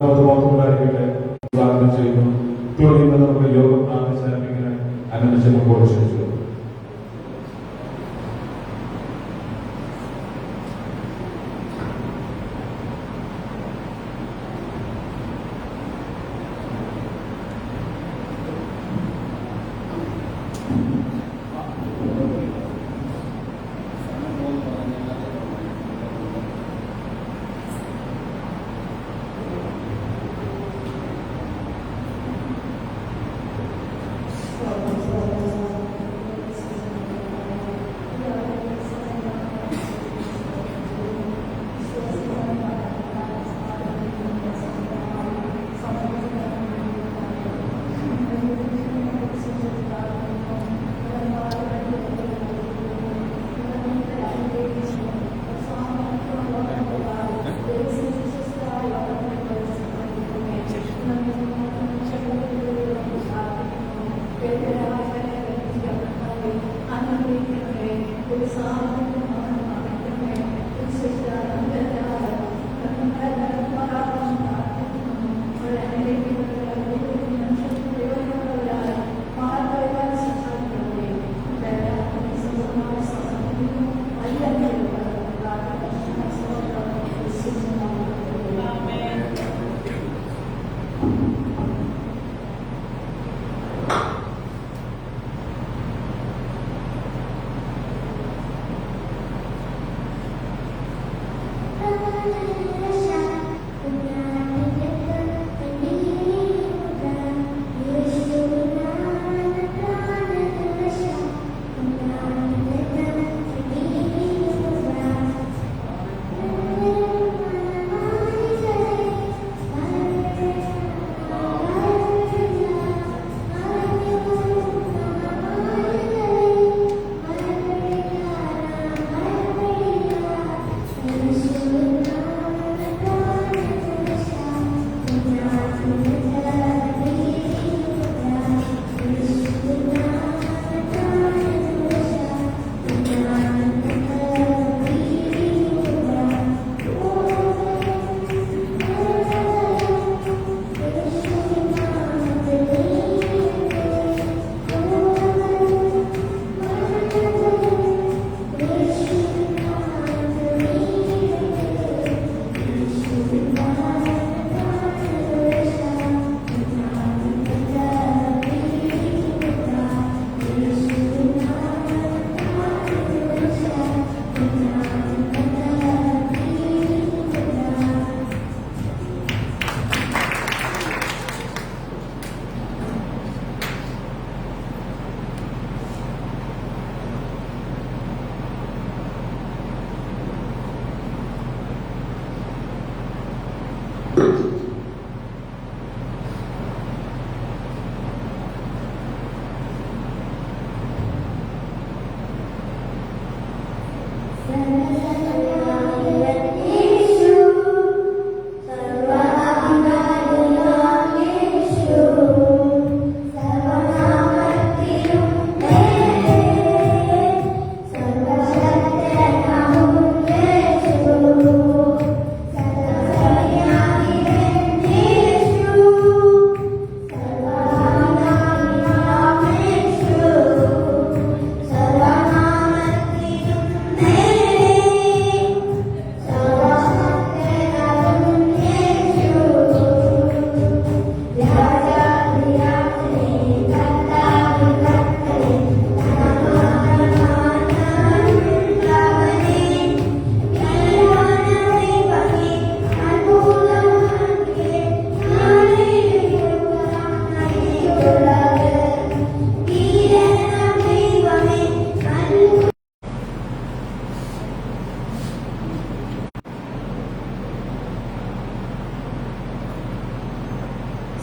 മാത്രമായിരിക്കട്ടെ പ്രാർത്ഥന ചെയ്യുന്നു. തുടർന്ന് നമ്മുടെ യോഗം ആരംഭിക്കാൻ അനുവദിച്ച് മുമ്പോട്ട് ക്ഷണിച്ചു.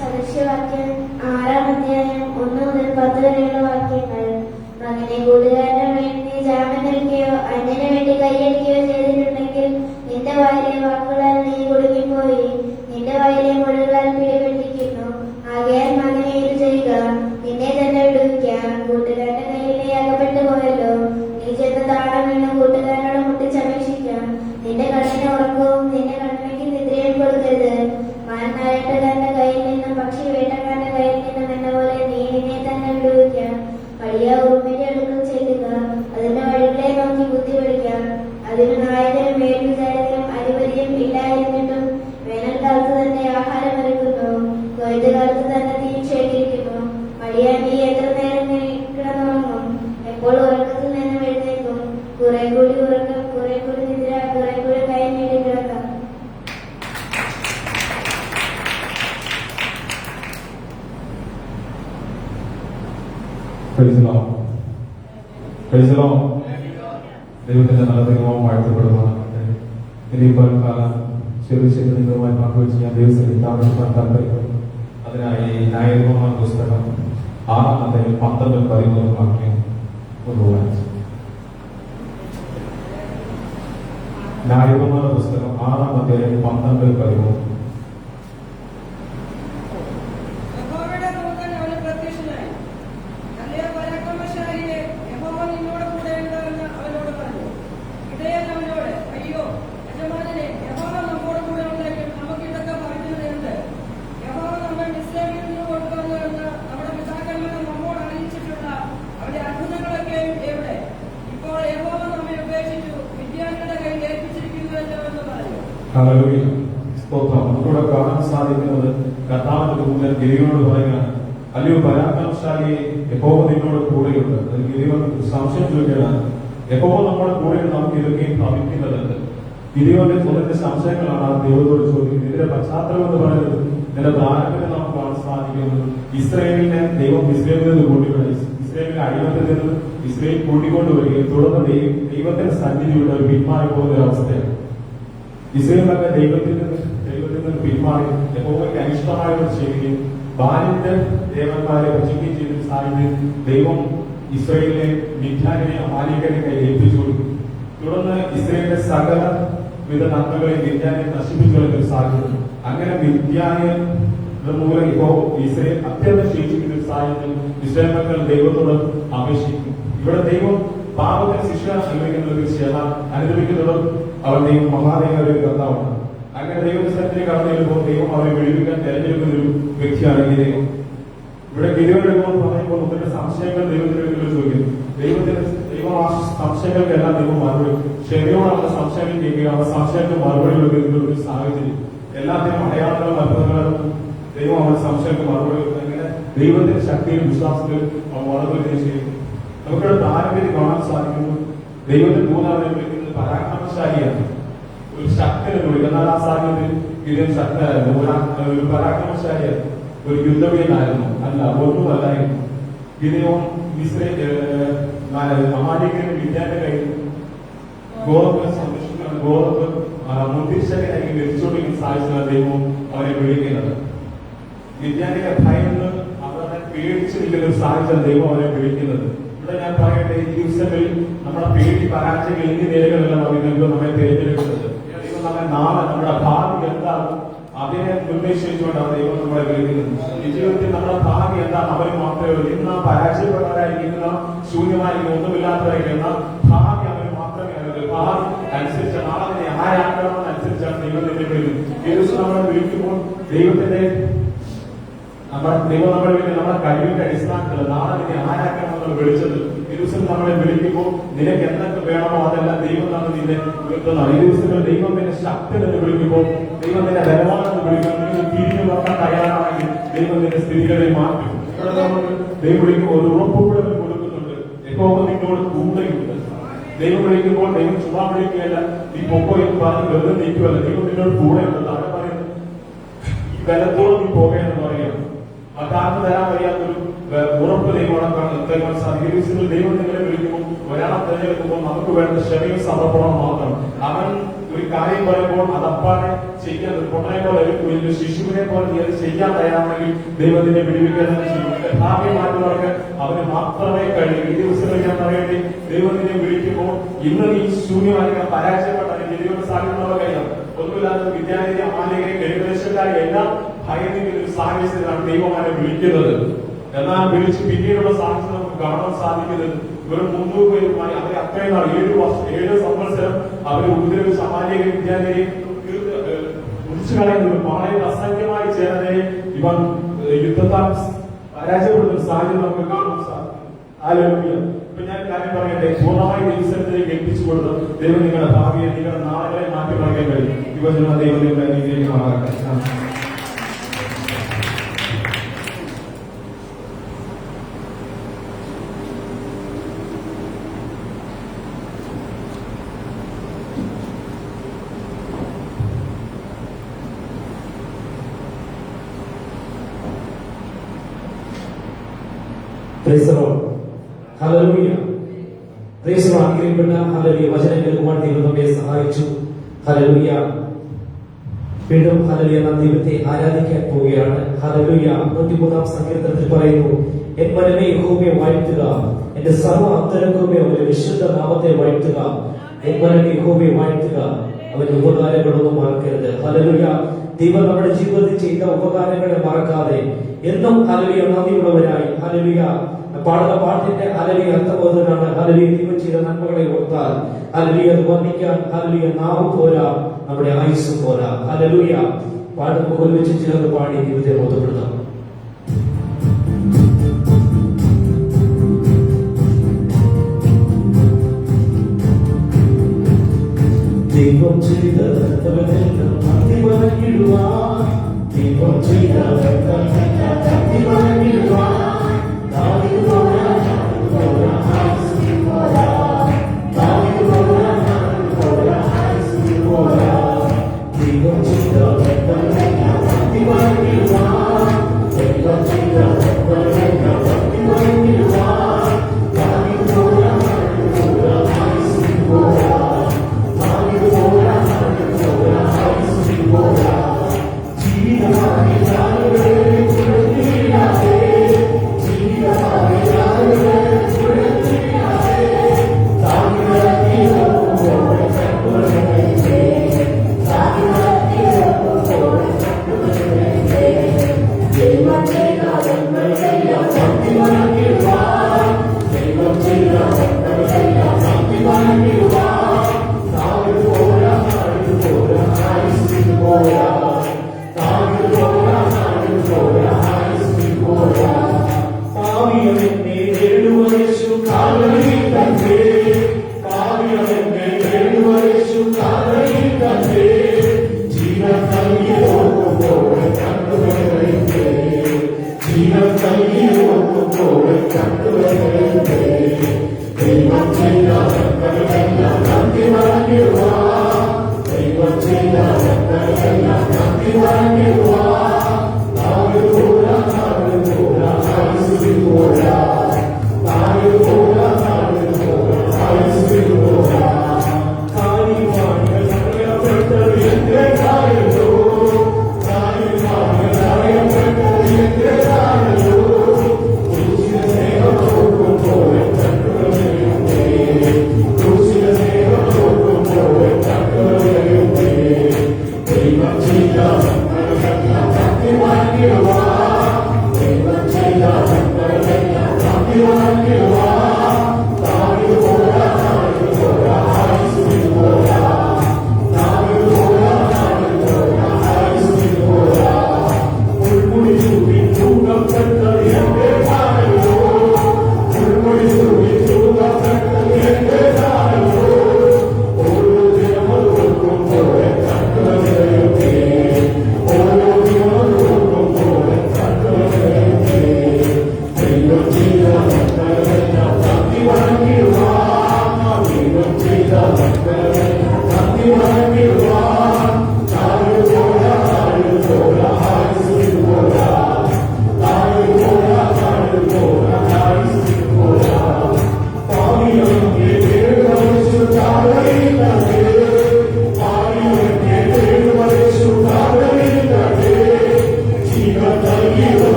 സദൃശവാക്യം 6-ാം അധ്യായം 1 മുതൽ 10 വരെയുള്ള വാക്യങ്ങൾ. മകനെ കൂട്ടുകാരന് വേണ്ടി ജാമ്യം നൽകുകയോ അന്യന് വേണ്ടി കൈയടിക്കുകയോ ചെയ്തിട്ടുണ്ടെങ്കിൽ നിന്റെ വായിലെ വാക്കുകളാൽ നീ കുടുങ്ങിപ്പോയി, നിന്റെ വായിലെ മൊഴികളാൽ പിടിപെട്ടിരിക്കുന്നു. ആകയാൽ മകനെ ഇത് ചെയ്യുക, നിന്നെ തന്നെ വിടുവിക്കുക. കൂട്ടുകാരന്റെ കയ്യിൽ നീ അകപ്പെട്ടു പോയല്ലോ, നീ ചെന്ന് താഴെ വീണ് കൂട്ടുകാരനോട് മുട്ടിച്ചപേക്ഷിക്കാം. നിന്റെ കണ്ണിന് ഉറക്കവും നിന്റെ കണ്ണിലേക്ക് നിദ്രയും കൊടുക്കരുത്. മാന്മാരെ കഴിച്ചല്ലോ കഴിച്ചല്ലോ ദൈവത്തിന്റെ നല്ല ദൈവവും വാഴ്ത്തപ്പെടുമാറാകട്ടെ. ഇനിയിപ്പോൾ കാലം ചെറിയ ചെറിയ നിങ്ങളുമായി പങ്കുവെച്ച് ഞാൻ ദൈവത്തിൽ താമസിക്കാൻ താല്പര്യപ്പെടുന്നു. അതിനായി ന്യായീകരണ പുസ്തകം 6-13 വാക്യം ഒന്ന് വായിച്ചു. ന്യായീകരണ പുസ്തകം 6-13. സ്തോത്രം. നമുക്കിവിടെ കാണാൻ സാധിക്കുന്നത് കർത്താവിന്റെ ദൂതൻ ഗിരിയോട് പറയുകയാണ്, അല്ലയോ പരാക്രമശാലിയെ, യഹോവ നിന്നോട് കൂടെയുണ്ട്. അതിൽ ഗിരിയോൻ സംശയം ചോദിക്കുകയാണ്, യഹോവ നമ്മുടെ കൂടെ നമുക്ക് ഇതൊക്കെയും ഭവിക്കുന്നതുണ്ട്. ഗിരിയോന്റെ ചോദ്യത്തിന്റെ സംശയങ്ങളാണ് ആ ദൈവത്തോട് ചോദിക്കുന്നത്. ഇതിന്റെ പശ്ചാത്തലം എന്ന് പറയുന്നത് ഇതിന്റെ പ്രാരംഭത്തിൽ നമുക്ക് കാണാൻ സാധിക്കുന്നത് ഇസ്രായേലിനെ ദൈവം ഇസ്രായേലിൽ നിന്ന് കൂട്ടിക്കൊണ്ടു, ഇസ്രായേലിന്റെ അടിമത്തിൽ നിന്ന് ഇസ്രായേൽ കൂട്ടിക്കൊണ്ടുവരികയും തുടർന്ന് ദൈവത്തിന്റെ സന്നിധിയുടെ ഒരു പിന്മാറി പോകുന്ന ഒരു അവസ്ഥയാണ്. ഇസ്രായേലൊക്കെ ദൈവത്തിൽ നിന്ന് പിന്മാറി യഹോവയ്ക്ക് അനിഷ്ടമായത് ചെയ്യുകയും ബാലിന്റെ ദേവന്മാരെ ഭജിക്കുകയും ചെയ്തൊരു സാഹചര്യം ദൈവം ഇസ്രായേലിനെ മിഥ്യാനെ അമാലികനെ കൈ ഏൽപ്പിച്ചു കൊടുക്കും. തുടർന്ന് ഇസ്രായേലിന്റെ സകല വിധ നന്മകളെ മിഥ്യാനെ നശിപ്പിച്ചു കളഞ്ഞൊരു സാഹചര്യം. അങ്ങനെ മിഥ്യാനെ മൂലം ഇപ്പോൾ ഇസ്രായേൽ അത്യന്തം ക്ഷയിച്ചിരിക്കുന്ന ഒരു സാഹചര്യം ഇസ്രായേൽ മക്കൾ ദൈവത്തോട് അപേക്ഷിക്കും. ഇവിടെ ദൈവം പാപത്തിന് ശിക്ഷ അനുഭവിക്കുന്ന ഒരു ശേഷ അനുഭവിക്കുന്നതും അവർ ദൈവം മഹാദേവ ഒരു കർത്താവാണ്. അങ്ങനെ ദൈവത്തിന്റെ സ്ഥലത്തേക്ക് കടന്നു ചെല്ലുമ്പോൾ ദൈവം അവരെ വെളിവിക്കാൻ തെരഞ്ഞെടുക്കുന്ന ഒരു വ്യക്തിയാണ് ഈ ദൈവം. ഇവിടെ ഗിരിയോടെടുക്കുമ്പോൾ പറയുമ്പോൾ ഒന്നിന്റെ സംശയങ്ങൾ ദൈവത്തിന് ചോദിക്കുന്നു. ദൈവം ആ സംശയങ്ങൾക്കെല്ലാം ദൈവം മറുപടി ക്ഷമയോട് അവരുടെ സംശയങ്ങൾ കേൾക്കുക, അവരുടെ സംശയങ്ങൾക്ക് മറുപടി കൊടുക്കുന്ന ഒരു സാഹചര്യം. എല്ലാത്തിനും അടയാളങ്ങളും അത്ഭുതങ്ങളും ദൈവം അവരുടെ സംശയങ്ങൾക്ക് മറുപടി കൊടുക്കുന്നത്. അങ്ങനെ ദൈവത്തിന്റെ ശക്തിയും വിശ്വാസത്തിലും അവർ വളർത്തുകയും ചെയ്യുന്നു. നമുക്കിവിടെ താരതമ്യം കാണാൻ സാധിക്കുന്നു. ദൈവത്തിന്റെ ദൂതനെ വിളിക്കുന്നത് പരാക്രമശാലിയാണ്, ഒരു ശക്തനെ വിളിക്കുക. എന്നാൽ ആ സാഹചര്യത്തിൽ ഗിരിയൻ ശക്തനായിരുന്നു, ഒരു പരാക്രമശാലിയായിരുന്നു, ഒരു യുദ്ധവീരനായിരുന്നു. അല്ല, ഒന്നുമല്ലായിരുന്നു. ഗിരിയോൻ അമാലികന്റെ വിദ്യാന്റെ കയ്യിൽ ഗോതമ്പ് സംരക്ഷിക്കുന്ന ഗോതമ്പ് മുന്തിരിശകനായി ലഭിച്ചുകൊണ്ടിരിക്കുന്ന സാഹചര്യമാണ് ദൈവവും അവരെ വിളിക്കുന്നത്. വിദ്യാന്റെ ഭയന്ന് അവരെ പേടിച്ചിരിക്കുന്ന ഒരു സാഹചര്യം ദൈവം അവരെ വിളിക്കുന്നത്. ഇവിടെ ഞാൻ പറയട്ടെ, ഈ ദിവസങ്ങളിൽ നമ്മുടെ പേടി പരാജയങ്ങൾ എന്നീ നിലകളെല്ലാം അവർക്ക് നമ്മെ തിരഞ്ഞെടുക്കുന്നത്. ദൈവം നമ്മെ നാളെ നമ്മുടെ ഭാവി എന്താണ് അതിനെ നിർദ്ദേശിച്ചുകൊണ്ടാണ് ദൈവം നമ്മളെ വിളിക്കുന്നത്. ഈ ജീവിതത്തിൽ നമ്മുടെ ഭാവി എന്താണ് അവന് മാത്രമേ ഉള്ളൂ. ഇന്ന് പരാജയപ്പെട്ടവരായിരിക്കുന്ന ശൂന്യമായിരിക്കും ഒന്നുമില്ലാത്തവരായിരിക്കുന്ന ഭാവി അവന് മാത്രമേ അറിയൂ. ഭാവി അനുസരിച്ച് നാളെ ആരാക്കണമെന്നനുസരിച്ചാണ് ദൈവം നിന്നെ വിളിക്കുന്നത്. ഈ ദിവസം നമ്മളെ വിളിക്കുമ്പോൾ ദൈവത്തിന്റെ ദൈവം നമ്മളെ വിളിക്കുന്നത് നമ്മുടെ കഴിവിന്റെ അടിസ്ഥാനത്തിൽ നാളെ നിന്നെ ആരാക്കണമെന്നുള്ള വിളിച്ചത്. ഈ ദിവസം നമ്മളെ വിളിക്കുമ്പോൾ നിനക്ക് എന്തൊക്കെ വേണമോ അതെല്ലാം ദൈവം തന്നെ നിന്നെ വിളിക്കുന്നത്. ഈ ദിവസങ്ങളിൽ ദൈവം നിന്നെ ശക്തനെന്ന് വിളിക്കുമ്പോൾ, ദൈവം നിന്നെ ബലവാനെന്ന് വിളിക്കുമ്പോൾ നിങ്ങൾ തിരിഞ്ഞു നോക്കാൻ തയ്യാറാണെങ്കിൽ ദൈവം നിന്റെ സ്ഥിതികളെ മാറ്റും. ഇവിടെ നമ്മൾ ദൈവം വിളിക്കുമ്പോൾ ഒരു ഉറപ്പ് കൂടെ കൊടുക്കുന്നുണ്ട്, യഹോവ നിന്നോട് കൂടെയുണ്ട്. ദൈവം വിളിക്കുമ്പോൾ ദൈവം ചുമ്മാ വിളിക്കുകയല്ല, നീ പൊക്കോ എന്ന് പറഞ്ഞ് വെറുതെ നീക്കുമല്ല, ദൈവം നിന്നോട് കൂടെയുണ്ട്. അവിടെ പറയുന്നത് ഈ ബലത്തോളം നീ പോകയെന്ന് പറയുക. മറ്റാർക്കും തരാൻ വയ്യാത്തൊരു ഉറപ്പ് ദൈവം തരുവാൻ സാധിക്കും. ദൈവം നിങ്ങളെ വിളിക്കുമ്പോൾ ഒരാളെ തിരഞ്ഞെടുക്കുമ്പോൾ നമുക്ക് വേണ്ട ക്ഷമയും സമർപ്പണവും മാത്രം. അവൻ ഒരു കാര്യം പറയുമ്പോൾ അത് അപ്പാടെ ചെയ്യാൻ പൊട്ടനെ പോലെ ഒരു ശിശുവിനെ പോലെ നീ അത് ചെയ്യാൻ തയ്യാറാണെങ്കിൽ ദൈവത്തിനെ വിടുവിക്കാൻ ചെയ്യും. ഭാഗ്യം മാറ്റുന്നവർക്ക് അവന് മാത്രമേ കഴിയൂ. ഈ ദിവസങ്ങളിൽ ഞാൻ പറയട്ടെ, ദൈവത്തിനെ വിളിക്കുമ്പോൾ ഇന്ന് നീ ശൂന്യമായിരിക്കാൻ പരാജയപ്പെട്ടാൽ ദൈവം സാധിക്കുന്നവർ കഴിയാം. ഒന്നുമില്ലാത്ത വിദ്യാലയ അമാലികരെ ഏകദേശക്കാരെ എല്ലാം ഭയന്നിരിക്കുന്ന ഒരു സാഹചര്യത്തിലാണ് ദൈവം അവരെ വിളിക്കുന്നത്. എന്നാൽ വിളിച്ച് പിന്നീടുള്ള സാഹചര്യം നമുക്ക് കാണാൻ സാധിക്കുന്നത് വെറും 300 പേരുമായി അവരെ അത്രയും നാൾ 7 സംവത്സരം അവരെ ഉപദ്രവിച്ച് അമാലിക വിദ്യാലയെ കുറിച്ചു കളയുന്ന വളരെ അസംഖ്യമായി ചേർന്നേ ഇവൻ യുദ്ധത്താൽ പരാജയപ്പെടുന്ന ഒരു സാഹചര്യം നമുക്ക് കാണാൻ സാധിക്കും. ഇപ്പൊ ഞാൻ കാര്യം പറയട്ടെ, പൂർണ്ണമായി ദൈവത്തിലേക്ക് എത്തിച്ചു കൊടുത്ത് ദൈവം നിങ്ങളുടെ ഭാവിയെ നിങ്ങളുടെ നാളുകളെ മാറ്റി പറയാൻ കഴിയും. യുവജന ദൈവം നിങ്ങളുടെ അനുഗ്രഹിലേക്ക് മാറാൻ. Praise the Lord. Hallelujah. Praise the Lord. അനുഗ്രഹിക്കപ്പെട്ട ഹല്ലേലൂയ വചനം കേൾക്കുവാൻ ദൈവം നമ്മെ സഹായിച്ചു. ഹല്ലേലൂയ. വീണ്ടും ഹല്ലേലൂയ നാം ദൈവത്തെ ആരാധിക്കാൻ പോവുകയാണ്. ഹല്ലേലൂയ. 103-ാം സങ്കീർത്തനത്തിൽ പറയുന്നു, എൻ മനമേ യഹോവയെ വാഴ്ത്തുക, എന്റെ സർവ്വ അന്തരംഗമേ അവന്റെ വിശുദ്ധ നാമത്തെ വാഴ്ത്തുക. എൻ മനമേ യഹോവയെ വാഴ്ത്തുക, അവന്റെ ഉപകാരങ്ങളൊന്നും മറക്കരുത്. ഹല്ലേലൂയ. ദൈവം നമ്മുടെ ജീവിതത്തിൽ ചെയ്ത ഉപകാരങ്ങളെ മറക്കാതെ എന്നും ഹല്ലേലൂയ നന്ദിയുള്ളവരായി ഹല്ലേലൂയ പാടുന്ന പാട്ടിന്റെ ഹല്ലേലൂയ അർത്ഥബോധനാണ്. ഹല്ലേലൂയ ദൈവം ചെയ്ത നന്മകളെ ഓർത്താൽ ഹല്ലേലൂയ അത് വർണ്ണിക്കാൻ ഹല്ലേലൂയ നാവ് പോരാ, നമ്മുടെ ആയുസ്സും പോരാ. ഹല്ലേലൂയ. പാടുമ്പോൾ ഒരുമിച്ച് ചേർന്ന് പാടി ദൈവത്തെ ബോധപ്പെടുത്താം. ദൈവം ചെയ്ത നന്മകളെല്ലാം നന്ദി പറഞ്ഞിടുവാൻ, ദൈവം ചെയ്ത നന്മകളെല്ലാം നന്ദി പറഞ്ഞിടുവാൻ. ദൈവം ചെയ്ത നന്മകളെല്ലാം നന്ദി പറഞ്ഞിടുവാൻ, ദൈവം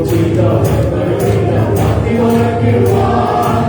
ചെയ്ത നന്മകളെല്ലാം നന്ദി പറഞ്ഞിടുവാൻ.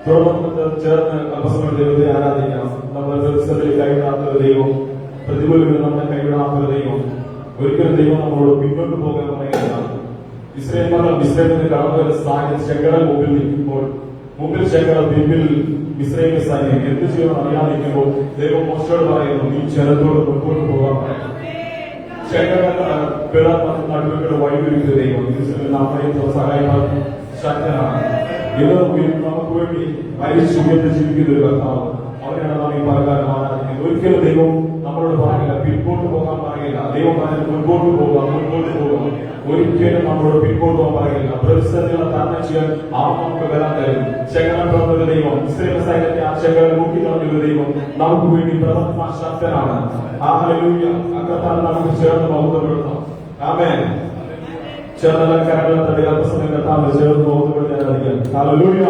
തുടർന്ന് ചേർന്ന് അല്പസമയം ദൈവത്തെ ആരാധിക്കാം. നമ്മുടെ പ്രതിസന്ധിയിൽ കൈവിടാത്തൊരു ദൈവം, പ്രതികൂലങ്ങളിൽ നമ്മളെ കൈവിടാത്തൊരു ദൈവം, ഒരിക്കലും ദൈവം നമ്മളോട് പിന്നോട്ട് പോകാൻ പറയുന്നതാണ്. ഇസ്രായേൽ മക്കൾ മിസ്രൈമിൽ കടന്നു വരുന്ന സാഹചര്യം ചെങ്കടൽ മുമ്പിൽ നിൽക്കുമ്പോൾ, മുമ്പിൽ ചെങ്കടൽ, പിന്നിൽ മിസ്രൈമി സൈന്യം എന്ത് ചെയ്യണം അറിയാതിരിക്കുമ്പോൾ ദൈവം മോശയോട് പറയുന്നു, നീ ജനത്തോട് മുമ്പോട്ട് പോകാൻ പറയുന്നു. ചെങ്കടൽ നടുവിലൂടെ വഴിയൊരുക്കുന്ന ദൈവം നമ്മളെ സഹായിക്കാൻ ശക്തനാണ്. ഇത് നമുക്ക് വേണ്ടി മരിച്ചു ഉയർന്ന് ജീവിക്കുന്ന ഒരു കർത്താവ്, അവരെയാണ് നാം ഈ പലകാലം ആരാധിക്കുന്നത്. ഒരിക്കലും ദൈവം നമ്മളോട് പറയില്ല പിൻപോട്ട് പോകാൻ പറയില്ല. ദൈവം പറഞ്ഞത് മുൻപോട്ട് പോകാം, മുൻപോട്ട് പോകാം. ഒരിക്കലും നമ്മളോട് പിൻപോട്ട് പോകാൻ പറയില്ല. പ്രതിസന്ധികളെ തരണം ചെയ്യാൻ നമുക്ക് വരാൻ തരും. ചെങ്കടൽ പിറന്നൊരു ദൈവം, ഇസ്രായേൽ സൈന്യത്തെ ആ ചെങ്കടൽ മുക്കിക്കളഞ്ഞൊരു ദൈവം നമുക്ക് വേണ്ടി പ്രവർത്തന ശക്തനാണ്. ആ ഹല്ലേലൂയ, അക്കത്താൽ നമുക്ക് ചേർന്ന് മഹത്വപ്പെടുത്താം. ആമേൻ. ചേർന്ന് കരങ്ങൾ തട്ടി അല്പസമയം കർത്താവിനെ ചേർന്ന് മഹത്വപ്പെടുത്തി ആരാധിക്കാം. ഹല്ലേലൂയ.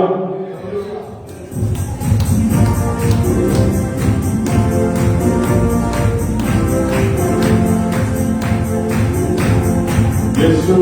യേശു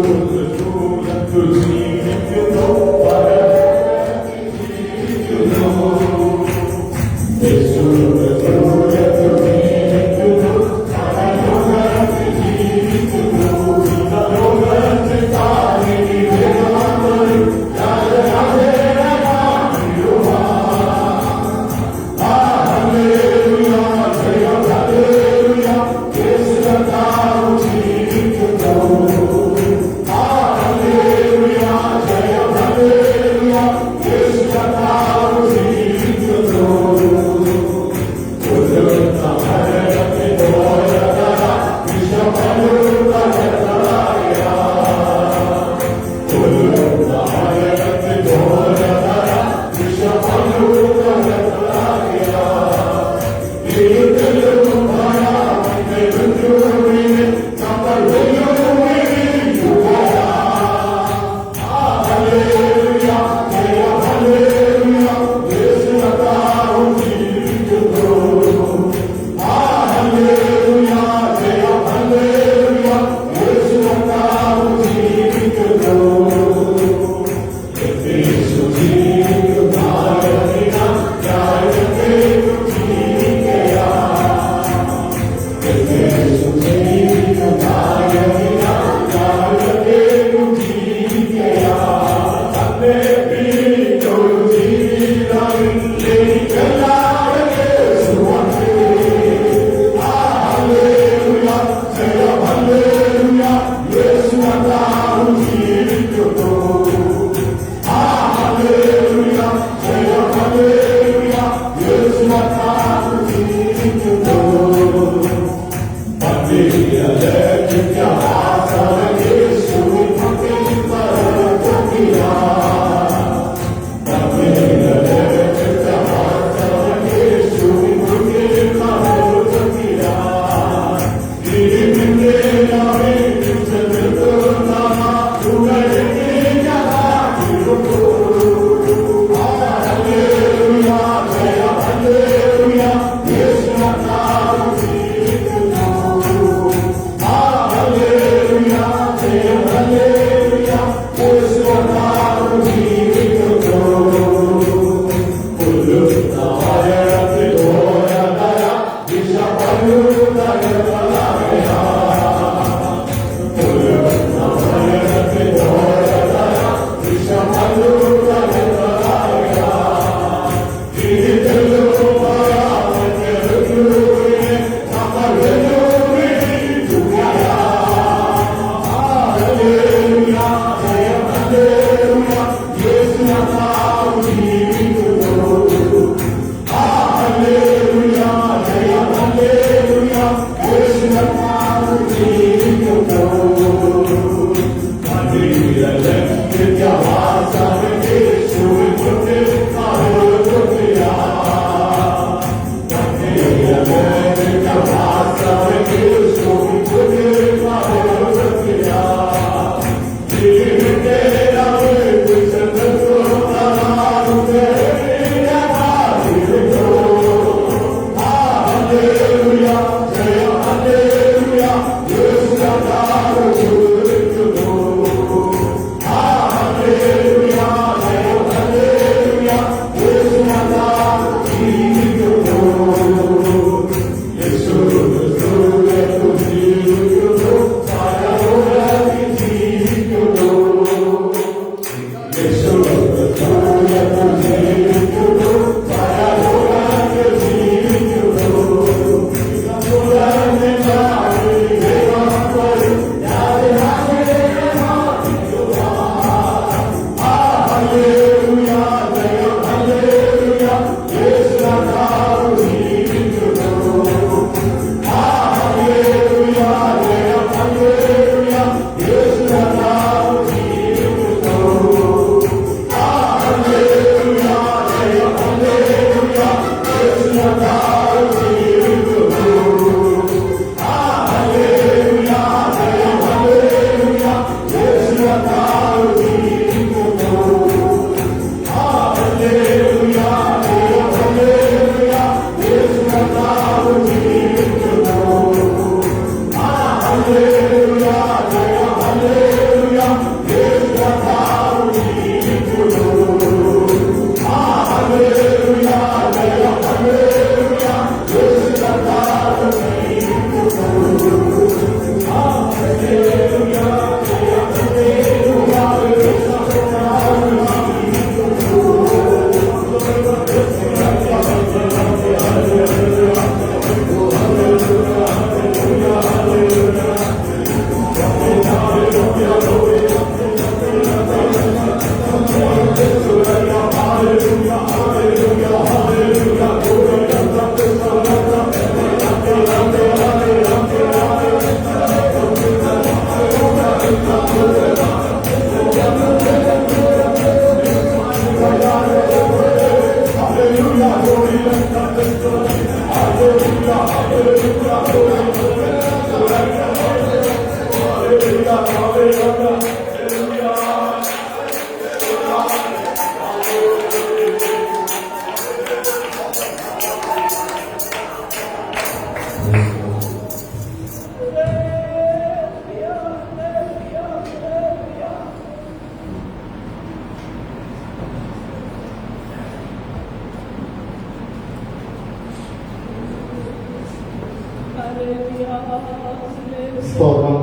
സ്തോത്രം.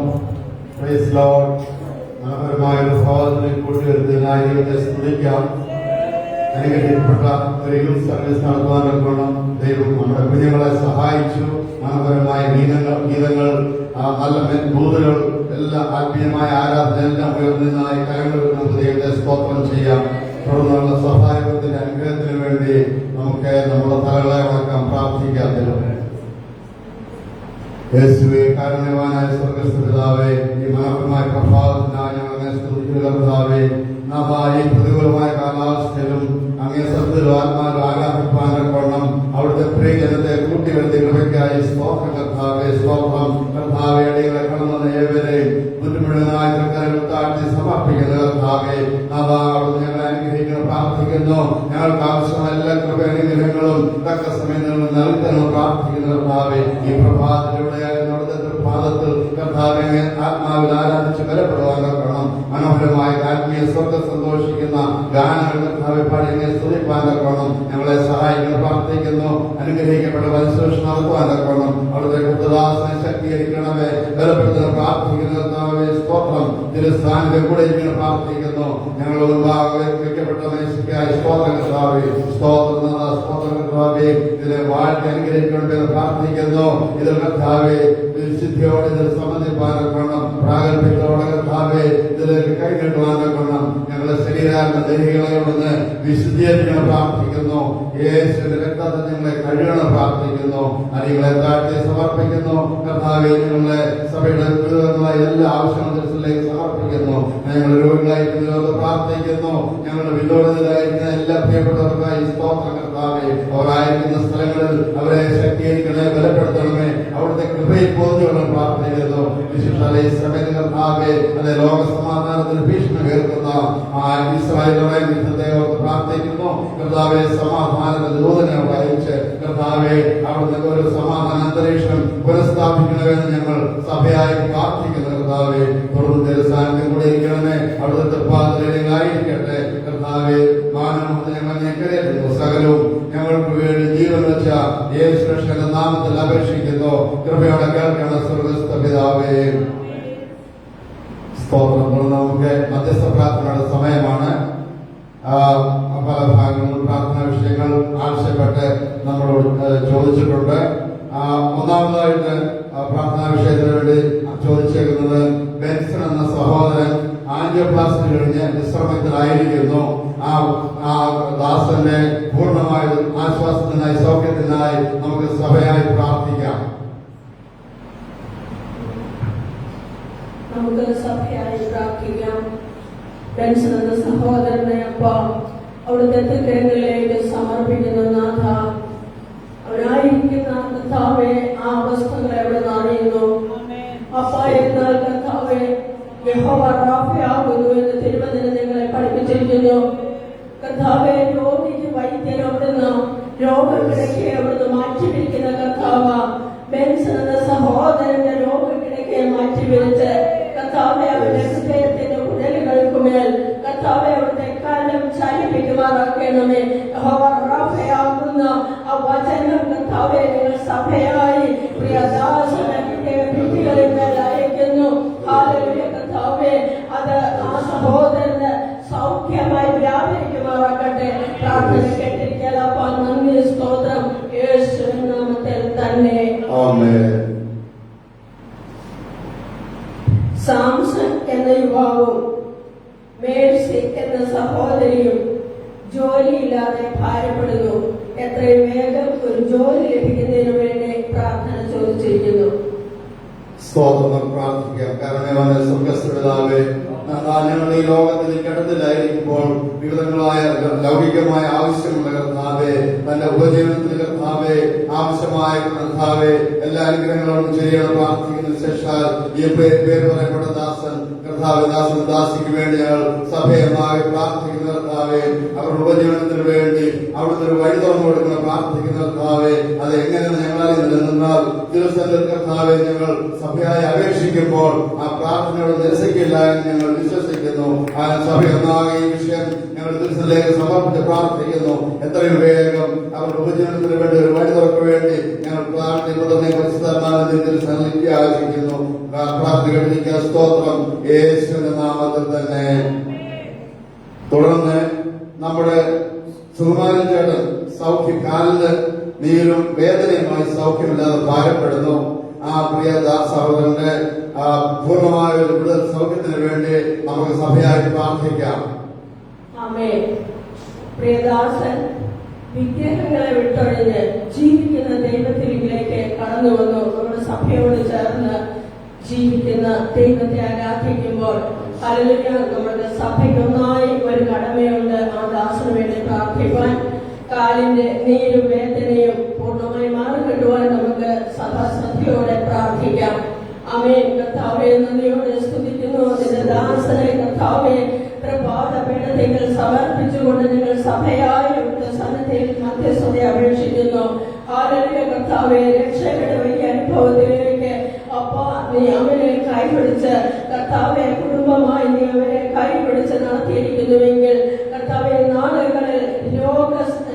Praise Lord. മനോഹരമായ ഒരു ഭാവത്തിൽ കൂട്ടിവരുത്തതിനായി ദൈവത്തെ സ്തുതിക്കാം. അനുഗ്രഹിക്കപ്പെട്ട ഒരു യൂത്ത് സർവീസ് നടത്തുവാൻ വേണം ദൈവം നമ്മുടെ കുഞ്ഞുങ്ങളെ സഹായിച്ചു. മനോഹരമായ ഗീതങ്ങൾ നല്ല ബൂതുകൾ എല്ലാ ആത്മീയമായ ആരാധന എല്ലാം ഉയർന്നതിനായി കരങ്ങൾ നമുക്ക് ദൈവത്തെ സ്തോത്രം ചെയ്യാം. തുടർന്നുള്ള സഹായത്തിന്റെ അനുഗ്രഹത്തിന് വേണ്ടി നമുക്ക് നമ്മുടെ തലകളെ വണക്കാം, പ്രാർത്ഥിക്കാം. യേശുവേ, കാരുണ്യവാനായ സ്വർഗ്ഗസ്ഥ പിതാവേ, ഈ മനോഹരമായ പ്രഭാതത്തിനായി ഞങ്ങളെ സ്തുതിക്കുന്ന കർത്താവേ, ഈ പ്രതികൂലമായ കാലാവസ്ഥയിലും അങ്ങേ സത്യത്തിലും ആത്മാവിലും ആരാധിപ്പാനൊക്കണം അവിടുത്തെ പ്രിയജനത്തെ കൂട്ടിവരുത്തി കൃപയ്ക്കായി സ്തോത്രം കർത്താവേ. സ്തോത്രം കർത്താവേ. അടികളെ കടന്നു ഏവരെയും മുറ്റുമുഴുവനായി സർക്കാരുകൾ താഴ്ത്തി സമർപ്പിക്കുന്ന കർത്താവേ, അവിടുന്ന് ഞങ്ങളെ അനുഗ്രഹിക്കണം പ്രാർത്ഥിക്കുന്നു. ഞങ്ങൾക്ക് ആവശ്യമായ എല്ലാ കൃപയാനുഗ്രഹങ്ങളും തക്ക സമയങ്ങളിൽ നൽകുന്നു പ്രാർത്ഥിക്കുന്ന കർത്താവേ. ഈ പ്രഭാതത്തിലൂടെ പാദത്തിൽ കർത്താവെ ആത്മാവിൽ ആരാധിച്ച് ബലപ്പെടുവാൻ നോക്കണം. മനോഹരമായ ആത്മീയ സ്വർഗ്ഗം സന്തോഷിക്കുന്ന ഗാനങ്ങൾ കർത്താവെ പാടി സ്തുതിപ്പാൻ നോക്കണം. ഞങ്ങളെ സഹായിക്കണം പ്രാർത്ഥിക്കുന്നു. അനുഗ്രഹിക്കപ്പെട്ട പരിശോധന നടത്തുവാൻ നോക്കണം. അവിടുത്തെ കൃതദാസനെ ശക്തീകരിക്കണമേ, ബലപ്പെടുത്തണം പ്രാർത്ഥിക്കുന്ന കർത്താവെ. സ്തോത്രം. തിരുസ്ഥാനത്തെ കൂടെ ഇങ്ങനെ പ്രാർത്ഥിക്കുന്നു. ഞങ്ങൾ വെക്കപ്പെട്ട മേശയ്ക്കായി സ്തോത്രം കർത്താവെ. സ്തോത്രം സ്തോത്രം കർത്താവെ. ഇതിനെ വാഴ്ത്തി അനുഗ്രഹിക്കണമെന്ന് പ്രാർത്ഥിക്കുന്നു. ഇതിൽ കർത്താവെ വിശുദ്ധിയോടെ ഇതിൽ സംബന്ധിപ്പാനൊക്കണം. പ്രാഗൽഭ്യത്തോടെ കർത്താവെ ഇതിലേക്ക് കൈകെട്ടുവാനൊക്കണം. ഞങ്ങളുടെ ശരീരാത്മ ദേഹികളെ ഇവിടുന്ന് വിശുദ്ധീകരിക്കണം പ്രാർത്ഥിക്കുന്നു. യേശുവിന്റെ രക്തത്തിൽ ഞങ്ങളെ കഴിയണം പ്രാർത്ഥിക്കുന്നു. അരികളെ താഴ്ത്തി സമർപ്പിക്കുന്നു കർത്താവെ. ഞങ്ങളുടെ സഭയുടെ എല്ലാ ആവശ്യങ്ങളിലേക്ക് സമർപ്പിക്കുന്നു. ഞങ്ങൾ രോഗികളായിരിക്കുന്നത് പ്രാർത്ഥിക്കുന്നു. ഞങ്ങളുടെ വിലോടിതരായിരിക്കുന്ന എല്ലാ പ്രിയപ്പെട്ടവർക്കായി സ്തോത്രം കർത്താവെ. അവരായിരിക്കുന്ന സ്ഥലങ്ങളിൽ അവരെ ശക്തീകരിക്കണേ, ബലപ്പെടുത്തണമേ. അവിടുത്തെ കൃപയിൽ പോതുകൊണ്ട് പ്രാർത്ഥിക്കുന്നു. വിശുദ്ധാലയ സമയത്ത് കർത്താവെ അതെ ലോക സമാധാനത്തിന് ഭീഷണി കേൾക്കുന്ന ഇസ്രായേലിനെ പ്രാർത്ഥിക്കുന്നു. കർത്താവെ സമാധാനത്തിന്റെ ദൂതനെ അയച്ച് കർത്താവെ അവിടുന്ന് ഒരു സമാധാന അന്തരീക്ഷം പുനഃസ്ഥാപിക്കണമെന്ന് ഞങ്ങൾ സഭയായി പ്രാർത്ഥിക്കുന്നു. കർത്താവെ തുടർന്ന് സാന്നിധ്യം കൂടെ ഇരിക്കണമേ. അവിടുത്തെ പാത്രയിലായിരിക്കട്ടെ കർത്താവെ. മാനവത്തെ ഞങ്ങൾ ഞെക്കരേറ്റുന്നു. സകലവും ഞങ്ങൾക്ക് വേണ്ടി ജീവൻ വെച്ച യേശുവിന്റെ നാമത്തിൽ അപേക്ഷിക്കുന്നു. കൃപയോടെ കേൾക്കണം സ്വർഗ്ഗസ്ഥ പിതാവേ. സ്തോത്രം. നമുക്ക് മധ്യസ്ഥ പ്രാർത്ഥനയുടെ സമയമാണ്. പല ഭാഗങ്ങളും പ്രാർത്ഥനാ വിഷയങ്ങൾ ആവശ്യപ്പെട്ട് നമ്മളോട് ചോദിച്ചിട്ടുണ്ട്. ഒന്നാമതായിട്ട് പ്രാർത്ഥനാ വിഷയത്തിന് വേണ്ടി ചോദിച്ചേക്കുന്നത് ബെൻസൺ എന്ന സഹോദരൻ ആൻജിയോപ്ലാസ്റ്റി കഴിഞ്ഞ് വിശ്രമത്തിലായിരിക്കുന്നു. ആ ദാസന്റെ പൂർണ്ണമായ ആശ്വാസത്തിനായി സൗഖ്യത്തിനായി നമുക്ക് സഭയായി പ്രാർത്ഥിക്കാം. നമുക്ക് സഭയായി പ്രാർത്ഥിക്കാം. ബെൻസൺ എന്ന സഹോദരനെ അപ്പം അവിടുത്തെ തിരുക്കരങ്ങളിലേക്ക് സമർപ്പിക്കുന്ന നാഥ, അവനായിരിക്കുന്ന കർത്താവെ ആ അവസ്ഥകളെ അവിടെ അറിയുന്നു. അപ്പ എന്നാൽ കർത്താവെ യഹോവ റാഫയാകുന്നു എന്ന് തിരുവചനം ഞങ്ങളെ പഠിപ്പിച്ചിരിക്കുന്നു. കർത്താവെ രോഗിക്ക് വൈദ്യൻ അവിടുന്ന് രോഗക്കിടക്കെ അവിടുന്ന് മാറ്റിവെക്കുന്ന കർത്താവ ബെൻസൺ എന്ന സഹോദരന്റെ രോഗക്കിടക്കെ മാറ്റിവെച്ച് കർത്താവെ അവരുടെ ഹൃദയത്തിന്റെ ഉടലുകൾക്കുമേൽ കർത്താവെ അവിടുത്തെ കാലം ചലിപ്പിക്കുമാറാക്കണമേ. യഹോവ റാഫയാകുന്ന ആ വചനം കർത്താവെ നിങ്ങൾ സഭയായി പ്രിയദാസനെ ഭിത്തികളിന്മേൽ അയക്കുന്നു. ഹല്ലേലൂയ കർത്താവെ അത് ആ സഹോദരന് സൗഖ്യമായി വ്യാപരിക്കുമാറാക്കട്ടെ. പ്രാർത്ഥന കേട്ടിരിക്കാൻ അപ്പോൾ നന്ദി സ്തോത്രം യേശുവിൻ നാമത്തിൽ തന്നെ ആമേൻ. സാംസൺ എന്ന യുവാവും മേഴ്സി എന്ന സഹോദരിയും ജോലിയില്ലാതെ ഭാരപ്പെടുന്നു. എത്രയും വേഗം ഒരു ജോലി ലഭിക്കുന്നതിന് വേണ്ടി പ്രാർത്ഥന ചോദിച്ചിരിക്കുന്നു. സ്തോത്രം. പ്രാർത്ഥിക്കാം. കാരണവാനായ സ്വർഗ്ഗസ്ഥ പിതാവേ, ഞങ്ങൾ ഈ ലോകത്തിൽ കിടത്തിലായിരിക്കുമ്പോൾ വിവിധങ്ങളായ ലൗകികമായ ആവശ്യമുള്ള കർത്താവേ, തന്റെ ഉപജീവനത്തിന് കർത്താവേ ആവശ്യം ആവശ്യമായ കർത്താവെ എല്ലാ അനുഗ്രഹങ്ങളും ചെയ്യണം പ്രാർത്ഥിക്കുന്ന ശേഷാൽ ഈ പേര് പറയപ്പെട്ട ദാസൻ കർത്താവ് ദാസിക്ക് വേണ്ടി ഞങ്ങൾ സഭയമായി പ്രാർത്ഥിക്കുന്ന കർത്താവെ അവരുടെ ഉപജീവനത്തിന് വേണ്ടി അവിടുത്തെ ഒരു വഴി തുറന്നു കൊടുക്കുന്ന പ്രാർത്ഥിക്കുന്ന കർത്താവെ അത് എങ്ങനെയെന്ന് ഞങ്ങളെ നിലനിന്നാൽ ദിവസത്തിൽ കർത്താവെ ഞങ്ങൾ സഭയായി അപേക്ഷിക്കുമ്പോൾ ആ പ്രാർത്ഥനയോട് നിരസിക്കില്ല എന്ന് ഞങ്ങൾ വിശ്വസിക്കുന്നു. ആ സഭയൊന്നാകെ ഈ വിഷയം ഞങ്ങൾ ദിവസത്തിലേക്ക് സമർപ്പിച്ച് പ്രാർത്ഥിക്കുന്നു. എത്രയും വേഗം അവരുടെ ഉപജീവനത്തിന് വേണ്ടി ഒരു വഴി തുറക്ക് വേണ്ടി ഞങ്ങൾ പ്രാർത്ഥിക്കുന്നതിനെ പരിശുദ്ധ ആശിക്കുന്നു. പ്രാർത്ഥിക്കുക സ്തോത്രം യേശുവിന്റെ നാമത്തിൽ തന്നെ. തുടർന്ന് നമ്മുടെ സുകുമാരൻ ചേട്ടൻ കാലിന് നീരും വേദനയുമായി സൗഖ്യമില്ലാതെ ഭാരപ്പെടുന്നു. ആ പ്രിയ സഹോദരന്റെ പൂർണ്ണമായ ഒരു വിടുതൽ സൗഖ്യത്തിന് വേണ്ടി നമുക്ക് സഭയായി പ്രാർത്ഥിക്കാം. പ്രിയദാസൻ വിഗ്രഹങ്ങളെ വിട്ടൊഴിഞ്ഞ് ജീവിക്കുന്ന ദൈവത്തിലേക്ക് കടന്നു വന്നു. നമ്മുടെ സഭയോട് ചേർന്ന് ജീവിക്കുന്ന ദൈവത്തെ ആരാധിക്കുമ്പോൾ ഹല്ലേലൂയ, നമ്മുടെ സഭയ്ക്കൊന്നായി ഒരു കടമയുണ്ട്. ആ ദാസന് വേണ്ടി പ്രാർത്ഥിക്കാൻ, കാലിന്റെ നീരും വേദനയും പൂർണ്ണമായി മാറിക്കിട്ടുവാൻ നമുക്ക് സഭാശ്രദ്ധയോടെ പ്രാർത്ഥിക്കാം. ആമേൻ. കർത്താവേ, നന്ദിയോടെ സ്തുതിക്കുന്നു. നിന്റെ ദാസനെ കർത്താവേ പ്രഭാതപീഠത്തിൽ സമർപ്പിച്ചുകൊണ്ട് നിങ്ങൾ സഭയായ സന്നദ്ധയിൽ മധ്യസ്ഥത അപേക്ഷിക്കുന്നു. ഹല്ലേലൂയ കർത്താവേ, രക്ഷയുടെ വലിയ അനുഭവത്തിലേക്ക് അപ്പാ നീ അവനെ കൈപിടിച്ച് കർത്താവെ കുടുംബമായി നീ അവനെ കൈപിടിച്ച് നടത്തിയിരിക്കുന്നുവെങ്കിൽ കർത്താവെ നാളുകളിൽ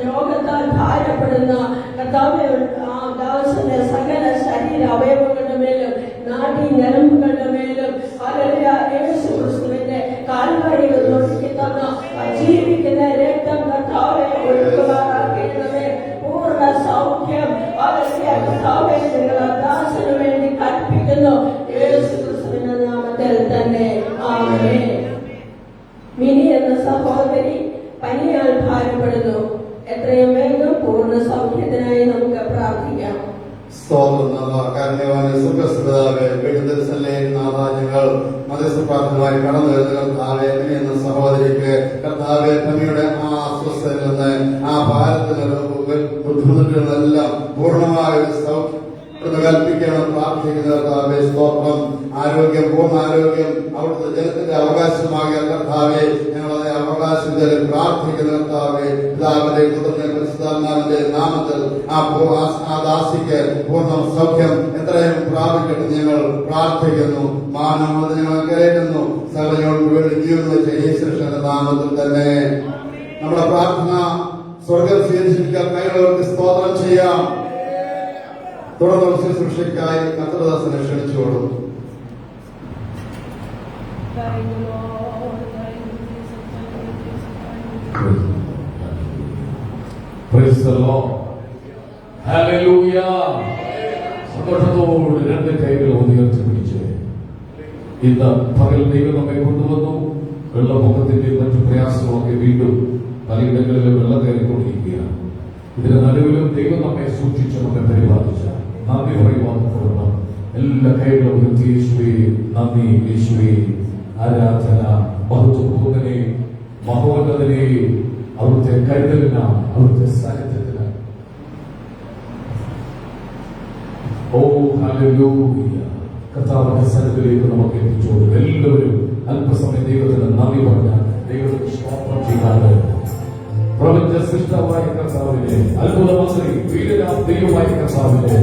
രോഗത്താൽ ഭാരപ്പെടുന്ന കർത്താവെ ആ ദാസന്റെ സകല ശരീര അവയവങ്ങളുടെ മേലും നാഡീ ഞരമ്പുകളുടെ മേലും ഹല്ലേലൂയ യേശു ക്രിസ്തുവിന്റെ കാൽവരിയിൽ ഒഴുക്കി തന്ന ജീവിക്കുന്ന രക്തം കർത്താവെ ഒഴുകുമാറാക്കണമേ. പൂർണ്ണ സൗഖ്യം ഹല്ലേലൂയ കർത്താവെ നിങ്ങൾ ദാസന് വേണ്ടി കൽപ്പിക്കുന്നു യേശു ക്രിസ്തുവിന്റെ നാമത്തിൽ തന്നെ. ആമേൻ. മിനി എന്ന സഹോദരി പനിയാൽ ഭാരപ്പെടുന്നു. എത്രയും വേഗം പൂർണ്ണ സൗഖ്യത്തിനായി നമുക്ക് പ്രാർത്ഥിക്കാം. ഞങ്ങൾ മധ്യസ്ഥ പ്രാർത്ഥനമായി കടന്നു വരുന്ന കർത്താവെ, എന്ന സഹോദരിക്ക് കർത്താവെ പനിയുടെ ആ അസ്വസ്ഥതയിൽ നിന്ന് ആ ഭാരത്തിന് ബുദ്ധിമുട്ടുകളെല്ലാം പൂർണ്ണമായ ഒരു സൗഖ്യം കൽപ്പിക്കണം പ്രാർത്ഥിക്കുന്ന കർത്താവെ. സ്തോത്രം. ആരോഗ്യം, പൂർണ്ണ ആരോഗ്യം അവിടുത്തെ ജനത്തിന്റെ അവകാശമാകിയ കർത്താവെ, ഞങ്ങളതെ അവകാശത്തിൽ പ്രാർത്ഥിക്കുന്ന കർത്താവെ. പിതാവിന്റെ പുത്രന്റെ പരിശുദ്ധാത്മാവിന്റെ നാമത്തിൽ ആ ദാസിക്ക് പൂർണ്ണ സൗഖ്യം എത്രയും പ്രാപിക്കട്ടെ ഞങ്ങൾ പ്രാർത്ഥിക്കുന്നു. മാനവത ഞങ്ങൾ കരയുന്നു. സഭയോട് വേണ്ടി ജീവൻ വെച്ച യേശുവിന്റെ നാമത്തിൽ തന്നെ നമ്മുടെ പ്രാർത്ഥന സ്വർഗം സ്വീകരിച്ചിരിക്കാൻ കൈകളവർക്ക് സ്തോത്രം ചെയ്യാം. തുടർന്നുള്ള ശുശ്രൂഷയ്ക്കായി കർത്തൃദാസനെ ക്ഷണിച്ചുകൊള്ളും. സന്തോഷത്തോട് രണ്ട് കൈകൾ ഉയർത്തി പിടിച്ച് ഇന്ന് പകൽ ദൈവം നമ്മെ കൊണ്ടുവന്നു. വെള്ളപ്പൊക്കത്തിന്റെ മറ്റു പ്രയാസങ്ങളൊക്കെ വീണ്ടും പലയിടങ്ങളിലും വെള്ളം കയറിക്കൊണ്ടിരിക്കുകയാണ്. ഇതിന്റെ നടുവിലും ദൈവം നമ്മെ സൂക്ഷിച്ച് നമ്മെ പരിപാലിച്ച നന്ദി പറയുവാൻ തുടങ്ങണം. എല്ലാ കൈകളും ഉയർത്തി യേശുവേ നന്ദി, യേശുവേ ആരാധന, മഹത്വപൂർണ്ണനെ, മഹോന്നതനെ, അവിടുത്തെ കരുതലിന, അവിടുത്തെ സാന്നിധ്യത്തിന്. ഓ ഹല്ലേലൂയ. കർത്താവിന്റെ സന്നിധിയിലേക്ക് നമുക്ക് എത്തിച്ചോളും. എല്ലാവരും അല്പസമയം ദൈവത്തിന് നന്ദി പറഞ്ഞാൽ ദൈവത്തിന് സ്തോത്രം ചെയ്താൽ പ്രപഞ്ച സൃഷ്ടാവായ കർത്താവിനെ, അത്ഭുതമന്ത്രി വീരനാം ദൈവമായ കർത്താവിനെ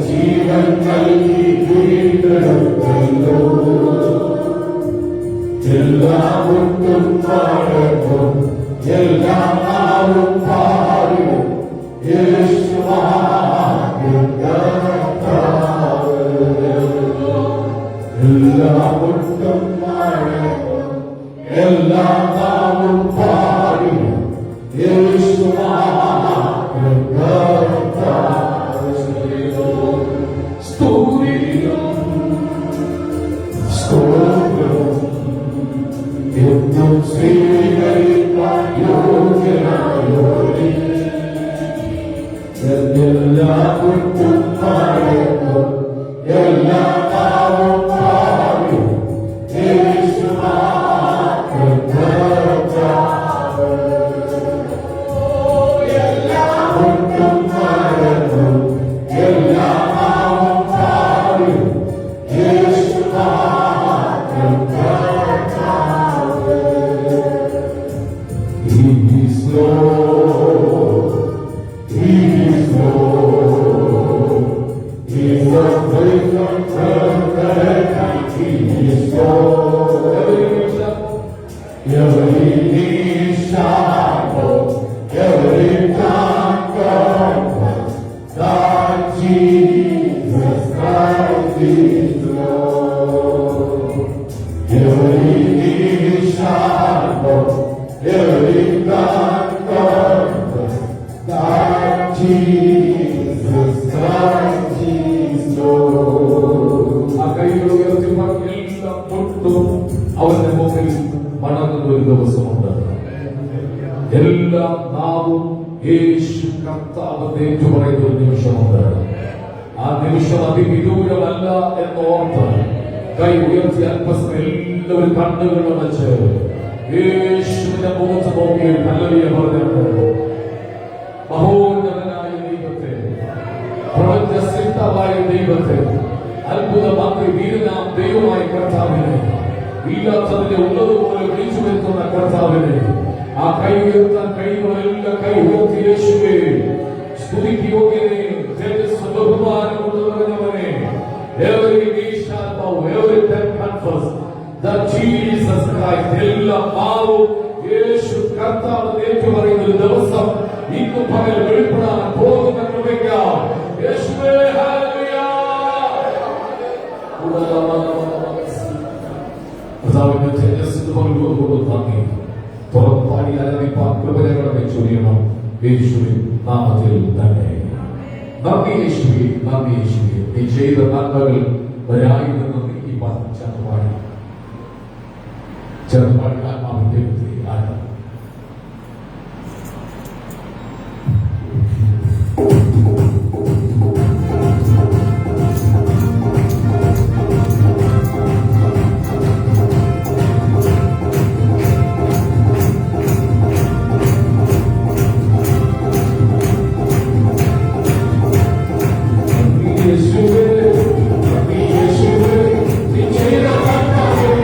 ജീവൻ നൽകി എല്ലാം ഒട്ടും പാടും എല്ലാം നാവും പാടും യേശു കർത്താവ്. എല്ലാം ഒട്ടും പാടും എല്ലാം നാവും പാടും യേശു കർത്താവ്. സ്തുതിയും സ്തോത്രവും എന്നും സ്വീകരിക്കാൻ യോഗ്യനായോരേ. എല്ലാം ഒട്ടും പാടും എല്ലാം നാവും പാടും യേശു കർത്താവ്. എല്ലാം ഒട്ടും പാടും എല്ലാം നാവും പാടും യേശു കർത്താവ്. He is Lord, He is Lord, He is the great and He is Lord. Every knee shall bow, every tongue confess that Jesus Christ is Lord. Every knee shall bow, every tongue confess that Jesus Christ is Lord. ആ കൈകൾ ഉയർത്തിയപ്പോൾ എല്ലാം തൊട്ടും അവന്റെ മുമ്പിൽ മടങ്ങുന്ന ഒരു ദിവസമുണ്ട്. എല്ലാ നാവും യേശു കർത്താവ് ഏറ്റുപറയുന്ന ഒരു നിമിഷമുണ്ട്. ആ നിമിഷം അതിവിദൂരമല്ല എന്നോർത്ത് കൈ ഉയർത്തി അല്പസമയം എല്ലാവരും കണ്ണുകൾ അടച്ച് യേശുവിന്റെ മുഖത്ത് നോക്കി ഹല്ലേലൂയ പറഞ്ഞിട്ട് മഹോന്നതനായ ദൈവത്തെ, പ്രപഞ്ച സൃഷ്ടാവായ ദൈവത്തെ, അത്ഭുത മന്ത്രി വീരനാം ദൈവമായ കർത്താവിനെ, ഇല്ലാത്തതിനെ ഉള്ളതുപോലെ വിളിച്ചു വരുത്തുന്ന കർത്താവിനെ, ആ കൈ ഉയർത്താൻ കഴിയുന്നവരെല്ലാം കൈ ഉയർത്തി യേശുവേ സ്തുതിക്ക് യോഗ്യനെ, തേജസ് ബഹുമാനമുള്ളവനെ, every knee shall bow, every tongue confess that Jesus Christ, എല്ലാ നാവും യേശു കർത്താവ് ഏറ്റുപറയുന്ന ഒരു ദിവസം ഇന്ന് പകൽ വെളിപ്പെടാൻ പോകുന്ന കൃപയ്ക്കായി യേശുവേ ഹല്ലേലൂയ. കർത്താവിന്റെ തേജസ്സിന് പകർന്നുകൊണ്ട് നന്ദി. തുറപ്പാടി ആരാധിപ്പാൻ കൃപ ഞങ്ങളുടെ ചൊരിയണം യേശുവിൻ നാമത്തിൽ തന്നെ. നന്ദി യേശുവേ, നന്ദി യേശുവേ, നീ ചെയ്ത നന്മകൾ ഒരായിരുന്നു ഈ പാട്ട് ചെറുപാടി ആത്മാവിന്റെ ആരാധന. യേശുവേ, നീ ചെയ്ത നന്മകൾ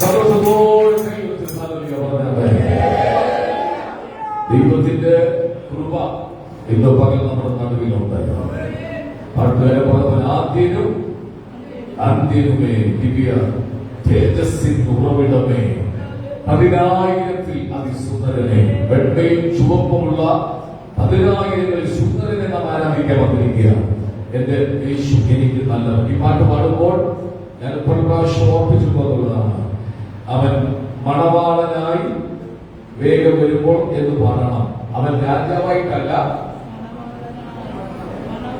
സർവ്വതോടും ദൈവത്തിന് ഹല്ലേലൂയ പറഞ്ഞാട്ടെ. ദൈവത്തിന്റെ കൃപ ഇന്ന് പകൽ നമ്മുടെ നടുവിലുണ്ട്. പാട്ടുകാരെ പറഞ്ഞ ആദ്യനും അന്ത്യനുമേ ദിവ്യ തേജസ്സിൻ ഉറവിടമേ, 10,000-ൽ അതിസുന്ദരനെ, വെണ്മയും ചുവപ്പുമുള്ള 10,000-ൽ സുന്ദരനെ നാം ആരാധിക്കാൻ വന്നിരിക്കുക. എന്റെ യേശു എനിക്ക് നല്ലവൻ. ഈ പാട്ട് പാടുമ്പോൾ ഞാൻ പല പ്രാവശ്യം ഓർപ്പിച്ചു പോകുന്നതാണ്. അവൻ മണവാളനായി വേഗം വരുമ്പോൾ എന്ന് പാടണം. അവൻ രാജാവായിട്ടല്ല,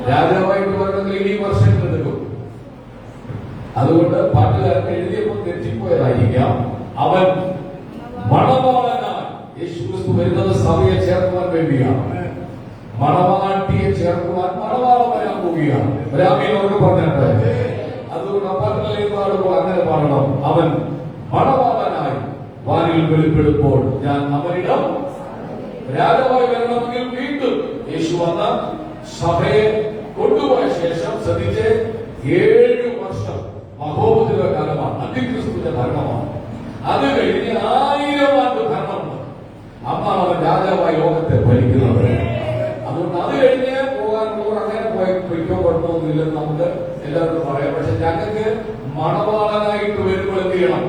രാജാവായിട്ട് വരണമെങ്കിൽ ഇനി വർഷങ്ങൾ എടുക്കും. അതുകൊണ്ട് പാട്ടുകാരൻ എഴുതിയപ്പോൾ തെറ്റിപ്പോയതായിരിക്കാം. അവൻ മണവാളനായി, യേശുക്രിസ്തു വരുന്നത് സഭയെ ചേർക്കുവാൻ വേണ്ടിയാണ്. മണവാട്ടിയെ ചേർക്കുവാൻ മണവാളം വരാൻ പോവുകയാണ്. ഒരാമീനോട് പറഞ്ഞിട്ട് അതുകൊണ്ട് പാടുമ്പോൾ അങ്ങനെ പാടണം. അവൻ മണവാളനായി വാനിൽ വെളിപ്പെടുമ്പോൾ ഞാൻ അവനിടം രാജാവായി വരണമെങ്കിൽ വീണ്ടും യേശു വന്ന സഭയെ കൊണ്ടുപോയ ശേഷം ശ്രദ്ധിച്ച് 7 വർഷം മഹോപദ്രവ കാലമാണ്, അന്തിക്രിസ്തുവിന്റെ ഭരണമാണ്. അത് കഴിഞ്ഞ് 1000 ആണ്ട് ഭരണമുണ്ട്. അന്നാണ് അവൻ രാജാവായി ലോകത്തെ ഭരിക്കുന്നത്. അതുകൊണ്ട് അത് കഴിഞ്ഞ് പോകാൻ അങ്ങനെ പൊയ്ക്കോപ്പെടുന്നൊന്നുമില്ലെന്ന് നമുക്ക് എല്ലാവരും പറയാം. പക്ഷെ ഞങ്ങൾക്ക് മണവാളനായിട്ട് വരുമ്പോൾ എന്ത് ചെയ്യണം?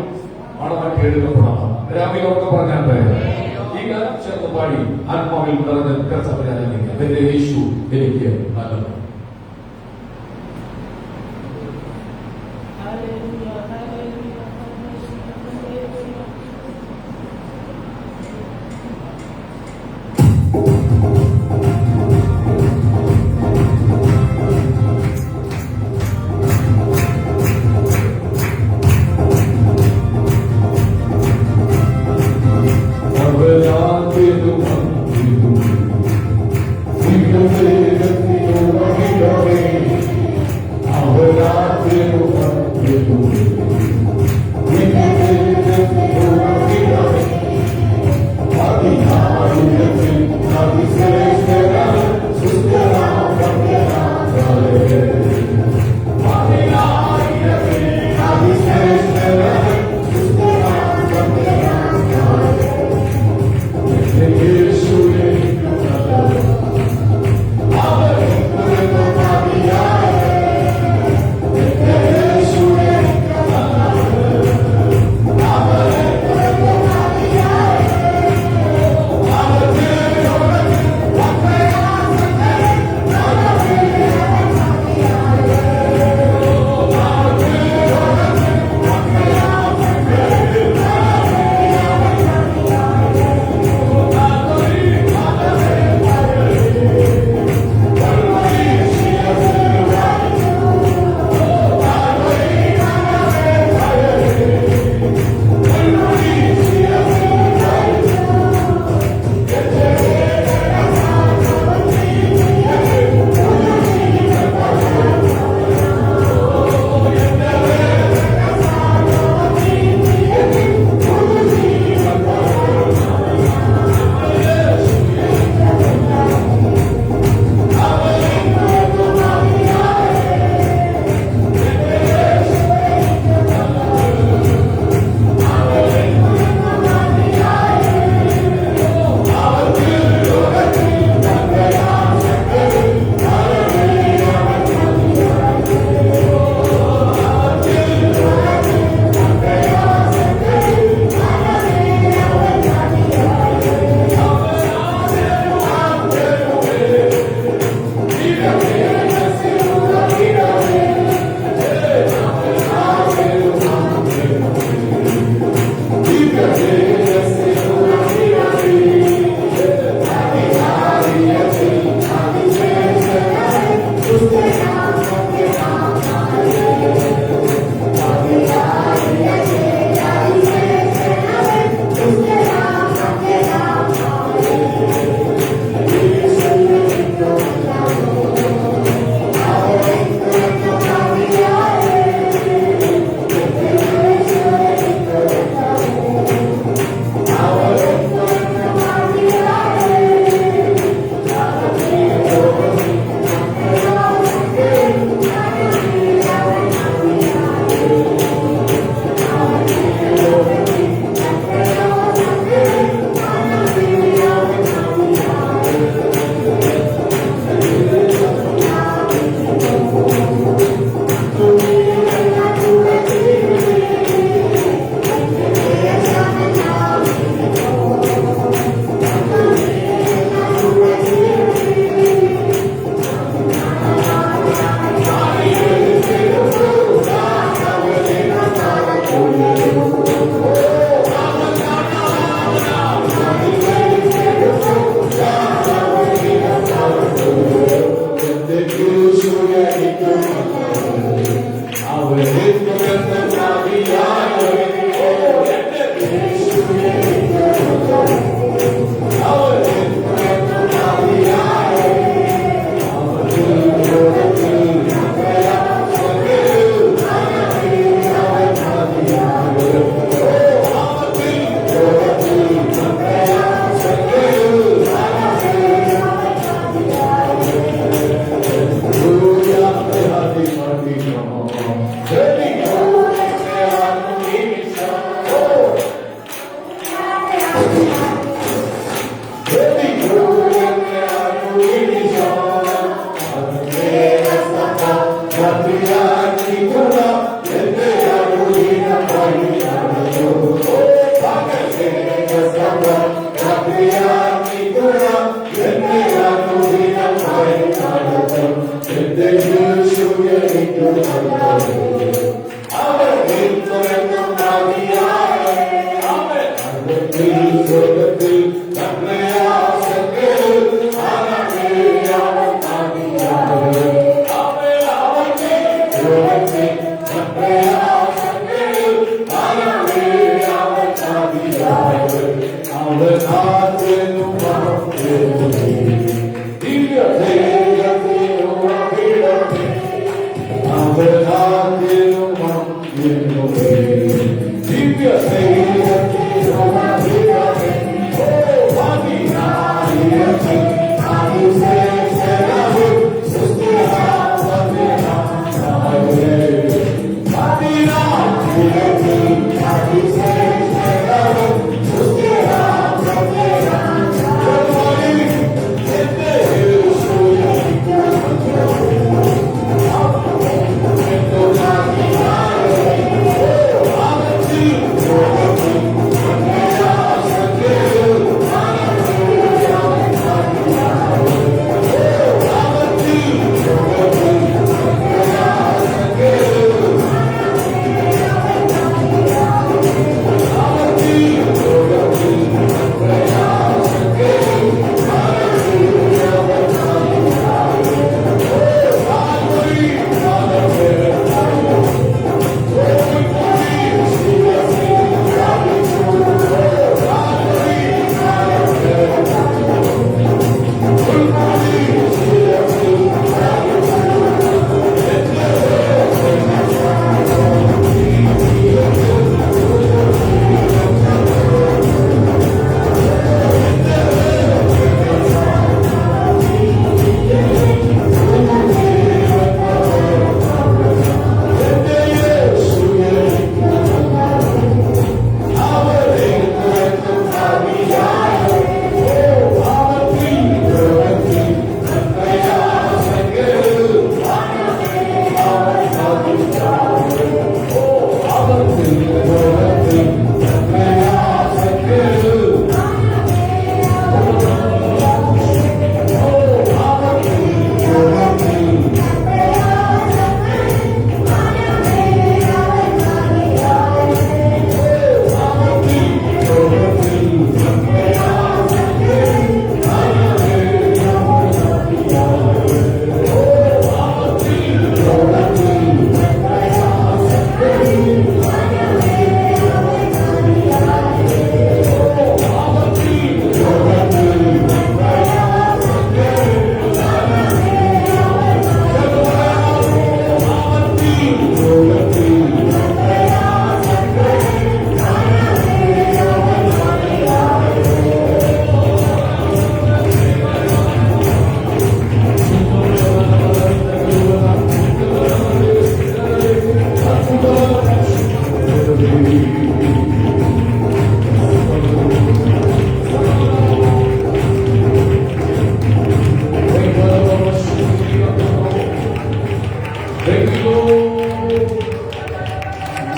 മണവാട്ടി എടുക്കപ്പെടണം. രാമിലൊക്കെ പറഞ്ഞാൽ ഈ ഗാനം ചേർന്ന് പാടി ആത്മാവിൽ നിറഞ്ഞ സംവിധാനം എന്റെ യേശു എനിക്ക് നല്ലത്. Thank you.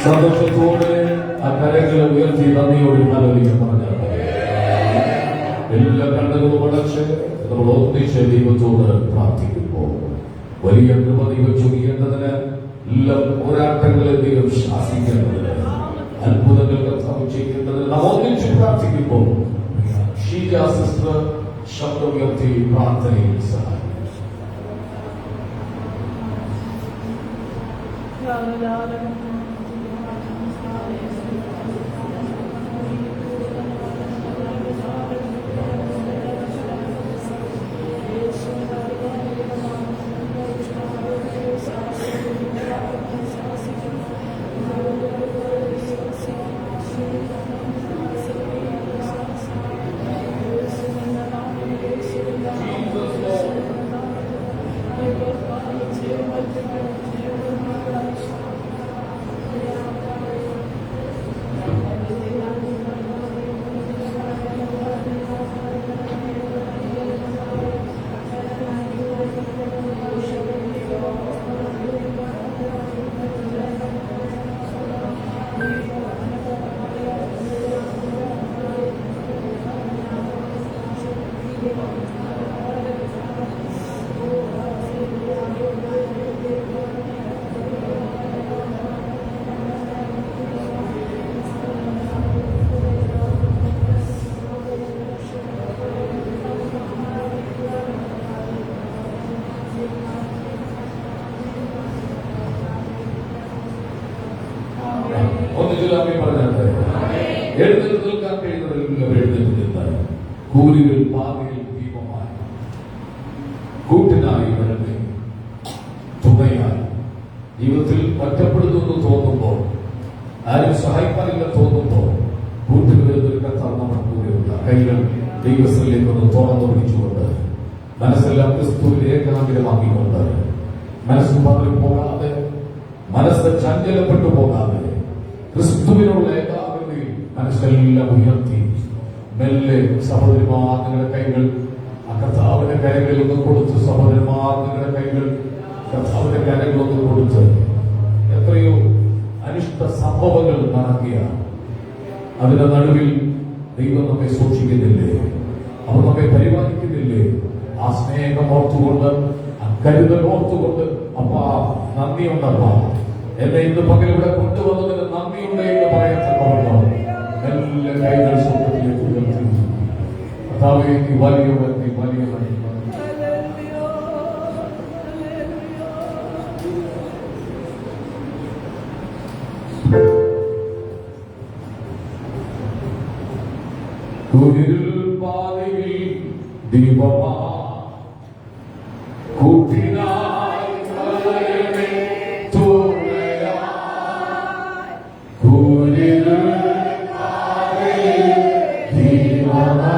സന്തോഷത്തോടെ ആ കരങ്ങളെ ഉയർത്തി നന്ദിയോട് ഹല്ലേലൂയ പറഞ്ഞാൽ എല്ലാ കണ്ണുകളും അടച്ച് നമ്മൾ ഒന്നിച്ച് ദൈവത്തോട് പ്രാർത്ഥിക്കുമ്പോൾ വലിയ കൃപ ദൈവം ചൊരിയേണ്ടതിന് എല്ലാ പോരാട്ടങ്ങളെ ദൈവം ശാസിക്കേണ്ടതിന് അത്ഭുതങ്ങൾ കർത്താവ് ചെയ്യേണ്ടതിന് നാം ഒന്നിച്ച് പ്രാർത്ഥിക്കുമ്പോൾ ഷീജ സിസ്റ്റർ ശബ്ദമുയർത്തി പ്രാർത്ഥനയിൽ സഹായിക്കും. ചിലമേ പറഞ്ഞാൽ എഴുന്നേറ്റ് നിൽക്കാൻ കഴിയുന്നവരെല്ലാം എഴുന്നേറ്റ് നിന്നാൽ കൂലികൾ പാതയിൽ ദീപമായി കൂട്ടിനായി വരട്ടെ തുണയായി. ജീവിതത്തിൽ ഒറ്റപ്പെടുന്നു എന്ന് തോന്നുമ്പോൾ, ആരും സഹായിക്കാനില്ല തോന്നുമ്പോൾ കൂട്ടിന് വരുന്നൊരു കർത്താവ് നമ്മുടെ കൂടെയുള്ള കൈകൾ ദൈവസ്ഥയിലേക്ക് ഒന്ന് തുറന്നു പിടിച്ചുകൊണ്ട് മനസ്സെല്ലാം ക്രിസ്തുവിന്റെ ഏകാഗ്രമാക്കിക്കൊണ്ട് മനസ്സ് പതറിപ്പോകാതെ, മനസ്സ് ചഞ്ചലപ്പെട്ടു പോകാതെ ക്രിസ്തുവിനുള്ള ഏകാഗ്രതയിൽ മനസ്സെല്ലാം ഉയർത്തി മെല്ലെ സഹോദരിമാർ നിങ്ങളുടെ കൈകൾ ആ കർത്താവിന്റെ കരങ്ങളിൽ ഒന്ന് കൊടുത്ത്, സഹോദരന്മാർ നിങ്ങളുടെ കൈകൾ കർത്താവിന്റെ കരങ്ങളിൽ ഒന്ന് കൊടുത്ത്. എത്രയോ അനിഷ്ട സംഭവങ്ങൾ നടത്തിയ അതിന്റെ നടുവിൽ ദൈവം നമ്മെ സൂക്ഷിക്കുന്നില്ലേ? അവർ നമ്മെ പരിപാലിക്കുന്നില്ലേ? ആ സ്നേഹം ഓർത്തുകൊണ്ട്, ആ കരുതൽ ഓർത്തുകൊണ്ട്, അപ്പാ നന്ദിയുണ്ടപ്പാ, എന്നെ ഇന്ന് പകൽ ഇവിടെ കൊണ്ടുവന്നതിന് നന്ദിയുണ്ട് എന്ന് പറയത്തക്കവണ്ണം എല്ലാ കൈകൾ സ്വന്തത്തിലേക്ക് ഉയർത്തി. കർത്താവേ, നീ വലിയവൻ, നീ വലിയവൻ. പാതയിൽ ദീപമാ കൂട്ടിനായി വരവേ തുണയായി. കൂരിരുൾ പാതയിൽ ദീപമാ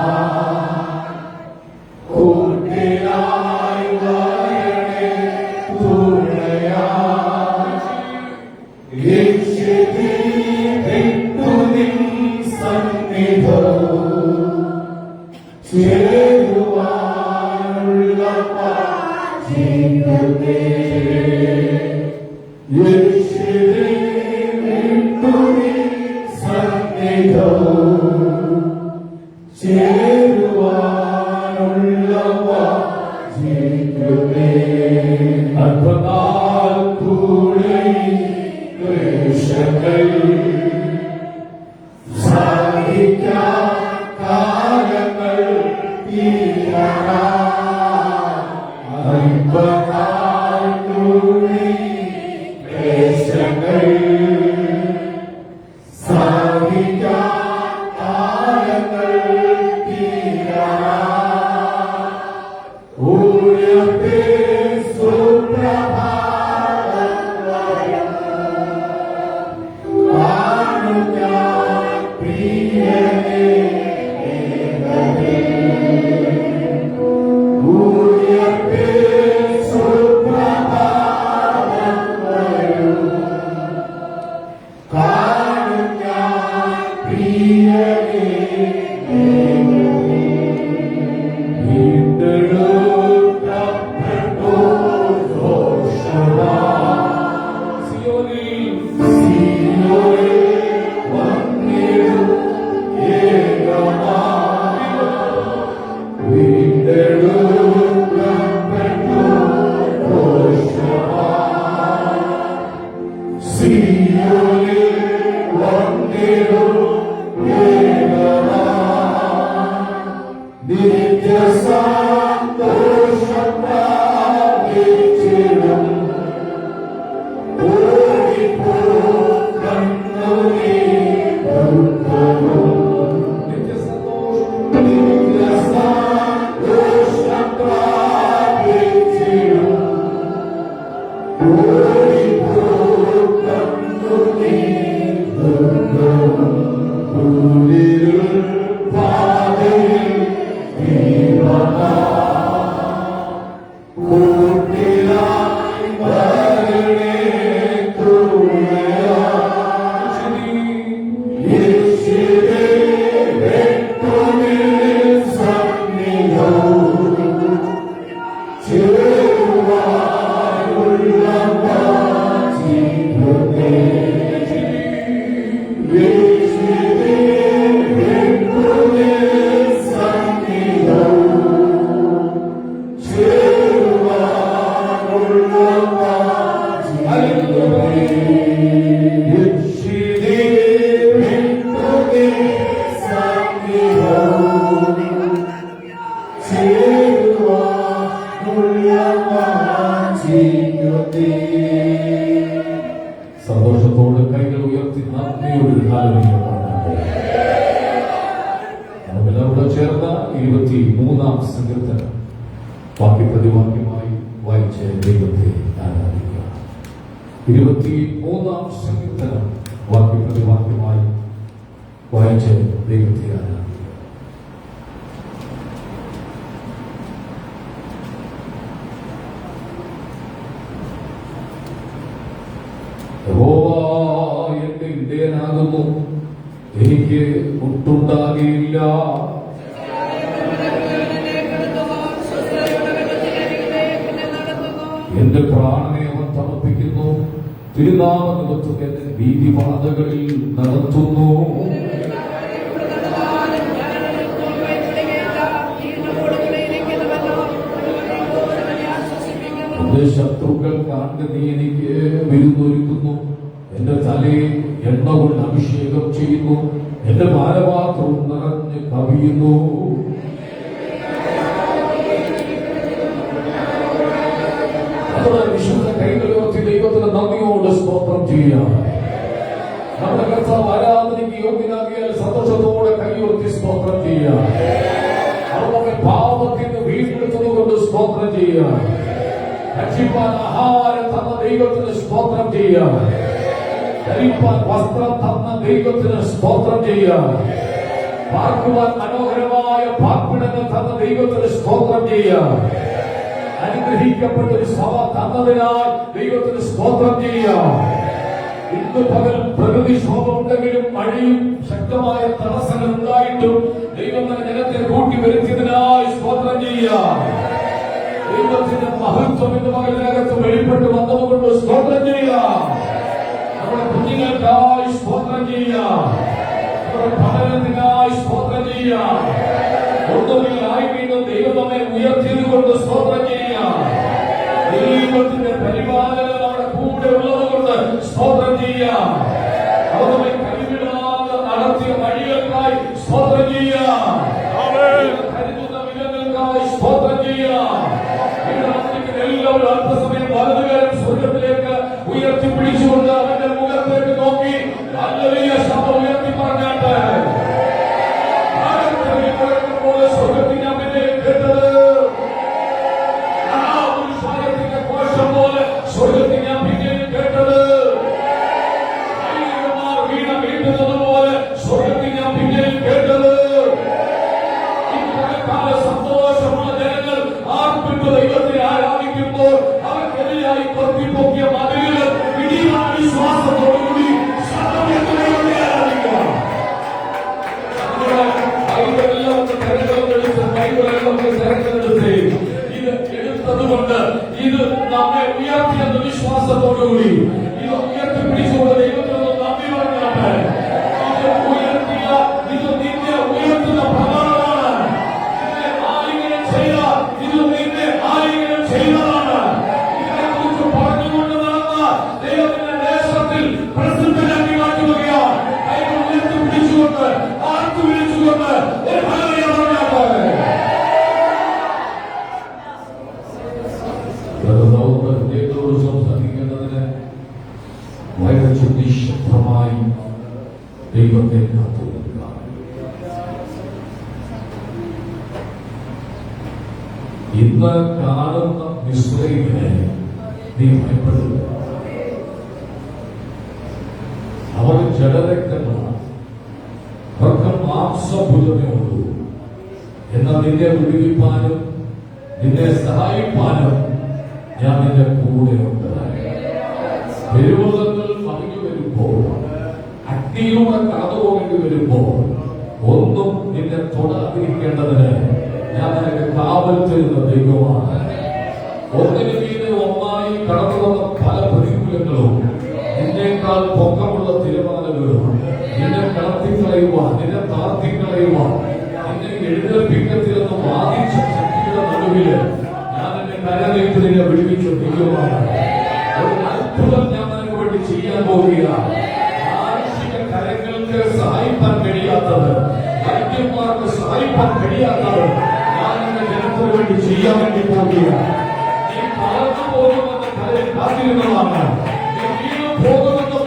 കൂട്ടിനായി വരവേ തുണയായി. രക്ഷിതേ വിട്ടു നിൻ സന്നിധം ചേരുവാനുള്ള ജീവിതത്തെ യേശുവേ വിട്ടു നിൻ സന്നിധം ചേരുവാനുള്ള ജീവിതത്തെ. അല്പനാൾ കൂടെ ക്ലേശങ്ങൾ സഹിക്കാൻ കാലങ്ങൾ അല്പനാൾ കൂടി ക്ലേശങ്ങൾ സഹിക്കാൻ കാലങ്ങൾ ഉയർത്തേ സുപ്രഭാതം കാണും ഞാൻ പ്രിയനേ. സന്തോഷത്തോടെ കൈകൾ ഉയർത്തി നന്ദിയോട് ഹല്ലേലൂയ പാടാം. നമുക്കെല്ലാവരും ചേർന്ന 23-ാം സങ്കീർത്തനം വാക്യപ്രതിവാക്യമായി വായിച്ച് ദൈവത്തെ ആരാധിക്കുക. 23-ാം സങ്കീർത്തനം വാക്യപ്രതിവാക്യമായി വായിച്ച് ദൈവത്തെ ആരാധിക്കുക. യഹോവ എന്റെ ഇടയനാകുന്നു, എനിക്ക് മുട്ടുണ്ടാകില്ല. എന്റെ പ്രാണനെ അവൻ തണുപ്പിക്കുന്നു, തിരുനാമ നിമിത്തം എന്നെ വീതിപാതകളിൽ നടത്തുന്നു. എന്റെ ശത്രുക്കൾ കണ്ട് നീ എനിക്ക് വിരുന്നൊരുക്കുന്നു. എന്റെ തലയിൽ എണ്ണ കൊണ്ട് അഭിഷേകം ചെയ്യുന്നു, എന്റെ പാനപാത്രം നിറഞ്ഞ് കവിയുന്നു. വിശുദ്ധ കൈകളുയർത്തി ദൈവത്തിന് നന്ദിയോട് സ്തോത്രം ചെയ്യാം. നമ്മുടെ കർത്താവ് ആരാധനയ്ക്ക് യോഗ്യനാകിയാൽ സന്തോഷത്തോടെ കൈയുയർത്തി സ്തോത്രം ചെയ്യാം. അവരുടെ പാപത്തിന് വീണ്ടെടുത്തത് കൊണ്ട് സ്തോത്രം ചെയ്യാം. ഭക്ഷിപ്പാൻ ആഹാരം തന്ന ദൈവത്തിന് സ്തോത്രം ചെയ്യാം. ധരിപ്പാൻ വസ്ത്രം തന്ന ദൈവത്തിന് സ്തോത്രം ചെയ്യാം. പാർക്കുവാൻ മനോഹരമായ പാർപ്പിടങ്ങൾ തന്ന ദൈവത്തിന് സ്തോത്രം ചെയ്യാം. അനുഗ്രഹിക്കപ്പെട്ട ഒരു സഭ തന്നതിനാൽ ദൈവത്തിന് സ്തോത്രം ചെയ്യാം. ഇന്ന് പകൽ പ്രകൃതിക്ഷോഭം ഉണ്ടെങ്കിലും മഴയും ശക്തമായ തടസ്സങ്ങൾ ഉണ്ടായിട്ടും ദൈവം ജനത്തെ കൂട്ടി വരുത്തിയതിനായി സ്തോത്രം ചെയ്യാം. ദൈവത്തിന്റെ മഹത്വം ഇന്ന് പകലിനകത്ത് വെളിപ്പെട്ട് വന്നതുകൊണ്ട് സ്തോത്രം ചെയ്യാം. നമ്മുടെ കുഞ്ഞുങ്ങൾക്കായി സ്തോത്രം ചെയ്യാം. നമ്മുടെ പഠനത്തിനായി സ്തോത്രം ചെയ്യാം. ഒന്നുമില്ലായി വീണ്ടും ദൈവം നമ്മെ ഉയർത്തിയത് കൊണ്ട് സ്തോത്രം ചെയ്യാം. ദൈവത്തിന്റെ പരിപാലനം നമ്മുടെ കൂടെ ഉള്ളത് കൊണ്ട് സ്തോത്രം ചെയ്യാം. അവർ നമ്മെ കൈവിടാതെ നടത്തിയ വഴികൾക്കായി സ്തോത്രം ചെയ്യാം. കരുതുന്ന വിധങ്ങൾക്കായി സ്തോത്രം ചെയ്യാം. എല്ലാവരും അല്പസമയം വലതുകാരം സ്വർഗത്തിലേക്ക് ഉയർത്തി പിടിച്ചുകൊണ്ട് അവന്റെ മുഖത്തേക്ക് നോക്കി ഹല്ലേലൂയ ശബ്ദം ഉയർത്തി പറഞ്ഞാട്ട് പോലെ സ്വർഗത്തിൽ ഞാൻ പിന്നെ കേട്ടത് ആ ഒരു ശാലത്തിന്റെ കോശം പോലെ സ്വർഗത്തിൽ ഞാൻ പിന്നെ കേട്ടത് വീണ വീട്ടുന്നത് പോലെ സ്വർഗത്തിൽ ഞാൻ പിന്നെ കേട്ടത് ഇക്കാല സന്തോഷമുള്ള ജനങ്ങൾ ആർപ്പിട്ട് ദൈവത്തെ ആരാധിക്കുമ്പോൾ അവർക്കെതിരായി കൊത്തിപ്പൊക്കിയ മതിലുകൾ ഇടിയുന്ന വിശ്വാസത്തോടുകൂടി ശബ്ദമെത്തുകയോടെ ആരാധിക്കുക. ഇത് എടുത്തതുകൊണ്ട് ഇത് നമ്മെ ഉയർത്തിയെന്ന വിശ്വാസത്തോടുകൂടി ഇത് ഉയർത്തിപ്പിടിച്ചുകൊണ്ട് ദൈവത്തിനൊന്ന് നന്ദി പറഞ്ഞാണ്. ഇത് ഉയർത്തിയ ഇത് നിന്നെ ഉയർത്തുന്ന പ്രമാണമാണ്. ഇതിനെ ആലിംഗനം ചെയ്ത ഇത് നിന്നെ ആലിംഗനം ചെയ്തതാണ്. ഇതിനെക്കുറിച്ച് പറഞ്ഞുകൊണ്ട് നടന്ന ദൈവത്തിന്റെ ദേശത്തിൽ പ്രസിദ്ധനാക്കി മാറ്റുകയാണ്. കൈകൾ ഉയർത്തിപ്പിടിച്ചുകൊണ്ട് ആർത്തു വിളിച്ചുകൊണ്ട് ഒരു ഫലം പറഞ്ഞാണ്. ദൈവത്തോട് സംസാരിക്കേണ്ടതിന് വളരെ നിശബ്ദമായി ദൈവത്തെ കാത്തുനിൽക്കുക. ഇന്ന് കാണുന്ന മിസ്രയീമിനെ നീ ഭയപ്പെടുക. അവർ ജഡരക്തങ്ങളാണ്, അവർക്ക് മാംസഭുജമേ ഉള്ളൂ. എന്നാൽ നിന്നെ വിടുവിപ്പാനും നിന്നെ സഹായിപ്പാനും ഞാൻ നിന്റെ കൂടെയുണ്ട്. പെരുവതങ്ങൾ മറിഞ്ഞു വരുമ്പോൾ, അഗ്നിയിലൂടെ കടന്നുപോകേണ്ടി വരുമ്പോൾ ഒന്നും നിന്നെ തൊടാതിരിക്കേണ്ടതിന് ഞാൻ നിനക്ക് കാവൽ ചെയ്യുന്ന ദൈവമാണ്. ഒന്നിനു മീതെ ഒന്നായി കടന്നു വന്ന പല പ്രതികൂലങ്ങളും നിന്നേക്കാൾ പൊക്കമുള്ള തിരുമാനങ്ങളും നിന്നെ കടത്തിക്കളയുവാൻ, നിന്നെ താർത്തിക്കളയുവാൻ, നിന്നെ എഴുന്നേൽപ്പിക്കത്തിലെന്ന് വാദിച്ച ശക്തിയുടെ നടുവില് ഞാൻ എന്നെ കരനീട്ട് നിന്നെ വിടുവിച്ച ദൈവമാണ്. ഒരു അത്ഭുതം ഞാൻ നിനക്ക് വേണ്ടി ചെയ്യാൻ പോവുകയാണ്. മാനുഷിക കരങ്ങൾക്ക് സഹായിക്കാൻ കഴിയാത്തത്, വൈദ്യന്മാർക്ക് സഹായിക്കാൻ കഴിയാത്തത് ഞാൻ എന്റെ ജനത്തിന് വേണ്ടി ചെയ്യാൻ വേണ്ടി പോവുകയാണ്. നീ പറന്നു പോകുമെന്ന് കാത്തിരുന്നതാണ്. നീ വീണു പോകുമെന്ന്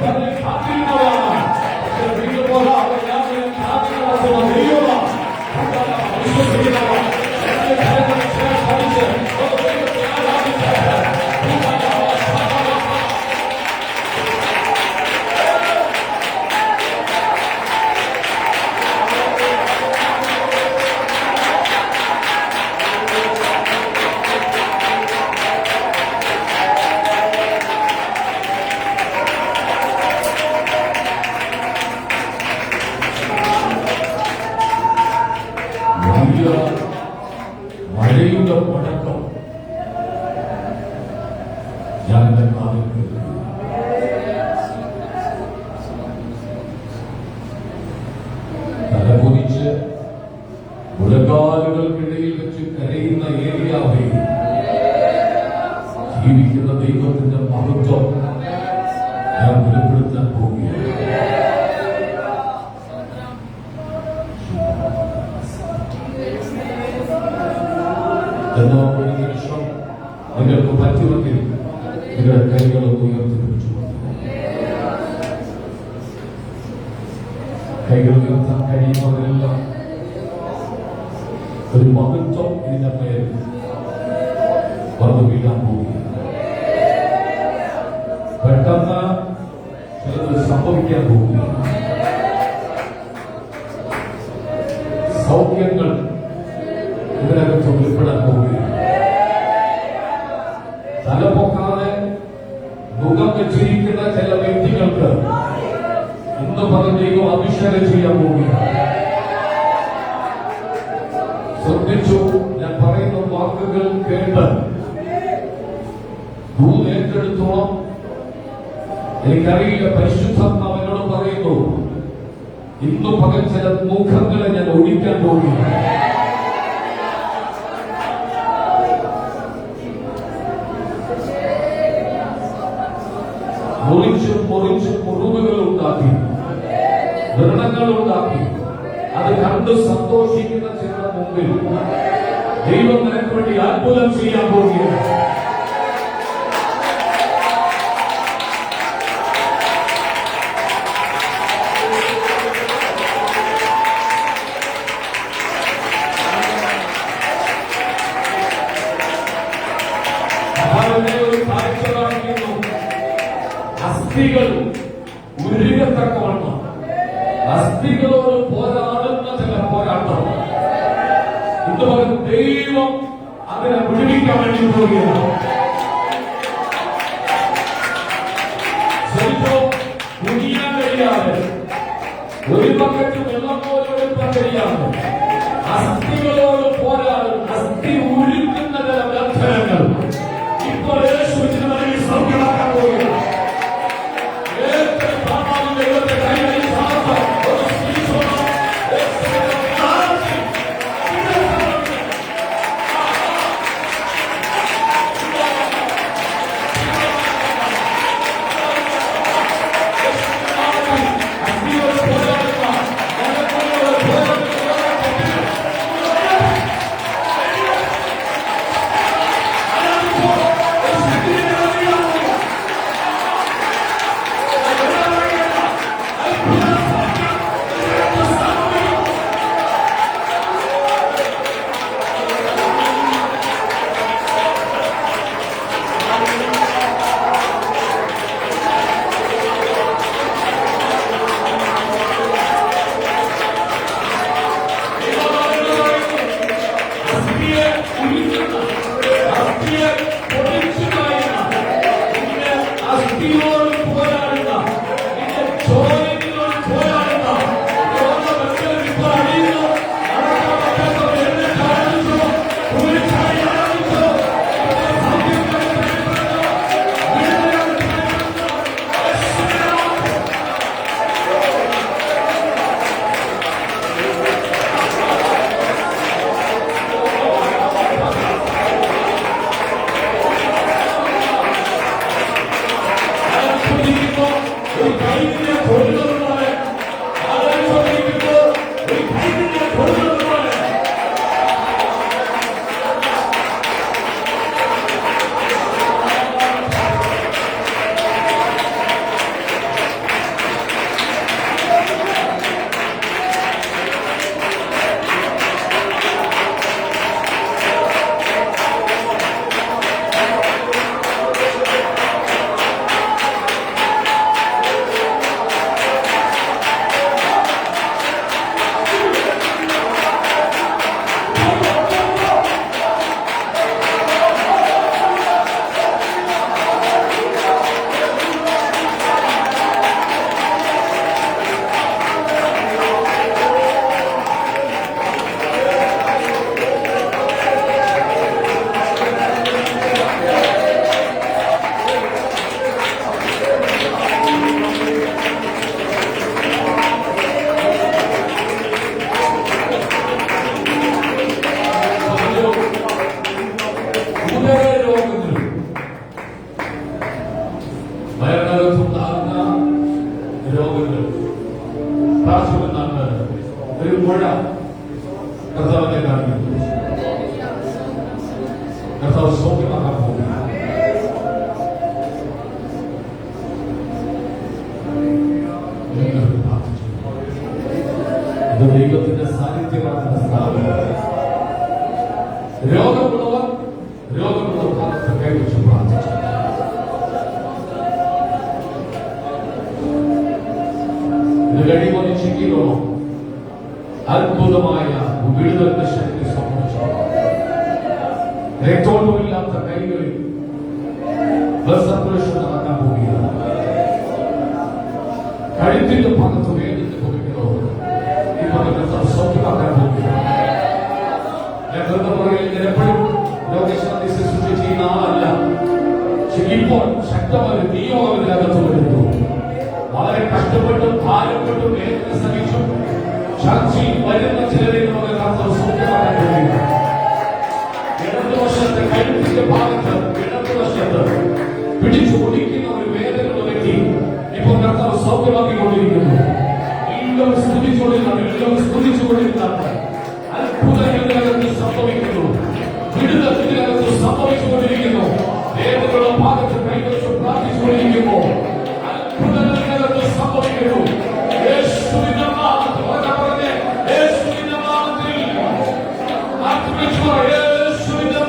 കൈകളൊക്കെ ഉയർത്തിപ്പിടിച്ചുകൊണ്ട് കൈകൾ ഉയർത്താൻ കഴിയുന്നവരെല്ലാം ഒരു മഹത്വം ഇതിന്റെ മേൽ വന്നു വീഴാൻ പോവുകയാണ്. പെട്ടെന്ന് ചിലത് സംഭവിക്കാൻ പോവുകയാണ്. സൗഖ്യങ്ങൾ ഇതിനകത്ത് ഉൾപ്പെടാൻ പോവുകയാണ്. തലപൊക്കാതെ മുഖം വെച്ചിരിക്കുന്ന ചില വ്യക്തികൾക്ക് ഇന്ന് പറഞ്ഞേക്കും അഭിഷേകം ചെയ്യാൻ പോവുകയാണ്. ശ്രദ്ധിച്ചു, ഞാൻ പറയുന്ന വാക്കുകൾ കേട്ട് ഏറ്റെടുത്തോളം. എനിക്കറിയില്ല, പരിശുദ്ധാത്മാവിനോട് പറയുന്നു, ഇന്നു പകൽ ചില മുഖങ്ങളെ ഞാൻ ഒഴിക്കാൻ പോവുകയാണ്. മുറിച്ച് മുറിവുകൾ ഉണ്ടാക്കി, വ്രണങ്ങൾ ഉണ്ടാക്കി, അത് കണ്ട് സന്തോഷിക്കുന്ന ചിലരുടെ മുമ്പിൽ ദൈവം നിനക്ക് വേണ്ടി അത്ഭുതം ചെയ്യാൻ പോവുകയാണ്. ഒരു കാഴ്ച കാണിക്കുന്നു. അസ്ഥികൾ ഉരുകത്തക്കവണ്ണം അസ്ഥികളോട് പോരാടുന്ന ചില പോരാട്ടം ഇതുപോലെ ദൈവം അതിനെ വിടുവിക്കാൻ വേണ്ടി പോവുകയാണ്. ശരിക്കും കുനിയാൻ കഴിയാതെ, ഒരു പക്കത്ത് വെള്ളം പോലെ എടുക്കാൻ കഴിയാതെ അസ്ഥികളോട് പോരാടും അസ്ഥി ഉരുക്കുന്ന ചില ബന്ധനങ്ങൾ ഇപ്പോൾ യേശുവിന്റെ നാമത്തിൽ സൗഖ്യമാക്കാൻ പോവുകയാണ്. ദൈവത്തെ കൈകളിൽ സാധനം ഒരു സ്ത്രീ രോഗങ്ങൾ പ്രാർത്ഥിക്കുന്നാണ് ഒരു മുഴ കർത്താവിനെ കാണിക്കുന്നു. കർത്താവ് സൗഖ്യമാക്കാൻ പോകുന്നു. രോഗമുള്ളവർ രോഗമുള്ള ഭാഗത്ത് കൈവച്ച് പ്രാർത്ഥിച്ചു. ഇത് കഴിയുമ്പോൾ ചിക്കിലോ അത്ഭുതമായ വിടുതലിന്റെ ശക്തി സംഭവിച്ചു. രക്തോട്ടമില്ലാത്ത കൈകളിൽ ബ്ലഡ് സർക്കുലേഷൻ നടക്കാൻ പോവുകയാണ്. കഴുത്തിന്റെ ഭാഗത്ത് വേദന കൊടുക്കണോ ഇപ്പൊ സൗഖ്യമാക്കാൻ പോവുകയാണ്. ഞാൻ വെറുതെ പറയുകയും ഞാൻ എപ്പോഴും രോഗശാന്തി ശുശ്രൂഷ ചെയ്യുന്ന ആളല്ല. ഇപ്പോൾ ശക്തമായ നിയോഗം ഇതിനകത്ത് വരുന്നു. വളരെ കഷ്ടപ്പെട്ടും ഭാരപ്പെട്ടും വേദന സഹിച്ചും ചർച്ചയിൽ വരുന്ന ചിലരെ നമുക്ക് കർത്താവ് സൗഖ്യമാക്കാൻ കഴിയുക. ഇടതുവശത്ത് കഴുത്തിന്റെ ഭാഗത്ത് ഇടതുവശത്ത് പിടിച്ചു ഒടിക്കുന്ന ഒരു വേദനയുള്ള വ്യക്തി ഇപ്പോൾ കർത്താവ് സൗഖ്യമാക്കിക്കൊണ്ടിരിക്കുന്നു. എല്ലാം സ്തുതിച്ചുകൊണ്ടിരുന്നാണ് അത്ഭുതങ്ങൾ ഇതിനകത്ത് സംഭവിക്കുന്നു. വിടുതൽ ഇതിനകത്ത് സംഭവിച്ചുകൊണ്ടിരിക്കുന്നു. വേദനയുള്ള ഭാഗത്ത് കൈവച്ച് പ്രാർത്ഥിച്ചുകൊണ്ടിരിക്കുമ്പോൾ അത്ഭുതങ്ങൾ ഇതിനകത്ത് സംഭവിക്കുന്നു. യേശുവിന്റെ നാമത്തിൽ പറഞ്ഞേ, യേശുവിന്റെ നാമത്തിൽ യേശുവിന്റെ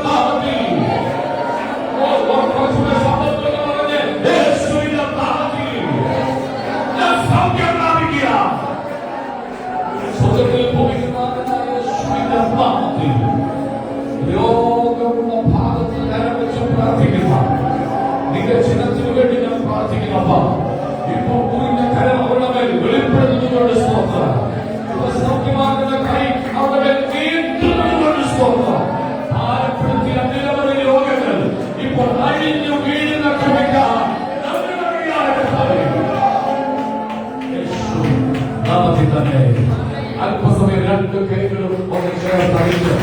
നാമത്തിൽ പറഞ്ഞേ, യേശുവിന്റെ നാമത്തിൽ ഞാൻ സൗഖ്യം പ്രാപിക്കുക. സ്വർഗ്ഗത്തിൽ ഭൂമിക്കുന്ന യേശുവിന്റെ നാമത്തിൽ രോഗമുള്ള ഭാഗത്ത് കരം വെച്ച് പ്രാർത്ഥിക്കുന്ന നിന്റെ ചിഹ്നത്തിനു വേണ്ടി ഞാൻ പ്രാർത്ഥിക്കുന്നപ്പ ഇപ്പോൾ പൂരിന്റെ കരം അവരുടെ മേൽ വെളിപ്പെടുന്നതുകൊണ്ട് സ്തോത്രം. സൗഖ്യമാക്കുന്ന കൈ അവരുടെ മേൽ നീട്ടുന്നതുകൊണ്ട് സ്തോത്രം. ഭാരപ്പെടുത്തിയ നിരവധി രോഗങ്ങൾ ഇപ്പോൾ അഴിഞ്ഞു വീഴുന്ന കൃപയ്ക്കാൻ നാമത്തിൽ തന്നെ അല്പസമയം രണ്ട് കൈകളും ഒന്ന് ചേർത്തറിഞ്ഞ്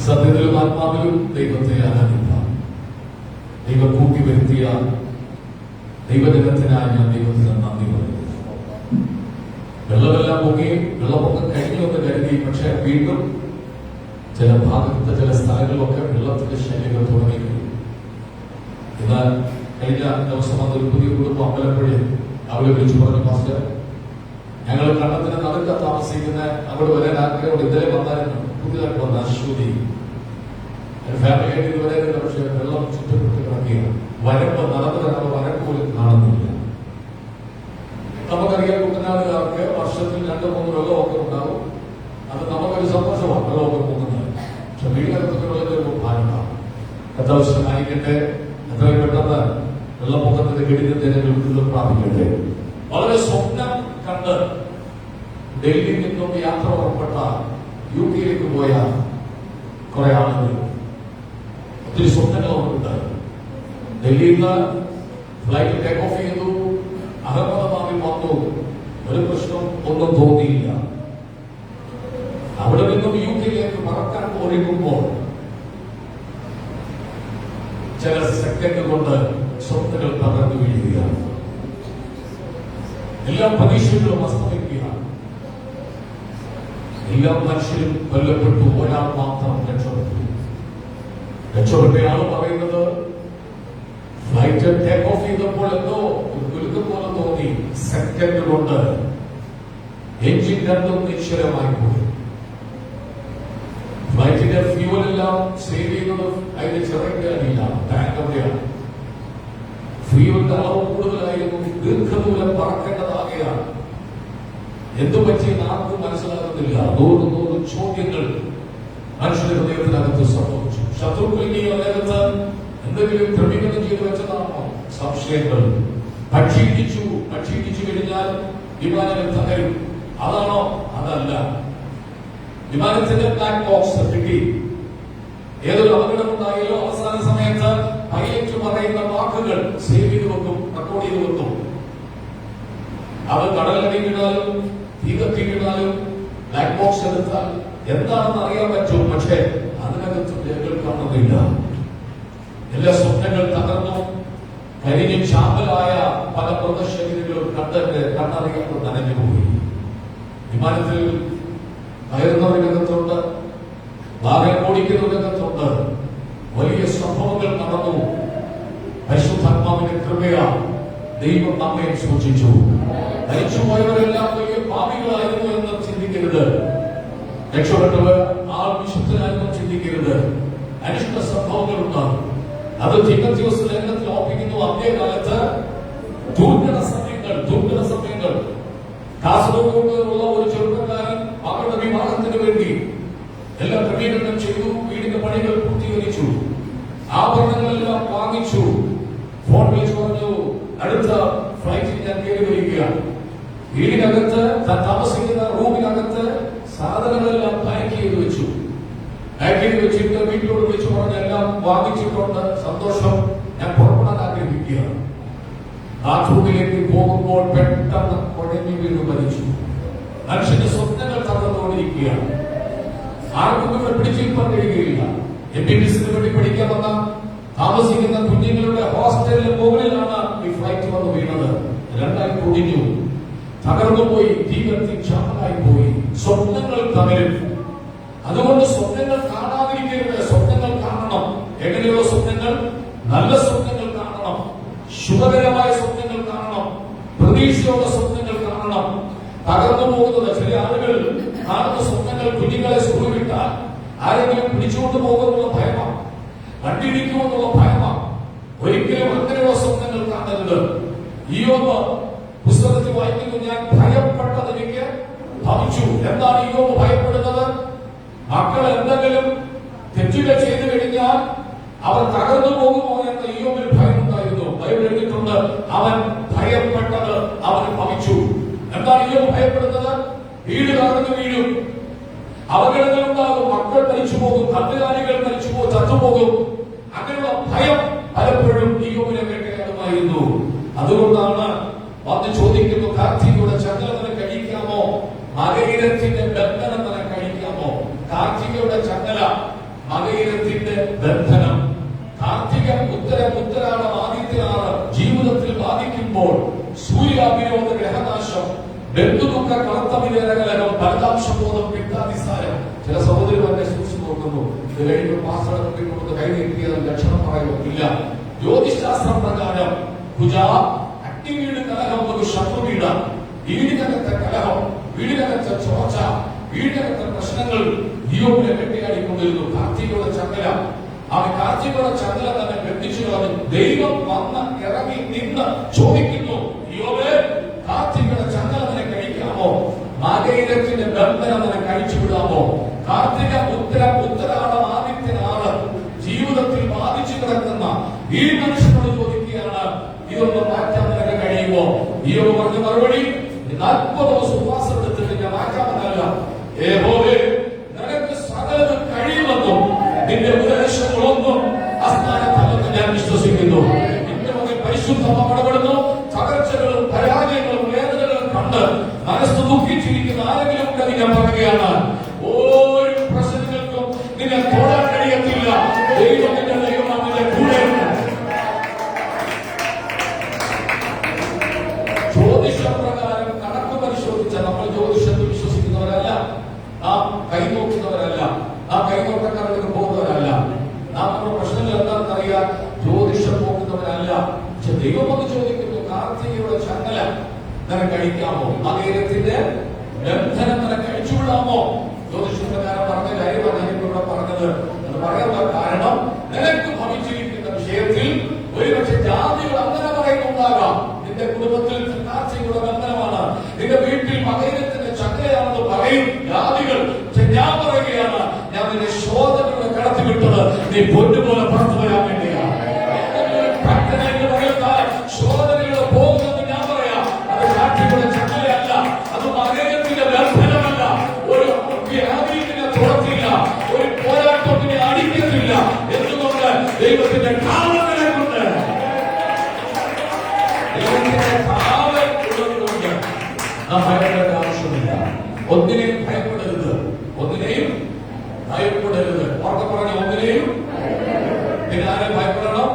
സത്യത്തിലും ആത്മാവിലും ദൈവത്തെ ആരാധിക്കാം. ദൈവം കൂട്ടി വരുത്തിയ ദൈവജനത്തിനായി ഞാൻ ദൈവത്തിന് നന്ദി പറയുന്നു. വെള്ളമെല്ലാം പൊങ്ങുകയും വെള്ളപ്പൊക്കം കഴിഞ്ഞുവെന്ന് കരുതി, പക്ഷെ വീണ്ടും ചില ഭാഗത്ത് ചില സ്ഥലങ്ങളിലൊക്കെ വെള്ളത്തിന്റെ ശല്യങ്ങൾ തുടങ്ങിയിരുന്നു. എന്നാൽ കഴിഞ്ഞ ദിവസം വന്നൊരു പുതിയ കുടുംബം അമ്പലപ്പുഴ അവരെ വിളിച്ചു പറഞ്ഞു, മാസ്റ്റർ ഞങ്ങൾ കണ്ടത്തിന് നടുക്ക താമസിക്കുന്ന അവിടെ വരാൻ ആഗ്രഹം ഇന്നലെ വന്നായിരുന്നു. പുതിയതായിട്ട് വന്ന അശ്വതി ഫാമിലി ആയിട്ട് ഇത് വരാനില്ല, പക്ഷെ വെള്ളം ചുറ്റപ്പെട്ട് കിടക്കുകയാണ്. വരമ്പ് നടന്നു വരാനുള്ള വരമ്പ് പോലും കാണുന്നില്ല. നമുക്കറിയാം കുട്ടനാടുകാർക്ക് വർഷത്തിൽ 2-3 വെള്ളമൊക്കെ ഉണ്ടാവും. അത് നമുക്കൊരു സന്തോഷമാണ് വെള്ളമൊക്കെ പോകുന്നത്. പക്ഷെ വീടിനകത്തൊക്കെ വെള്ളത്തിൽ ഭാരമാണ്. അത്യാവശ്യമായിക്കട്ടെ എത്രയും പെട്ടെന്ന് വെള്ളപ്പൊക്കത്തിന്റെ കെടുതിന്റെ പ്രാപിക്കട്ടെ. വളരെ സ്വപ്നം കണ്ട് ഡൽഹിയിൽ നിന്നും യാത്ര പുറപ്പെട്ട UK പോയ കുറെ ആളുകൾ ഒത്തിരി സ്വപ്നങ്ങളുണ്ട്. ഡൽഹിയിൽ നിന്ന് ഫ്ലൈറ്റ് ടേക്ക് ഓഫ് ചെയ്തു, അഹമ്മദാബാദിൽ വന്നു. ഒരു പ്രശ്നം ഒന്നും തോന്നിയില്ല. അവിടെ നിന്നും UK പറക്കാൻ ഒരുങ്ങുമ്പോൾ ചില സെക്കൻഡ് കൊണ്ട് സ്വപ്നങ്ങൾ തകർന്നു വീഴുകയാണ്. എല്ലാ പ്രതീക്ഷകളും അസ്തമിക്കുകയാണ്. എല്ലാ മനുഷ്യരും കൊല്ലപ്പെട്ടു, ഒരാൾ മാത്രം രക്ഷപ്പെട്ടു. രക്ഷപ്പെട്ടയാൾ പറയുന്നത് ഫ്ലൈറ്റ് ടേക്ക് ഓഫ് ചെയ്തപ്പോൾ എന്തോ ഒരു കുലുക്കം പോലെ തോന്നി. സെക്കൻഡ് കൊണ്ട് എഞ്ചിൻ രണ്ടും നിശ്ചലമായി പോയി. ഫ്ലൈറ്റിന്റെ ഫ്യൂവലെല്ലാം സേവ് ചെയ്യുന്നത് അതിന്റെ ചിറക്കാനില്ല, ടാങ്ക് അവിടെയാണ്. ഫ്യൂവലിന്റെ അളവ് കൂടുതലായിരുന്നു, ദീർഘദൂരം പറക്കേണ്ടതാകെയാണ്. എന്തു പറ്റിയെന്ന് ആർക്കും മനസ്സിലാകുന്നില്ല. 100 ചോദ്യങ്ങൾ മനുഷ്യന്റെ ഹൃദയത്തിനകത്ത് സംഭവിച്ചു. ശത്രുക്കൾ ഇനി അദ്ദേഹത്ത് എന്തെങ്കിലും ക്രമീകരണം ചെയ്തു വെച്ചതാണോ? സംശയങ്ങൾ. ഭക്ഷീണിച്ചു കഴിഞ്ഞാൽ വിമാനങ്ങൾ തകരും. അതാണോ? അതല്ല. വിമാനത്തിന്റെ ബ്ലാക്ക് ബോക്സ് കിട്ടി. ഏതൊരു അപകടമുണ്ടായാലോ അവസാന സമയത്ത് പൈലറ്റ് പറയുന്ന വാക്കുകൾ സേവ് ചെയ്ത് വെക്കും, റെക്കോർഡ് ചെയ്ത് വെക്കും. അത് കടലടി വീണാലും തീ കത്തി വീണാലും ബ്ലാക്ക് ബോക്സ് എടുത്താൽ എന്താണെന്ന് അറിയാൻ പറ്റും. പക്ഷെ അതിനകത്ത് രേഖകൾ കാണുന്നില്ല. എല്ലാ സ്വപ്നങ്ങൾ തകർന്നു. കരിഞ്ഞു ചാമ്പലായ പല മൃതശരീരങ്ങളും കണ്ണറിയാതെ നനഞ്ഞുപോയി. വിമാനത്തിൽ കയറുന്നവരിനകത്തുണ്ട് വാഹനം ഓടിക്കുന്ന രംഗത്തുണ്ട്. വലിയ സംഭവങ്ങൾ നടന്നു. പരിശുദ്ധാത്മാവിന്റെ കൃപയാ ദൈവം നമ്മെ സൂക്ഷിച്ചു. മരിച്ചുപോയവരെല്ലാം വലിയ പാപികളായിരുന്നു എന്ന് ചിന്തിക്കരുത്. രക്ഷപ്പെട്ടവർ ആൾ വിശുദ്ധനായിരുന്നു ചിന്തിക്കരുത്. അനിഷ്ട സംഭവങ്ങളുണ്ടാകും. അത് തിമോഥെയോസ് ലേഖനത്തിൽ ഓർപ്പിക്കുന്നു. അതേകാലത്ത് ദുർഘട സമയങ്ങൾ കാസർഗോഡുള്ള ഒരു ചെറുപ്പക്കാരൻ അവരുടെ വിവാഹത്തിന് വേണ്ടി എല്ലാം ക്രമീകരണം ചെയ്തു. വീടിന്റെ പണികൾ പൂർത്തീകരിച്ചു. ആഭരണങ്ങളെല്ലാം വാങ്ങിച്ചു. ഫോൺ വിളിച്ചു പറഞ്ഞു, അടുത്ത ഫ്ലൈറ്റിൽ ഞാൻ കയറി വരികയാണ്. വീടിനകത്ത് താമസിക്കുന്ന റൂമിനകത്ത് സാധനങ്ങളെല്ലാം പാക്ക് ചെയ്ത് വെച്ചു. പാക്ക് ചെയ്ത് വെച്ചിട്ട് വീട്ടിലോട് വിളിച്ചു പറഞ്ഞ് എല്ലാം വാങ്ങിച്ചിട്ടുണ്ട്, സന്തോഷം, ഞാൻ പുറപ്പെടാൻ ആഗ്രഹിക്കുകയാണ്. ആ റൂമിലേക്ക് പോകുമ്പോൾ പെട്ടെന്ന് കുഴഞ്ഞു വീണ് മരിച്ചു. മനുഷ്യന്റെ സ്വപ്നങ്ങൾ തകർന്നുകൊണ്ടിരിക്കുകയാണ്. ആർക്കും ഇവിടെ പിടിച്ചിരിപ്പാൻ കഴിയുകയില്ല. MBBS വേണ്ടി പഠിക്കാൻ വന്ന താമസിക്കുന്ന കുഞ്ഞുങ്ങളുടെ ഹോസ്റ്റലിന് മുകളിലാണ് ഈ ഫ്ലൈറ്റ് വന്ന് വീണത്. രണ്ടായി പൊടിഞ്ഞു, തകർന്നുപോയി, തീവ്രത്തിൽ ക്ഷാമനായി പോയി. സ്വപ്നങ്ങൾ തകരും. അതുകൊണ്ട് സ്വപ്നങ്ങൾ കാണാതിരിക്കരുത്. സ്വപ്നങ്ങൾ കാണണം. എങ്ങനെയുള്ള സ്വപ്നങ്ങൾ? നല്ല സ്വപ്നങ്ങൾ കാണണം. ശുഭകരമായ സ്വപ്നങ്ങൾ കാണണം. പ്രതീക്ഷയുള്ള സ്വപ്നങ്ങൾ കാണണം. തകർന്നു പോകുന്നത് ചില ആളുകൾ കാണുന്ന സ്വപ്നങ്ങൾ കുഞ്ഞുങ്ങളെ സ്കൂളിൽ വിട്ടാൽ ആരെങ്കിലും പിടിച്ചുകൊണ്ട് പോകുന്നുള്ള ഭയമാണ്, വണ്ടിയിടിക്കുമെന്നുള്ള ഭയമാണ്. ഒരിക്കലും അങ്ങനെയുള്ള സ്വപ്നങ്ങൾ കാണരുത്. ഇയ്യോബ് പുസ്തകത്തിൽ വായിക്കുന്നു, ഞാൻ ഭയപ്പെട്ടത് എനിക്ക് ഭവിച്ചു. എന്താണ് ഇയ്യോബ് ഭയപ്പെടുന്നത്? മക്കൾ എന്തെങ്കിലും തെറ്റുകൾ ചെയ്തു കഴിഞ്ഞാൽ അവർ തകർന്നു പോകുമോ എന്ന ഇയ്യോബിന് ഭയമുണ്ടായിരുന്നു. ബൈബിൾ എഴുതിയിട്ടുണ്ട്, അവൻ ഭയപ്പെട്ടത് അവന് ഭവിച്ചു. എന്താണ് ഇയ്യോബ് ഭയപ്പെടുന്നത്? വീട് തകർന്നു വീഴും, അപകടങ്ങൾ ഉണ്ടാകും, മക്കൾ മരിച്ചു പോകും, കന്നുകാലികൾ മരിച്ചു പോകും, ചത്തുപോകും. അങ്ങനെയുള്ള ഭയം പലപ്പോഴും ഇയ്യോബിനെ വേട്ടയാടുമായിരുന്നു. അതുകൊണ്ടാണ് വന്ന് ചോദിക്കുന്നു, കാർത്തികയുടെ ചങ്ങല നിനക്ക് കഴിക്കാമോ? മകയിരത്തിന്റെ ബന്ധനം നിനക്ക് കഴിക്കാമോ? കാർത്തികയുടെ ചങ്ങല, മകയിരത്തിന്റെ ബന്ധനം. കാർത്തിക ഉത്തരാടം ആദിത്യനാണ് ജീവിതത്തിൽ ബാധിക്കുമ്പോൾ സൂര്യാഭിരോധ ഗ്രഹനാശം, ബന്ധുദുഃഖ കളത്തമിലേരകലകം, ഫലതാംശബോധം, പിത്താതിസാരം. ചില സഹോദരിമാരെ സൂക്ഷിച്ചു നോക്കുന്നു. ഇത് കഴിഞ്ഞ പാസ്സടത്തിൽ കൊടുത്ത് കൈനീട്ടിയത് ലക്ഷണം പറയുന്നില്ല. ജ്യോതിശാസ്ത്രം പ്രകാരം കുജ അഗ്നിവീട് കലഹം ഒരു ശത്രുവീട്. വീടിനകത്തെ കലഹം, വീടിനകത്തെ ചോർച്ച, വീടിനകത്തെ പ്രശ്നങ്ങൾ ഇയ്യോബിനെ വെട്ടിയാടിക്കൊണ്ടിരുന്നു. കാർത്തികയുടെ ചങ്ങല, അവൻ കാർത്തികയുടെ ചങ്ങല തന്നെ ബന്ധിച്ചു കളഞ്ഞു. ദൈവം വന്ന് ഇറങ്ങി നിന്ന് ചോദിക്കുന്നു, ഇയ്യോബേ, കാർത്തികയുടെ ചങ്ങല നിന്നെ കഴിക്കാമോ? മകയിരത്തിന്റെ ബന്ധനം നിന്നെ കഴിച്ചു വിടാമോ? കാർത്തിക ഉത്തരാടം ആദിത്യനാണ് ജീവിതത്തിൽ ബാധിച്ചു കിടക്കുന്ന ഈ മനുഷ്യനോട് ചോദിക്കുകയാണ്, ഇതൊന്ന് മാറ്റാൻ നിനക്ക് കഴിയുമോ? ഇയ്യോബ് പറഞ്ഞ മറുപടി, 40 ദിവസം ഉപവാസം എടുത്തിട്ട് ഞാൻ മാറ്റാമെന്നല്ല, യഹോവേ, നിനക്ക് സകലതും കഴിയുമെന്നും നിന്റെ ഉപദേശങ്ങളൊന്നും അസ്ഥാനത്തല്ലെന്ന് ഞാൻ വിശ്വസിക്കുന്നു. നിന്റെ മകൻ പരിശുദ്ധമാ ഇടപെടുന്നു. തകർച്ചകളും പരാജയങ്ങളും വേദനകളും കണ്ട് മനസ്സ് ദുഃഖിച്ചിരിക്കുന്ന ആരെങ്കിലും ഉണ്ടെന്ന് ഞാൻ പറയുകയാണ്, ഒരു പ്രശ്നങ്ങൾക്കും നിന്നെ തൊടാൻ കഴിയത്തില്ല. ദൈവത്തിന്റെ ദൈവമാവിന്റെ കൂടെയുണ്ട്. ജ്യോതിഷപ്രകാരം കണക്ക് പരിശോധിച്ച നമ്മൾ ജ്യോതിഷത്തിൽ വിശ്വസിക്കുന്നവരല്ല, നാം കൈനോക്കുന്നവരല്ല, നാം കൈനോട്ടക്കാരുടെ പോകുന്നവരല്ല, നാം നമ്മുടെ പ്രശ്നങ്ങൾ എന്താണെന്നറിയാൻ ജ്യോതിഷം നോക്കുന്നവരല്ല. പക്ഷെ ദൈവം ഒന്ന് ചോദിക്കുന്നു, കാർത്തികയുടെ ചങ്ങല നിനക്ക് കഴിക്കാമോ? മകയിരത്തിന്റെ ബന്ധനം നിനക്ക് കഴിച്ചുവിടാമോ? ജ്യോതിഷപ്രകാരം പറഞ്ഞ കാര്യമാണ് ഇവിടെ പറഞ്ഞത്. അത് പറയാനുള്ള കാരണം, നിനക്ക് ഭവിച്ചിരിക്കുന്ന വിഷയത്തിൽ ഒരുപക്ഷെ ജാതികൾ അങ്ങനെ പറയുന്നുണ്ടാകാം. നിന്റെ കുടുംബത്തിൽ കാർത്തികയുടെ ബന്ധനമാണ്, നിന്റെ വീട്ടിൽ മകയിരത്തിന്റെ ചങ്ങലയാണെന്ന് പറയും ജാതികൾ. ഞാൻ പറയുകയാണ്, ഞാൻ നിന്റെ ശോധനയുടെ കടത്തിവിട്ടത് നീ പൊന്നുപോലെ പുറത്തു വരാൻ വേണ്ടിയാണ്. ശോധനയുടെ പോകുന്നത് ഞാൻ പറയാം, അത് കാർത്തികയുടെ ചങ്ങലയല്ല, അത് മകയിരത്തിന്റെ ബന്ധനമല്ല. ഒരു വ്യാധിയെ തുറത്തില്ല, ഒരു പോരാട്ടത്തിനെ അടിക്കത്തില്ല. എന്തുകൊണ്ട്? ദൈവത്തിന്റെ കാവലുണ്ട്. ദൈവത്തിന്റെ കാവൽ ഉള്ളതുകൊണ്ട് നാം ഭയപ്പെടേണ്ട ആവശ്യമില്ല. ഒന്നിനെയും ഭയപ്പെടരുത്, ഒന്നിനെയും ഭയപ്പെടരുത്. ഓർമ്മ പറഞ്ഞ ഒന്നിനെയും. പിന്നെ ആരെ ഭയപ്പെടണം?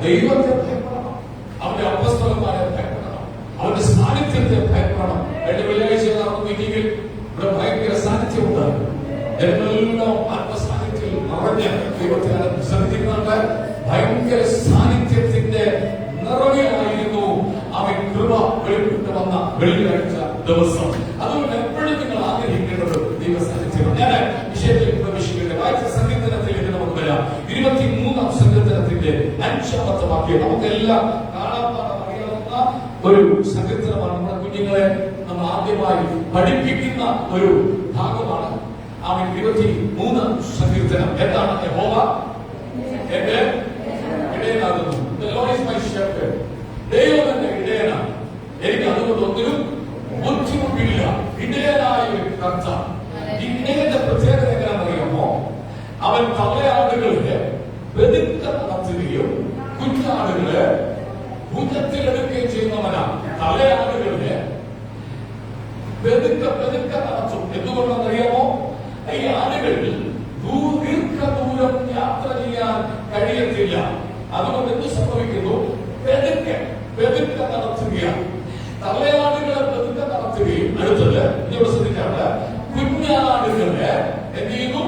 ദൈവത്തെ ഭയപ്പെടണം, അവന്റെ അപ്പസ്തലന്മാരെ ഭയപ്പെടണം, അവന്റെ സാന്നിധ്യത്തെ ഭയപ്പെടണം. 2 വെള്ളിയാഴ്ച നടന്ന മീറ്റിംഗിൽ ഇവിടെ ഭയങ്കര സാന്നിധ്യമുണ്ട്. ജനങ്ങളെല്ലാം ദിവസം. അതുകൊണ്ട് എപ്പോഴും നിങ്ങൾ ആഗ്രഹിക്കേണ്ടത് ദൈവസാന്നിധ്യമാണ്. ഞാൻ വിഷയത്തിലേക്ക് പ്രവേശിക്കട്ടെ. വായിച്ച സങ്കീർത്തനത്തിലേക്ക് നമുക്ക് വരാം. 23-ാം സങ്കീർത്തനത്തിന്റെ 5-ാമത്തെ വാക്യം നമുക്കെല്ലാം അറിയാവുന്ന ഒരു സങ്കീർത്തനമാണ്. നമ്മുടെ കുഞ്ഞുങ്ങളെ നമ്മൾ ആദ്യമായി പഠിപ്പിക്കുന്ന ഒരു ഭാഗമാണ്. ആ 23 സങ്കീർത്തനം എന്താണ്? യഹോവ എന്റെ ഇടയനാകുന്നു. The Lord is my shepherd. ദൈവം എന്റെ ഇടയനാണ്, എനിക്ക് അതുകൊണ്ട് ഒന്നിനും ബുദ്ധിമുട്ടില്ല. ഇടയനായ ഒരു കർത്താവ്. ഇടയന്റെ പ്രത്യേകത എങ്ങനെയാണെന്നറിയാമോ? അവൻ തലയാടുകളെ വെതുക്കെ നടത്തുകയും കുഞ്ഞാടുകളെ ഭുജത്തിലെടുക്കുകയും ചെയ്യുന്നവനാണ്. തലയാടുകളെ വെതുക്കെ നടത്തും. എന്തുകൊണ്ടെന്നറിയാമോ? ഈ ആടുകൾ ദീർഘദൂരം യാത്ര ചെയ്യാൻ കഴിയത്തില്ല. അതുകൊണ്ട് എന്ത് സംഭവിക്കുന്നു? വെതുക്കെ നടത്തുകയാണ്. തലയാടുകളെ വെതുക്കെ നടത്തുകയും അടുത്തത് ഇവിടെ ശ്രദ്ധിക്കാറ് കുഞ്ഞാടുകളെ എന്ത് ചെയ്യുന്നു?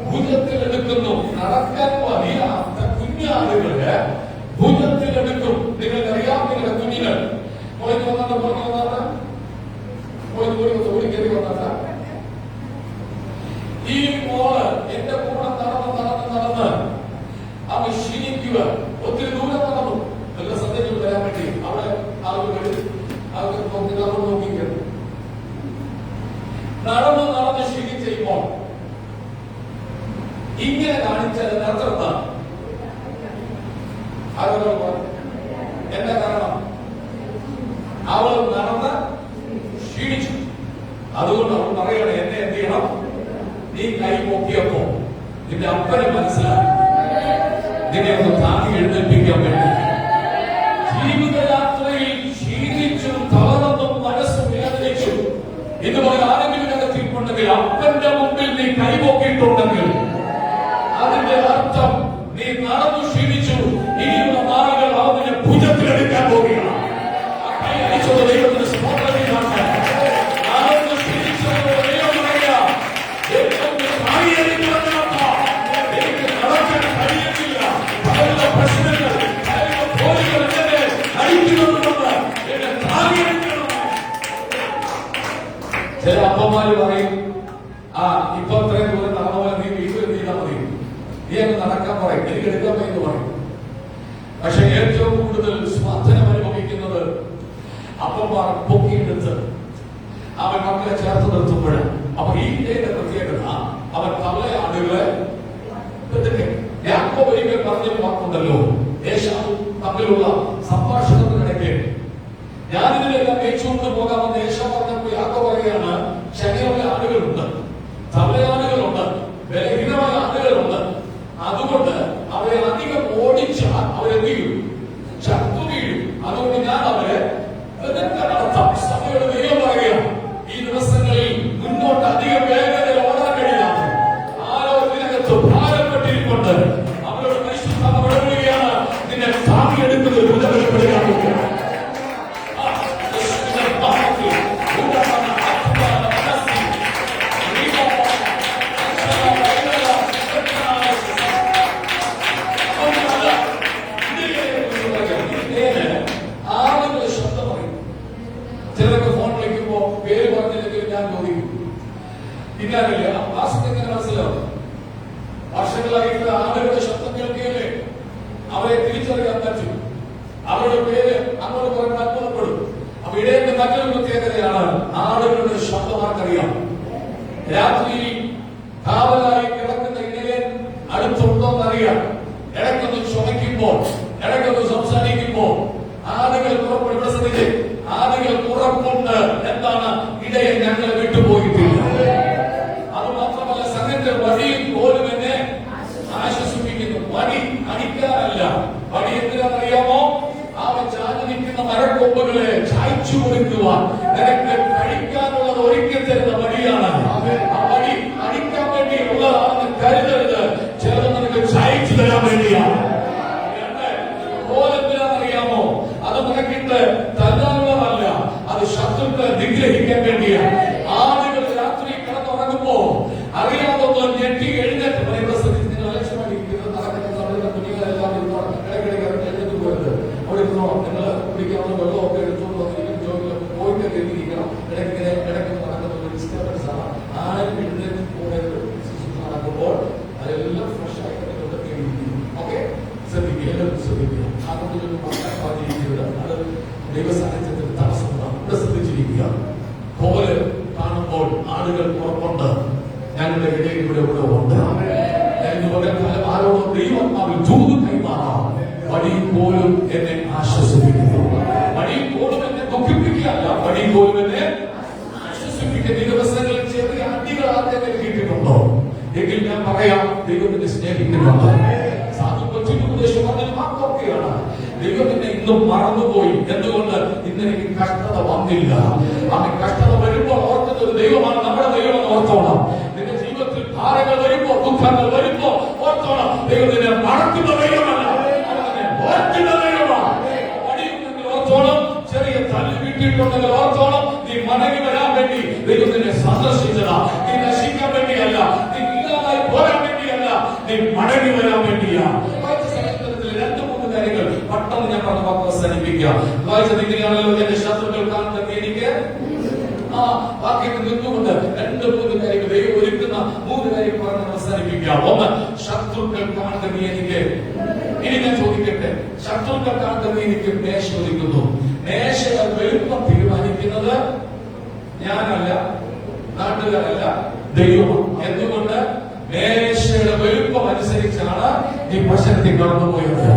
ഭുജത്തിലെടുക്കുന്നു. നടക്കാൻ അറിയാത്ത കുഞ്ഞാടുകളെ ഭുജത്തിലെടുക്കും. നിങ്ങൾക്കറിയാം, നിങ്ങളുടെ കുഞ്ഞിന് ഓടിക്കറി വന്നാ ഈ മോള് എന്റെ കൂടെ നടന്ന് അവൻ ക്ഷീണിക്കുക. ഒത്തിരി ദൂരം നടന്നു. നല്ല സന്ദേശം വരാൻ വേണ്ടി അവിടെ ആളുകൾ നോക്കിക്കുന്നു. നടന്ന് ക്ഷീണിച്ചപ്പോൾ ഇങ്ങനെ കാണിച്ചത് നടത്തുന്ന എന്താ കാരണം? അവൾ നടന്ന് ക്ഷീണിച്ചു. അതുകൊണ്ട് അവൾ പറയണേ, എന്നെ എന്ത് ചെയ്യണം? നീ കൈ പൊക്കിയപ്പോ നിന്റെ അപ്പനെ മനസ്സിലായി നിന്നെ ഒന്ന് താങ്ങി എഴുന്നേൽപ്പിക്കാൻ വേണ്ടി. ജീവിതയാത്രയിൽ ക്ഷീണിച്ചും തളർന്നും മനസ്സും വേദനിച്ചു ഇതുപോലെ ആരെങ്കിലും അകത്തിട്ടുണ്ടെങ്കിൽ അപ്പന്റെ മുമ്പിൽ നീ കൈപൊക്കിയിട്ടുണ്ടെങ്കിൽ അതിന്റെ അർത്ഥം നീ നടന്നു ക്ഷീണിച്ചു. ഇനിയുള്ള നാളുകൾ അവനെ ഭുജത്തിലെടുക്കാൻ പോവുകയാണ്. ആ കൈ അടിച്ചുള്ള ദൈവത്തിന് സ്വാതന്ത്ര്യമാണ്. നടന്നു ക്ഷീണിച്ചത് ദൈവം പറയാ, എനിക്ക് നടക്കാൻ കഴിയുന്നില്ല. പല പ്രശ്നങ്ങൾ എന്നെ അടിക്കുന്നുണ്ടെന്ന് എന്നെ താങ്ങിയെടുക്കണം. ചില അമ്മമാര് പറയും, ഇപ്പൊ അത്രയും ദൂരം നടന്ന പോലെ നീ വീട്ടിൽ ചെയ്താൽ മതി, നീ അങ്ങ് നടക്കാൻ പറയും, എനിക്ക് എടുക്കാൻ എന്ന് പറയും. പക്ഷെ ഏറ്റവും കൂടുതൽ സ്വാധീനം അനുഭവിക്കുന്നത് അപ്പന്മാർ പൊക്കിയെടുത്ത് അവൻ മക്കളെ ചേർത്ത് നിർത്തുമ്പോഴാണ്. അപ്പൊ ഈ ഇന്ത്യയുടെ പ്രത്യേകത അവൻ തലയാടുകളെ യാക്കോബ് ഒരിക്കൽ പറഞ്ഞൊരു വാക്കുണ്ടല്ലോ, ഏശാവും തമ്മിലുള്ള സംഭാഷണത്തിനിടയ്ക്ക് ഞാനിതിനെല്ലാം മേച്ചുകൊണ്ട് പോകാമെന്ന് ഏശാവ് പറഞ്ഞപ്പോൾ യാക്കോബ് പറയുകയാണ്, ശരീരമുള്ള ആടുകളുണ്ട്, തലയാടുകളുണ്ട്, ബലഹീനമായ ആടുകളുണ്ട്. അതുകൊണ്ട് അവരെ അധികം ഓടിച്ചാൽ അവരെന്ത് ചെയ്യും? ചത്തു വീഴും. അതുകൊണ്ട് ഞാൻ അവരെ നടത്താം. സഭയുടെ ദൈവം പറയുകയാണ്, ഈ ദിവസങ്ങളിൽ മുന്നോട്ട് അധികം വേഗതയിൽ ഓടാൻ കഴിയാതെ ആരോഗ്യത്തിനകത്ത് ഭാരപ്പെട്ടിരിക്കൊണ്ട് അവരോട് പരിശുദ്ധ ഇടപെടുകയാണ്. നിന്നെ താങ്ങിയെടുക്കുന്നത് ബുദ്ധിമുട്ടുകയാണ്. ചിലരൊക്കെ ഫോൺ വിളിക്കുമ്പോ പേര് പറഞ്ഞില്ലെങ്കിൽ ഞാൻ ചോദിക്കും, ഇല്ലാറില്ല വാസത്തെങ്ങനെ മനസ്സിലാവും? വർഷങ്ങളായിട്ട് ആളുകളുടെ ശബ്ദം കേൾക്കുകയല്ലേ അവരെ തിരിച്ചറിയാൻ പറ്റും. അവരുടെ പേര് അങ്ങോട്ട് പറയുമ്പോൾ അത്ഭുതപ്പെടും. അപ്പൊ ഇടയന്റെ മറ്റൊരു പ്രത്യേകതയാണ്, ആളുകളുടെ ശബ്ദം ആർക്കറിയാം. രാത്രിയിൽ കാവലായി കിടക്കുന്ന ഇടയൻ അടുത്തുണ്ടോന്നറിയാം. ഇടയ്ക്കൊന്ന് ചുമയ്ക്കുമ്പോൾ, ഇടയ്ക്കൊന്ന് സംസാരിക്കുമ്പോൾ ആളുകൾ പുറപ്പെടും. ഇവിടെ ശ്രദ്ധിച്ചേ, ആളുകൾ ഉറപ്പുണ്ട്. എന്താണ്? ഇടയൻ ഞങ്ങളെ വിട്ടുപോയിട്ടില്ല. അത് മാത്രമല്ല, സംഘത്തിൽ വടിയും കോലും എന്നെ ആശ്വസിപ്പിക്കുന്നു. വടി അടിക്കാനല്ല. വടി എന്തിനാണെന്നറിയാമോ? അവൻ ചാഞ്ഞു നിൽക്കുന്ന മരക്കൊമ്പുകളെ ചായച്ചു കൊടുക്കുവാൻ നിനക്ക് കഴിക്കാനുള്ളത് ഒരുക്കി തരുന്ന വടിയാണ്. ആ വടി അടിക്കാൻ വേണ്ടി ഉള്ളതാണെന്ന് കരുതരുത്. ചിലത് നിനക്ക് ചായച്ചു തരാൻ വേണ്ടിയാണ്. കോലെന്തിനാണെന്നറിയാമോ? അത് നിനക്കിട്ട് തല്ലാനുള്ളതല്ല, അത് ശത്രുക്കളെ നിഗ്രഹിക്കാൻ വേണ്ടിയാണ്. ആളുകൾ രാത്രി കിടന്നുറങ്ങുമ്പോ അറിയാതെ ഞെട്ടി എഴുന്നേറ്റ് നിങ്ങൾ ലക്ഷ്യമായിരിക്കുന്നത് നടക്കുന്ന സമയത്ത് കുഞ്ഞുങ്ങളെല്ലാം ഇടയ്ക്കിടയ്ക്ക് എഴുന്നേറ്റ് പോയത് അവിടെ ഇരുന്നോ, നിങ്ങൾ കുടിക്കാവുന്ന വെള്ളമൊക്കെ എടുത്തുകൊണ്ട് വന്നിരിക്കും. പോയിട്ട് എഴുതിയിരിക്കണം. ഇടയ്ക്ക് അത് ദൈവസാന്നിധ്യത്തിന് തടസ്സമാണ്. ഇവിടെ ശ്രദ്ധിച്ചിരിക്കുക. കോല് കാണുമ്പോൾ ആളുകൾ പുറത്തുണ്ട്. ഞങ്ങളുടെ ഇടയിൽ ഇവിടെ ഉണ്ട്. ആരോടും ദൈവമാവിൽ ദൂത് കൈമാറാം. വഴി പോലും എന്നെ ആശ്വസിപ്പിക്കുന്നു. വഴി പോലും എന്നെ ദുഃഖിപ്പിക്കുകയല്ല, വഴി പോലും എന്നെ ആശ്വസിപ്പിക്കുന്ന ഈ ദിവസങ്ങളിൽ ചെറിയ അടികൾ ആർക്കെങ്കിലും കിട്ടിയിട്ടുണ്ടോ എങ്കിൽ ഞാൻ പറയാം, ദൈവത്തിനെ സ്നേഹിക്കുന്നുണ്ട്. സാധു ഉപദേശം പറഞ്ഞാൽ മാത്രമൊക്കെയാണ്. ദൈവം എന്നെ ഇന്നും മറന്നുപോയി. എന്തുകൊണ്ട്? ഇന്ന് എനിക്ക് കഷ്ടത വന്നില്ല. അവൻ കഷ്ടത വരുമ്പോൾ ഓർക്കുന്ന ഒരു ദൈവമാണ് നമ്മുടെ ദൈവം. ഓർത്തോണം. നിന്റെ ജീവിതത്തിൽ ഭാരങ്ങൾ വരുമ്പോ, ദുഃഖങ്ങൾ വരുമ്പോ ഓർത്തോണം, ദൈവം നിന്നെ മറക്കുന്ന ദൈവമല്ല, ഓർക്കുന്ന ദൈവമാണ്. വടിയുണ്ടെങ്കിൽ ഓർത്തോളം, ചെറിയ തല്ല് കിട്ടിയിട്ടുണ്ടെങ്കിൽ ഓർത്തോളം, നീ മടങ്ങി വരാൻ വേണ്ടി ദൈവം നിന്നെ സന്ദർശിച്ചതാ. നീ നശിക്കാൻ വേണ്ടിയല്ല, നീ ഇല്ലാതായി പോരാൻ വേണ്ടിയല്ല, നീ മടങ്ങി വരാൻ വേണ്ടിയാ. രണ്ട് മൂന്ന് കാര്യങ്ങൾ പെട്ടെന്ന് ഞാൻ പറഞ്ഞ വാക്ക് അവസാനിപ്പിക്കാം. വായിച്ചത് ഇങ്ങനെയാണല്ലോ, എന്റെ ശത്രുക്കൾ കാണുന്നത് എനിക്ക് വാക്യത്തിൽ നിന്നുകൊണ്ട് രണ്ട് മൂന്ന് കാര്യങ്ങൾ ദൈവം ഒരുക്കുന്ന മൂന്ന് കാര്യങ്ങൾ പറഞ്ഞ് അവസാനിപ്പിക്കാം. ഒന്ന്, ശത്രുക്കൾ കാണുന്നത് എനിക്ക്. ഇനി ഞാൻ ചോദിക്കട്ടെ, ശത്രുക്കൾ കാണുന്നത് എനിക്ക് മേശ ഒരുക്കുന്നു. മേശയുടെ വലുപ്പം തീരുമാനിക്കുന്നത് ഞാനല്ല, നാട്ടുകാരല്ല, ദൈവമാണ്. എന്തുകൊണ്ട്? മേശയുടെ വലുപ്പം അനുസരിച്ചാണ് ഈ പ്രശ്നത്തിൽ കടന്നുപോയത്.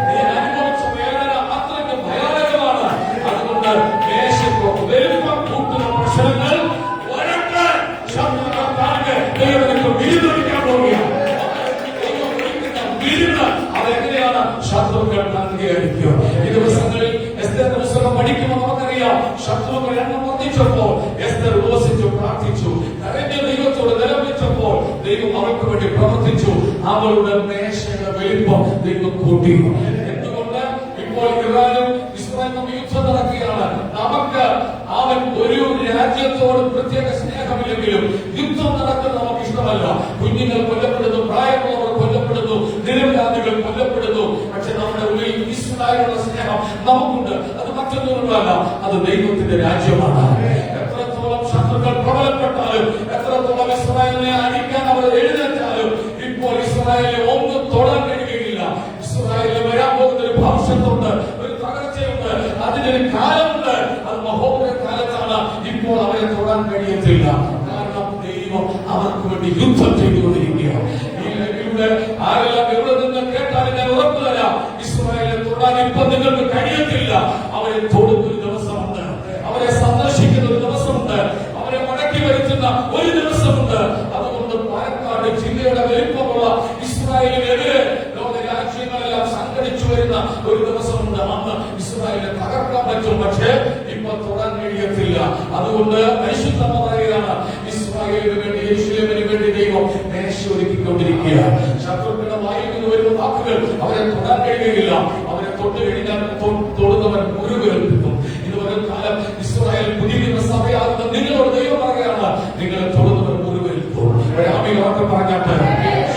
നീ അനുഭവിച്ച വേദന അത്രയ്ക്ക് ഭയാനകമാണ്. അതുകൊണ്ട് മേശയ്ക്ക് വലുപ്പം കൂട്ടുന്ന പ്രശ്നങ്ങൾ ഒരക്കാൻ ശത്രുക്കൾ കാണുക ദൈവത്തിനൊക്കെ വിരുദ്ധരിക്കാൻ പോവുകയാണ്. വിരുന്ന് അതെങ്ങനെയാണ് ശത്രുക്കൾ കാണുകയായിരിക്കും. ഈ ദിവസങ്ങളിൽ എസ്തേറിന്റെ പുസ്തകം പഠിക്കുമ്പോൾ നമുക്കറിയാം, ശത്രുക്കൾ എണ്ണം വർദ്ധിച്ചപ്പോൾ എസ്തേർ ഉപവസിച്ചു, പ്രാർത്ഥിച്ചു, കരഞ്ഞ ദൈവത്തോട് നിലവിളിച്ചപ്പോൾ ദൈവം അവർക്ക് വേണ്ടി പ്രവർത്തിച്ചു. അവളുടെ മേശയുടെ വലിപ്പം ദൈവം കൂട്ടി. എന്തുകൊണ്ട്? ഇപ്പോൾ ഇറാനും ഇസ്രായേലും യുദ്ധം നടക്കുകയാണ്. നമുക്ക് അവൻ ഒരു രാജ്യത്തോട് പ്രത്യേക സ്നേഹമില്ലെങ്കിലും യുദ്ധം നടക്കുന്നത് നമുക്ക് ഇഷ്ടമല്ല. കുഞ്ഞുങ്ങൾ കൊല്ലപ്പെടുന്നു, പ്രായമുള്ളവർ കൊല്ലപ്പെടുന്നു, നിരപരാധികൾ കൊല്ലപ്പെടുന്നു. പക്ഷെ നമ്മുടെ ഉള്ളിൽ ഇസ്രായേലുള്ള സ്നേഹം നമുക്കുണ്ട്. അത് മറ്റൊന്നുമല്ല, അത് ദൈവത്തിന്റെ രാജ്യമാണ്. എത്രത്തോളം ശത്രുക്കൾ പ്രബലപ്പെട്ടാലും, എത്രത്തോളം ഇസ്രായേലിനെ അടിക്കാൻ അവർ എഴുന്നേറ്റാലും, ഇപ്പോൾ ഇസ്രായേലിനെ ഒന്നും തൊടാൻ കഴിയുകയില്ല. ഇസ്രായേലിൽ വരാൻ പോകുന്ന ഒരു ഭവിഷ്യത്തുണ്ട്, ഒരു തകർച്ചയുണ്ട്, അതിനൊരു കാലമുണ്ട്. അത് മഹോദര കാലത്താണ്. ഇപ്പോൾ അവരെ തൊടാൻ കഴിയത്തില്ല. കാരണം ദൈവം അവർക്ക് വേണ്ടി യുദ്ധം ചെയ്തുകൊണ്ടിരിക്കുകയാണ്. ആരെല്ലാം എവിടെ നിന്ന് കേട്ടാലും ഞാൻ ഉറപ്പു തരാം, ഇസ്രായേലിനെ തൊടാൻ ഇപ്പൊ നിങ്ങൾക്ക് കഴിയത്തില്ല. അവരെ തൊടുന്ന ഒരു ദിവസമുണ്ട്, അവരെ സന്ദർശിക്കുന്ന ഒരു ദിവസമുണ്ട്, അവരെ മടക്കി വരുത്തുന്ന ഒരു ദിവസമുണ്ട്. അതുകൊണ്ട് പാലക്കാട് ജില്ലയുടെ വലിപ്പമുള്ള ഇസ്രായേലിനെതിരെ ലോക രാജ്യങ്ങളെല്ലാം സംഘടിച്ചു വരുന്ന ഒരു ദിവസമുണ്ട്. അന്ന് ഇസ്രായേലിനെ തകർക്കാൻ പറ്റും, പക്ഷേ ഇപ്പൊ തൊടാൻ കഴിയത്തില്ല. അതുകൊണ്ട് പരിശുദ്ധ പറയുകയാണ്, ഇസ്രായേലിന് വേണ്ടി, യെരൂശലേമിന് വേണ്ടി ദൈവം മേശ ഒരുക്കിക്കൊണ്ടിരിക്കുക. ശത്രുക്കളുടെ വായിൽ നിന്ന് വരുന്ന വാക്കുകൾ അവരെ തൊടാൻ കഴിയുകയില്ല. അവരെ തൊട്ട് കഴിഞ്ഞാൽ തൊടുന്നവൻ മുറിവേൽപ്പിക്കും. ഇത് വരും കാലം ഇസ്രായേൽ പുതിയ സഭയാകുന്ന നിങ്ങളോട് ദൈവം പറയുകയാണ്, നിങ്ങളെ തൊടുന്നവൻ മുറിവേൽക്കും. അമികളൊക്കെ പറഞ്ഞാട്ട്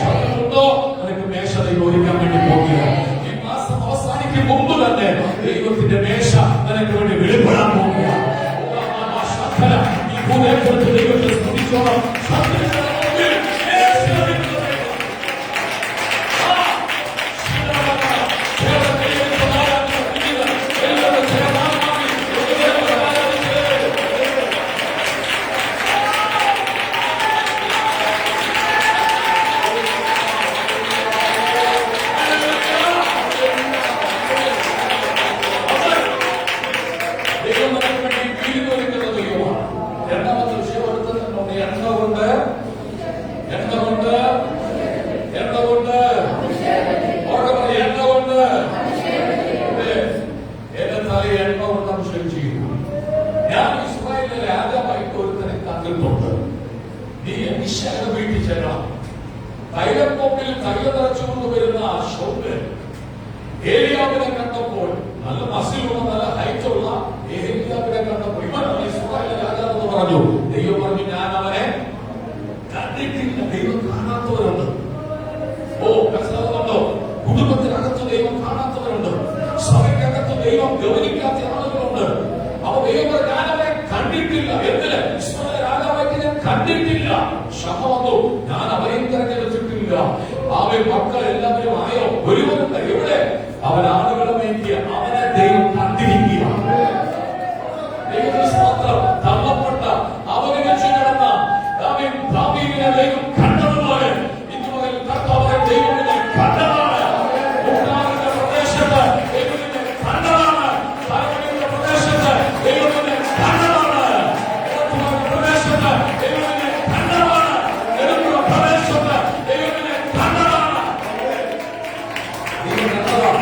ശത്രുണ്ടോ നിനക്ക് മേശ ദൈവം ഒരുക്കാൻ വേണ്ടി പോകുക. ഈ മാസം അവസാനിക്കും മുമ്പ് തന്നെ ദൈവത്തിന്റെ മേശ നിനക്ക് വേണ്ടി വെളിപ്പെടാൻ പോകുക. ഈ ഭൂമിയെക്കുറിച്ച് ദൈവത്തെ സ്തുതിച്ചോണം. രണ്ടാമത്തെ വിഷയം എടുത്തിട്ടുണ്ട്. എണ്ണ കൊണ്ട് എന്റെ തലയിൽ എണ്ണ കൊണ്ട് അഭിഷേകം ചെയ്യുന്നു. ഞാൻ ഇസ്രായേലിലെ രാജാവായിട്ട് ഒരുത്തനെ കണ്ടിട്ടുണ്ട്. നീ അഭിഷേകം വീട്ടിൽ ചെല്ലണം. തൈലപ്പോക്കിൽ തൈലം നിറച്ചുകൊണ്ട് വരുന്ന ആ ഷോപ്പ് ഏലിയാവിനെ കണ്ടപ്പോൾ, നല്ല മസിലുള്ള, നല്ല ഹൈറ്റുള്ള ഏലിയാവിനെ കണ്ടപ്പോൾ ഇവനാണ് ഇസ്രായേലിലെ രാജാവ് എന്ന് പറഞ്ഞു. ദൈവം പറഞ്ഞു, ഞാൻ അവനെ കണ്ടിട്ടില്ല. ദൈവം കാണാത്തവരുണ്ട്. മനസ്സിലാവുന്നുണ്ടോ? കുടുംബത്തിനകത്ത് ദൈവം കാണാത്തവരുണ്ട്, സഭയ്ക്കകത്ത് ദൈവം ഗൗനിക്കാത്ത ആളുകളുണ്ട്. അപ്പൊ ദൈവം ഞാൻ അവനെ കണ്ടിട്ടില്ല. എന്തിന്? ഇസ്രായേൽ രാജാവായിട്ട് ഞാൻ കണ്ടിട്ടില്ല. ക്ഷമ വന്നു, ഞാൻ അവരെയും തിരഞ്ഞെടുത്തിട്ടില്ല. ആ അവൻ മക്കൾ എല്ലാവരും ആയോ? ഒരുവനുണ്ട്. എവിടെ? അവൻ ആളുകളെ മേക്കിയ അവനെ ദൈവം കണ്ടിരിക്കുക. ദൈവത്തിന് സ്തോത്രം. തള്ളപ്പെട്ട അവഗണിച്ചു കിടന്ന അവൻ ദാവീദിനെ ദൈവം കണ്ടതുപോലെ ഇന്നു മുതൽ കർത്താവിനെ ദൈവത്തിനെ കണ്ടതാണ്. കൂടാരത്തിന്റെ പ്രദേശത്ത് ദൈവത്തിനെ കണ്ടതാണ്. തലമുടിയുടെ പ്രദേശത്ത് ദൈവത്തിനെ കണ്ടതാണ്. പ്രദേശത്ത് ദൈവത്തിനെ കണ്ടതാണ്. നെടുമ്പുഴ പ്രദേശത്ത് ദൈവത്തിനെ കണ്ടതാണ്. ദൈവം കണ്ടതാണ്.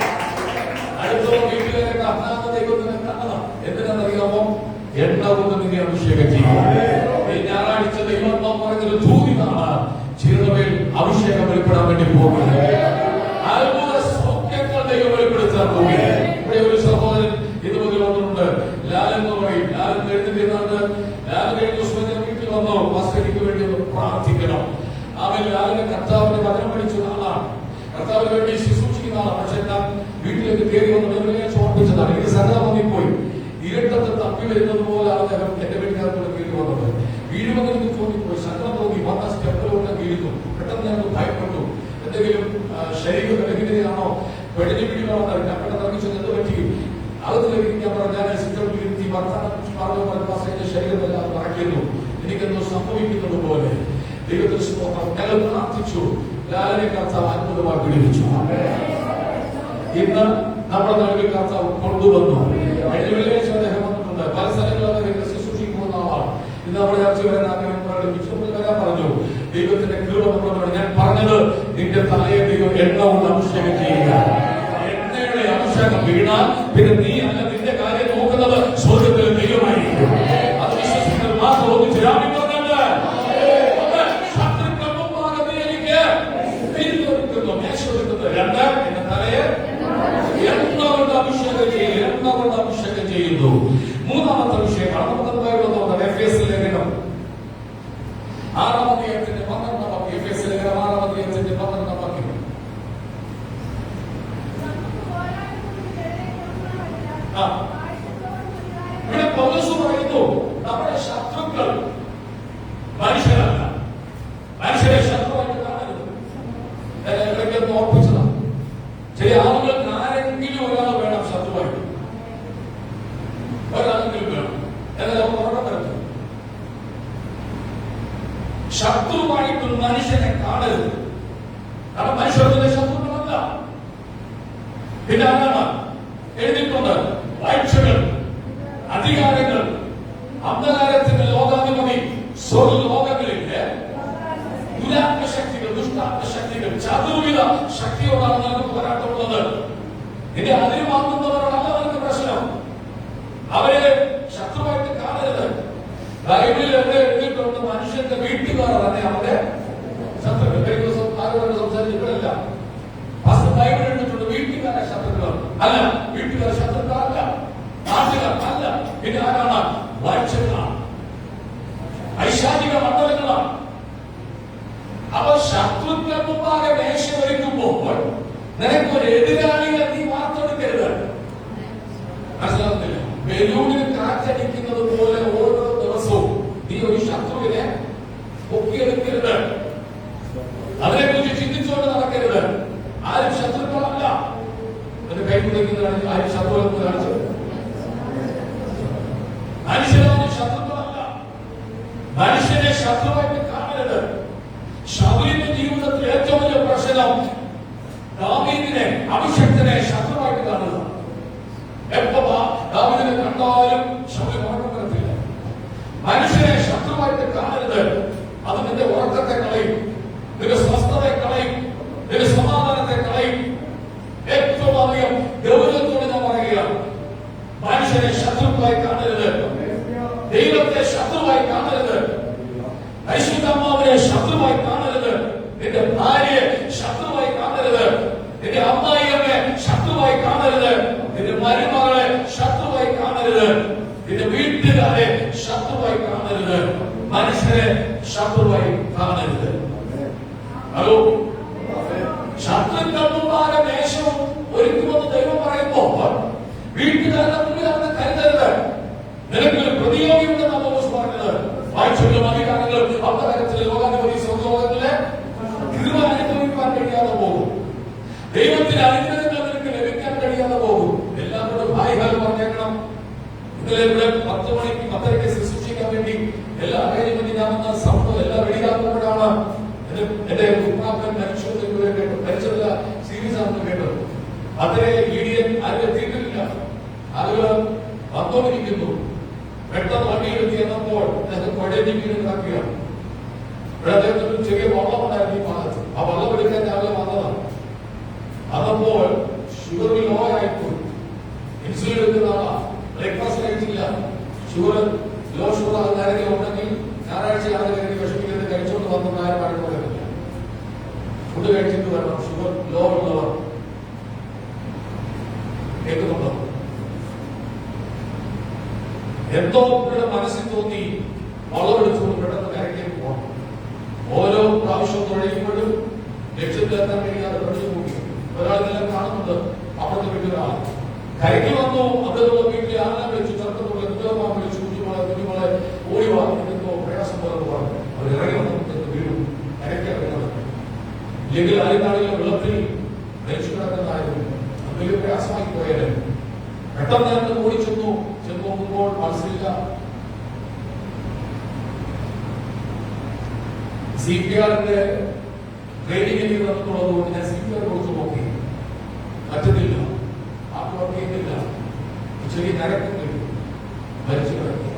അടുത്തുള്ള വീട്ടുകാരൊക്കെ അന്നാന്ന് ദൈവത്തിനെ കണ്ടതാണ്. എന്തിനാണെന്നറിയാമോ? എണ്ണ കൊണ്ട് നിന്നെ അഭിഷേകം ചെയ്യും. ഈ ഞായറാഴ്ച ദൈവം പറഞ്ഞൊരു തൂതിനാണ് ചിരമേൽ അഭിഷേകം വെളിപ്പെടാൻ വേണ്ടി പോകുന്നത്. അത്ഭുത സൗഖ്യങ്ങൾ ദൈവം വെളിപ്പെടുത്താൻ പോകുന്നത്. ഇവിടെ ഒരു സഹോദരൻ ഇത് മുതൽ വന്നിട്ടുണ്ട്. ലാലൻ എന്ന് പറയും. ലാലൻ എഴുതിയിരുന്നുണ്ട്. ലാലൻ കഴിഞ്ഞ ദിവസം വീട്ടിൽ വന്നോ പാസ്റ്റർക്ക് വേണ്ടി ഒന്ന് പ്രാർത്ഥിക്കണം. അവൻ ലാലിനെ കർത്താവിന്റെ വചനം പഠിച്ച ആളാണ്. കർത്താവിന് വേണ്ടി ശുശ്രൂഷിക്കുന്ന ആളാണ്. പക്ഷെ ഞാൻ വീട്ടിലേക്ക് കയറി വന്നിട്ട് ചോർപ്പിച്ചതാണ്. എനിക്ക് സങ്കടം വന്നിപ്പോയി. ഇരട്ടത്ത് തപ്പി വരുന്നത് പോലെ അദ്ദേഹം എന്റെ വീട്ടുകാർക്കൂടെ കയറി വന്നത്. വീഴുമെന്ന് എനിക്ക് തോന്നിപ്പോയി. സങ്കടം തോന്നി. വന്ന സ്റ്റെപ്പിലോട്ട് വീഴുന്നു. പെട്ടെന്ന് ഞങ്ങൾക്ക് ഭയപ്പെട്ടു. എന്തെങ്കിലും ശരീര ബലഹീനതയാണോ പെടിഞ്ഞു വീഴുകയാണോ? ഞാൻ പെട്ടെന്ന് ഇറങ്ങിച്ചു. എന്ത് പറ്റി? അകത്തിലേക്ക് ഞാൻ പറഞ്ഞാൽ സിറ്റൗട്ടിൽ ഇരുത്തി വർത്തമാനം ശരീരമെല്ലാം മറയ്ക്കുന്നു. എനിക്കെന്തോ സംഭവിക്കുന്നത് പോലെ. ദൈവത്തിന് സ്തോത്രം. ഞങ്ങൾ പ്രാർത്ഥിച്ചു. ലാലനെ കർത്താവ് അത്ഭുതമായി വിടുവിച്ചു. ഇന്ന് നമ്മുടെ നാട്ടിൽ കർത്താവ് കൊണ്ടുവന്നു. കഴിഞ്ഞ വെള്ളിയാഴ്ച അദ്ദേഹം വന്നിട്ടുണ്ട്. പല സ്ഥലങ്ങളിൽ അദ്ദേഹം ശുശ്രൂഷിക്കുന്ന ആളാണ്. ഇന്ന് നമ്മുടെ ചർച്ച വരാൻ ആഗ്രഹം വരാൻ പറഞ്ഞു. ദൈവത്തിന്റെ കൃപ നമ്മളോട്. ഞാൻ പറഞ്ഞത് നിന്റെ തലയെ ദൈവം എണ്ണ കൊണ്ട് അഭിഷേകം ചെയ്യുക. എണ്ണയുടെ അഭിഷേകം വീണാൽ പിന്നെ നീ അല്ല നിന്റെ കാര്യം നോക്കുന്നത് സ്വർഗത്തിലെ ദൈവമായിരിക്കും. അത് വിശ്വസിക്കുന്നത് മാത്രം ഒന്ന് ചിരാമി പറഞ്ഞത്. ശത്രുക്കൾ മുമ്പാകെ നീ എനിക്ക് വീഴ്ന്നു മേശ ഒരുക്കുന്നത്. രണ്ട്, എന്റെ തലയെ എണ്ണ കൊണ്ട് അഭിഷേകം ചെയ്യുക. എണ്ണ കൊണ്ട് അഭിഷേകം ചെയ്യുന്നു. മൂന്നാമത്തെ വിഷയമാണ് നമുക്ക് എഫേസ്യ ലേഖനം 6-ാം അധ്യായത്തിന്റെ 12-ാം വാക്യം. എഫേസ്യ ലേഖനം 6-ാം അധ്യായത്തിന്റെ 12-ാം വാക്യം. ഇവിടെ പൗലോസ് പറയുന്നു നമ്മുടെ ശത്രുക്കൾ മനുഷ്യരല്ല. മനുഷ്യരെ ശത്രുവായിട്ട് കാണരുത്. ഇടയ്ക്കൊന്ന് ഓർപ്പിച്ചതാണ്. ചില ആളുകൾക്ക് ആരെങ്കിലും ഒരാൾ വേണം ശത്രുവായിട്ട്. ഒരാളെങ്കിലും വേണം. എന്നാൽ അവർ ഉറക്കം വരുത്തും. ശത്രുവായിട്ട് മനുഷ്യനെ കാണരുത്. കാരണം മനുഷ്യരുടെ ശത്രുക്കളല്ല. പിന്നെ ആരാണ് എഴുതിയിട്ടുണ്ട്? വാഴ്ചകൾ, അധികാരങ്ങൾ, അന്ധകാരത്തിന്റെ ലോകാധിപതി, സ്വർഗ്ഗലോകങ്ങളിലെ ദുരാത്മശക്തികൾ, ദുഷ്ടാത്മശക്തികൾ, ചതുർവിധ ശക്തിയോടാണ് നമുക്ക് പോരാട്ടമുള്ളത്. ഇതിന്റെ അതിര് വാങ്ങുന്നവരോടല്ല നമുക്ക് പ്രശ്നം. അവരെ ശത്രുവായിട്ട് കാണരുത്. ബൈബിളിൽ എവിടെ എഴുതിയിട്ടുണ്ട്? മനുഷ്യന്റെ വീട്ടുകാർ തന്നെ അവരുടെ ശത്രുക്കൾ. കഴിഞ്ഞ ദിവസം ആരോട് സംസാരിച്ചിട്ടില്ല. ബൈബിൾ എഴുതിയിട്ടുണ്ട് വീട്ടുകാരെ ശത്രുക്കൾ അല്ല. വീട്ടുകാരെ ശത്രുക്കളല്ല. നാട്ടുകാർ അല്ല. പിന്നെ ആരാണ്? വാഴ്ചകളാണ്, ഐശാചിക മണ്ഡലങ്ങളാണ്. അവ ശത്രുക്കൾ മുമ്പാകെ മേശ ഒരുക്കുമ്പോൾ നിനക്കൊരു എതിരാളിയെ നീ വാർത്തെടുക്കരുത്. മനസ്സിലാകുന്നില്ല? ബലൂണിന് കാറ്റടിക്കുന്നത് പോലെ ഓരോ ദിവസവും നീ ഒരു ശത്രുവിനെ പൊക്കിയെടുക്കരുത്. അതിനെക്കുറിച്ച് ചിന്തിച്ചുകൊണ്ട് നടക്കരുത്. ആരും ശത്രുക്കളല്ല. എന്റെ കൈ കുറിക്കുന്നതാണ് ആരും ശത്രുക്കളെന്ന് കാണിച്ചത്. മനുഷ്യരൊന്നും ശത്രുക്കളല്ല. മനുഷ്യനെ ശത്രുവായിട്ട് കാണരുത്. ശൗലിന്റെ ജീവിതത്തിൽ ഏറ്റവും വലിയ പ്രശ്നം ദാവീദിനെ, അഭിഷക്തനെ ശത്രുവായിട്ട് കാണുക. എപ്പോ ദാവീദിനെ കണ്ടാലും ശൗലി ഉറക്കം വരത്തില്ല. മനുഷ്യനെ ശത്രുവായിട്ട് കാണരുത്. അത് നിന്റെ ഉറക്കത്തെ കളയും, നിന്റെ സ്വസ്ഥതയെ കളയും, നിന്റെ സമാധാനത്തെ കളയും. ഏറ്റവും അധികം ഗൗരവത്തോടെ ഞാൻ പറയുകയാണ്, മനുഷ്യനെ ശത്രുക്കളായി കാണരുത്. ദൈവത്തെ ശത്രുവായി കാണരുത്. പരിശുദ്ധാത്മാവിനെ ശത്രുവായി കാണരുത്. നിന്റെ ഭാര്യയെ ശത്രുവായി കാണരുത്. നിന്റെ അമ്മായിയമ്മയെ ശത്രുവായി കാണരുത്. നിന്റെ മരുമകളെ ശത്രുവായി കാണരുത്. നിന്റെ വീട്ടുകാരെ ശത്രുവായി കാണരുത്. മനുഷ്യരെ ശത്രുവായി കാണരുത്. ഹലോ, ശത്രുക്കൾ മുമ്പാകെ മേശം ഒരുക്കുമെന്ന് ദൈവം പറയുമ്പോൾ വീട്ടുകാരുടെ മുമ്പിൽ അവനെ കരുതരുത്. നിനക്കൊരു പ്രതിയോഗിയുണ്ടെന്ന് പൗലോസ് പറഞ്ഞത്. വാഴ്ചകളും അധികാരങ്ങളും അന്ധകാരത്തിലെ ലോകാധിപതി സ്വർഗ്ഗലോകത്തിലെ കൃപ അനുഭവിക്കാൻ കഴിയാതെ ഇന്നലെ ഇവിടെ 10 മണിക്ക് 10:30 ശുശ്രൂഷിക്കാൻ വേണ്ടി എല്ലാ അറേഞ്ച്മെന്റ് ഞാൻ വന്ന സൗണ്ട് എല്ലാം റെഡിയാക്കുമ്പോഴാണ് എന്റെ ഉപ്പാപ്പൻ മരിച്ചതല്ല സീരിയസ് ആണെന്ന് കേട്ടത്. അതിലെ ലീഡിയൻ ആരും എത്തിയിട്ടില്ല, ആളുകൾ വന്നോണ്ടിരിക്കുന്നു. പെട്ടെന്ന് വണ്ടിയെടുത്ത് ചെന്നപ്പോൾ കുഴഞ്ഞിരിക്കുകയാണ്. ഇവിടെ അദ്ദേഹത്തിന് ചെറിയ വള്ളം ഉണ്ടായിരുന്നു ഈ ഭാഗത്ത്. ആ വള്ളം എടുക്കാൻ രാവിലെ വന്നതാണ്. അതപ്പോൾ ഷുഗർ ലോ ആയിപ്പോയി. ഇൻസുലിൻ എടുക്കുന്ന ആളാ, ബ്രേക്ക്ഫാസ്റ്റ് കഴിച്ചില്ല. ഷുഗർ ലോ ഷുഗർ ആരെങ്കിലും ഉണ്ടെങ്കിൽ ഞായറാഴ്ച രാവിലെ വിഷമിക്കുന്നത് കഴിച്ചുകൊണ്ട് വന്ന ആരും പഴക്കമില്ല. ഫുഡ് കഴിച്ചിട്ട് വരണം. ഷുഗർ ലോ ഉള്ളവർ കേൾക്കുന്നുണ്ടോ? എന്തോ പുള്ളിയുടെ മനസ്സിൽ തോന്നി വളവെടുത്തുകൊണ്ട് പെട്ടെന്ന് കരയ്ക്കേക്ക് പോകണം. ഓരോ പ്രാവശ്യം തൊഴിയുമ്പോഴും ലക്ഷ്യത്തിലെത്താൻ കഴിയാതെ പഠിച്ചു പോയി. ഒരാളെല്ലാം കാണുന്നുണ്ട്, അപ്പുറത്തെ വീട്ടിലൊരാൾ കരയ്ക്ക് വന്നു. അദ്ദേഹമുള്ള വീട്ടിൽ ആളെ വിളിച്ചു, ചെറുപ്പത്തുള്ള കുട്ടികളെ വിളിച്ചു, കുഞ്ഞുമോളെ ഓടി വാങ്ങിക്കുന്നോ പ്രയാസം പോലെ പറഞ്ഞു. അവർ ഇറങ്ങി വന്നു വീടും കരയ്ക്ക് ഇറങ്ങുന്നത് ഇല്ലെങ്കിൽ ആരെന്നാണെങ്കിലും വെള്ളത്തിൽ മരിച്ചു കിടക്കുന്നതായിരുന്നു. അത് വലിയ പ്രയാസമായി പോയാലും പെട്ടെന്ന് ഞാൻ ഓടി ചെന്നു നോക്കുമ്പോൾ മനസ്സിലില്ല. CPR-ന്റെ ട്രെയിനിങ് എനിക്ക് തന്നിട്ടുള്ളതുകൊണ്ട് ഞാൻ CPR കൊടുത്തു നോക്കി, പറ്റുന്നില്ല, ആ വർക്ക് ചെയ്യുന്നില്ല. ഉച്ചയ്ക്ക് നിരക്കുന്നില്ല, മരിച്ചു കിടക്കുക.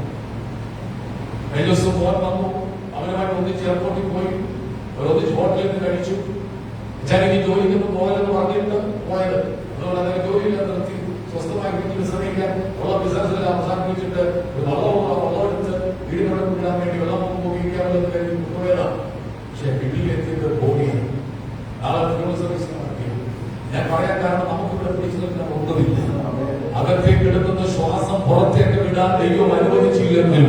കഴിഞ്ഞ ദിവസം ഫോൺ വന്നു, അവനുമായിട്ട് ഒന്നിച്ച് എയർപോർട്ടിൽ പോയി, ഒന്നിച്ച് ഹോട്ടലിൽ നിന്ന് കഴിച്ചു. എനിക്ക് ജോലിക്കൊന്നും പോകലെന്ന് പറഞ്ഞിട്ട് പോയത്. അതുകൊണ്ട് അദ്ദേഹം ജോലിയില്ല നിർത്തി സ്വസ്ഥമായി വീട്ടിൽ ശ്രമിക്കാൻ ഉള്ള ബിസിനസ്സിലെല്ലാം അവസാനിപ്പിച്ചിട്ട് വെള്ളമെടുത്ത് വീടിനോട് വിടാൻ വേണ്ടി വെള്ളം ഉപയോഗിക്കാമെന്ന് കരുതി കൊണ്ടുപോയതാണ്. പക്ഷെ വീട്ടിലെത്തിയത് ബോഡിയാണ്. നാളെ ഫ്യൂണൽ സർവീസ് നടത്തിയത്. ഞാൻ പറയാൻ കാരണം നമുക്കിവിടെ പിടിച്ചു നിൽക്കാൻ ഒന്നുമില്ല. അകത്തേക്ക് എടുക്കുന്ന ശ്വാസം പുറത്തേക്ക് വിടാൻ ദൈവം അനുവദിച്ചില്ലെങ്കിൽ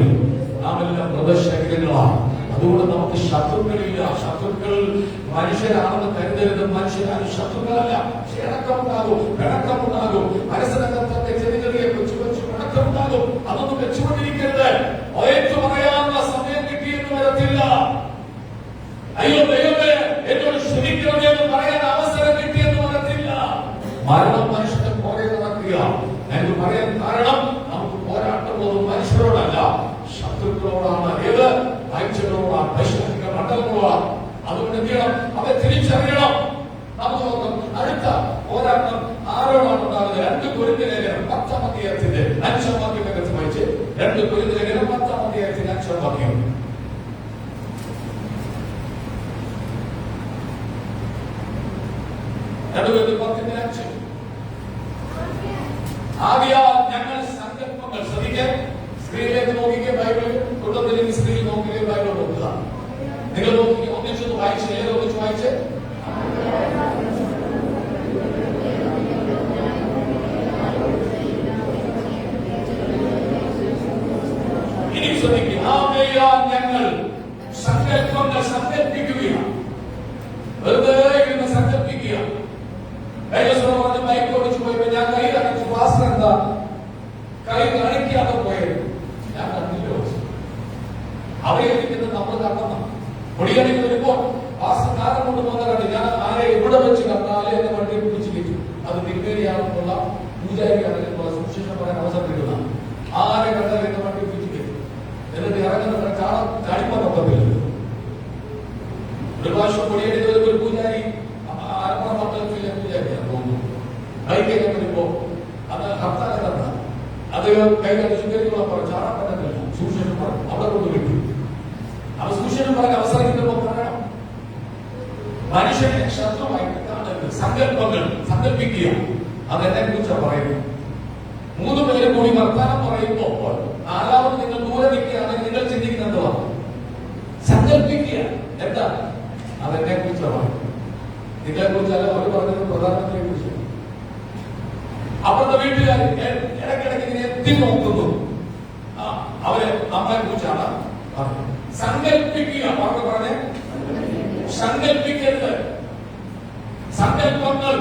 നാം എല്ലാം മൃതശരീരങ്ങളാണ്. അതുകൊണ്ട് നമുക്ക് ശത്രുക്കളില്ല. ശത്രുക്കൾ മനുഷ്യരാണെന്ന് കരുതരുത്. മനുഷ്യരാണ് ശത്രുക്കളല്ല. ഇണക്കമുണ്ടാകും, പിണക്കമുണ്ടാകും, മനസ്സിനകത്തൊക്കെ ചെറിയ ചെറിയ കൊച്ചു കൊച്ചു പിണക്കമുണ്ടാകും. അതൊന്നും വെച്ചുകൊണ്ടിരിക്കരുത്. ഒയച്ചു പറയാനുള്ള സമയം കിട്ടിയെന്ന് വരത്തില്ല. അയ്യോ ദൈവമേ എന്നോട് ക്ഷമിക്കണമേ എന്ന് പറയാൻ അവസരം കിട്ടിയെന്ന് വരത്തില്ല. മരണം മനുഷ്യന്റെ പുറകെ നടക്കുക. എനിക്ക് പറയാൻ കാരണം നമുക്ക് പോരാട്ടമുള്ളത് മനുഷ്യരോടല്ല, ശത്രുക്കളോടാണ്. ഏത് വായിച്ചവരോടാണ്, പൈശാചിക മണ്ഡലങ്ങളോടാണ്. അതുകൊണ്ട് എന്ത് ചെയ്യണം? അവരെ തിരിച്ചറിയണം. നമുക്ക് നോക്കാം, അടുത്ത പോരാട്ടം ആരോടാണ് ഉണ്ടാകുന്നത്? 2 കൊരിന്ത്യർ ലേഖനം 10-ാം അധ്യായത്തിന്റെ 5-ാം വാക്യത്തെ വായിച്ച്. 2 കൊരിന്ത്യർ ലേഖനം 10-ാം അധ്യായത്തിന്റെ 5-ാം വാക്യം. ആദ്യം ഞങ്ങൾ സങ്കല്പങ്ങൾ ശ്രദ്ധിക്കാൻ. സ്ത്രീയിലേക്ക് നോക്കിക്കേ ബൈബിൾ, കുടുംബത്തിലേക്ക് സ്ത്രീ നോക്കിക്കേ ബൈബിൾ നോക്കുക. നിങ്ങൾ നോക്കി ഒന്നിച്ചൊന്ന് വായിച്ച്, ഏത് ഒന്നിച്ച് വായിച്ച്. ഇനി ശ്രദ്ധിക്കുക. ഞങ്ങൾ സങ്കല്പങ്ങൾ സങ്കല്പിക്കുകയാണ്. വെറുതെ ഇരുന്ന് സങ്കല്പിക്കുക. പറഞ്ഞ് ബൈക്ക് ഓടിച്ചു പോയപ്പോ ഞാൻ കൈ കാണിച്ചു. വാസന എന്താ? കൈ കാണിക്കാതെ പോയത് ഞാൻ കണ്ടില്ലോ. അവരെ ഇരിക്കുന്നത് നമ്മൾ കണ്ടെന്ന് പൊടിയണിക്ക് വരുമ്പോൾ വാസന കാലം കൊണ്ട് പോകുന്ന കണ്ടു. ഞാൻ ആരെ ഇവിടെ വെച്ച് കണ്ടാലേ എന്നെ വണ്ടിയെ പിടിച്ചു കിട്ടും. അത് തിരുമേനിയാണെന്നുള്ള പൂജാരിയാണെന്നുള്ള സുവിശേഷം പറയാൻ അവസരം കിട്ടുന്ന ആരെ കണ്ടാൽ എന്നെ വണ്ടി പിടിച്ചു കിട്ടും. എന്നിട്ട് ഇറങ്ങുന്ന ചാടിപ്പാൻ ഒക്കത്തില്ല. ഒരു പ്രാവശ്യം പൊടിയണി ഒരു പൂജാരി മണ്ഡലത്തിലെ പൂജാരിയാണ് തോന്നുന്നു. ബൈക്കേക്കാൻ വരുമ്പോ അത് ഹർത്താലല്ല. അദ്ദേഹം കൈ സ്വീകരിക്കുള്ള പറഞ്ഞു ചാടാൻ പറ്റത്തില്ല. സുവിശേഷം പറഞ്ഞു അവിടെ കൊണ്ട് കിട്ടും. അത് സുവിശേഷം പറയാൻ അവസരം കിട്ടുമ്പോൾ പറയണം. മനുഷ്യനെ ശത്രുവായിട്ട് കാണരുത്. സങ്കല്പങ്ങൾ സങ്കല്പിക്കുക. അതെന്നെ കുറിച്ചാണ് പറയുന്നത്. 3 പേര് കൂടി വർത്താനം പറയുമ്പോൾ 4ാമത് നിങ്ങൾ ദൂരെ നിൽക്കുകയാണെങ്കിൽ നിങ്ങൾ ചിന്തിക്കുന്ന എന്തുവാ? സങ്കല്പിക്കുക. എന്താ? അതെന്നെ കുറിച്ചാണ് പറയുന്നത്. നിങ്ങളെ കുറിച്ചല്ല അവർ പറഞ്ഞത്, പ്രധാനമന്ത്രിയെ കുറിച്ച്. അപ്പുറത്തെ വീട്ടുകാർ ഇടയ്ക്കിടയ്ക്ക് ഇങ്ങനെ എത്തി നോക്കുന്നു. അവര് നമ്മളെ കുറിച്ചാണ് സങ്കല്പിക്കുക. പറഞ്ഞേ സങ്കല്പിക്കരുത്. സങ്കല്പങ്ങൾ.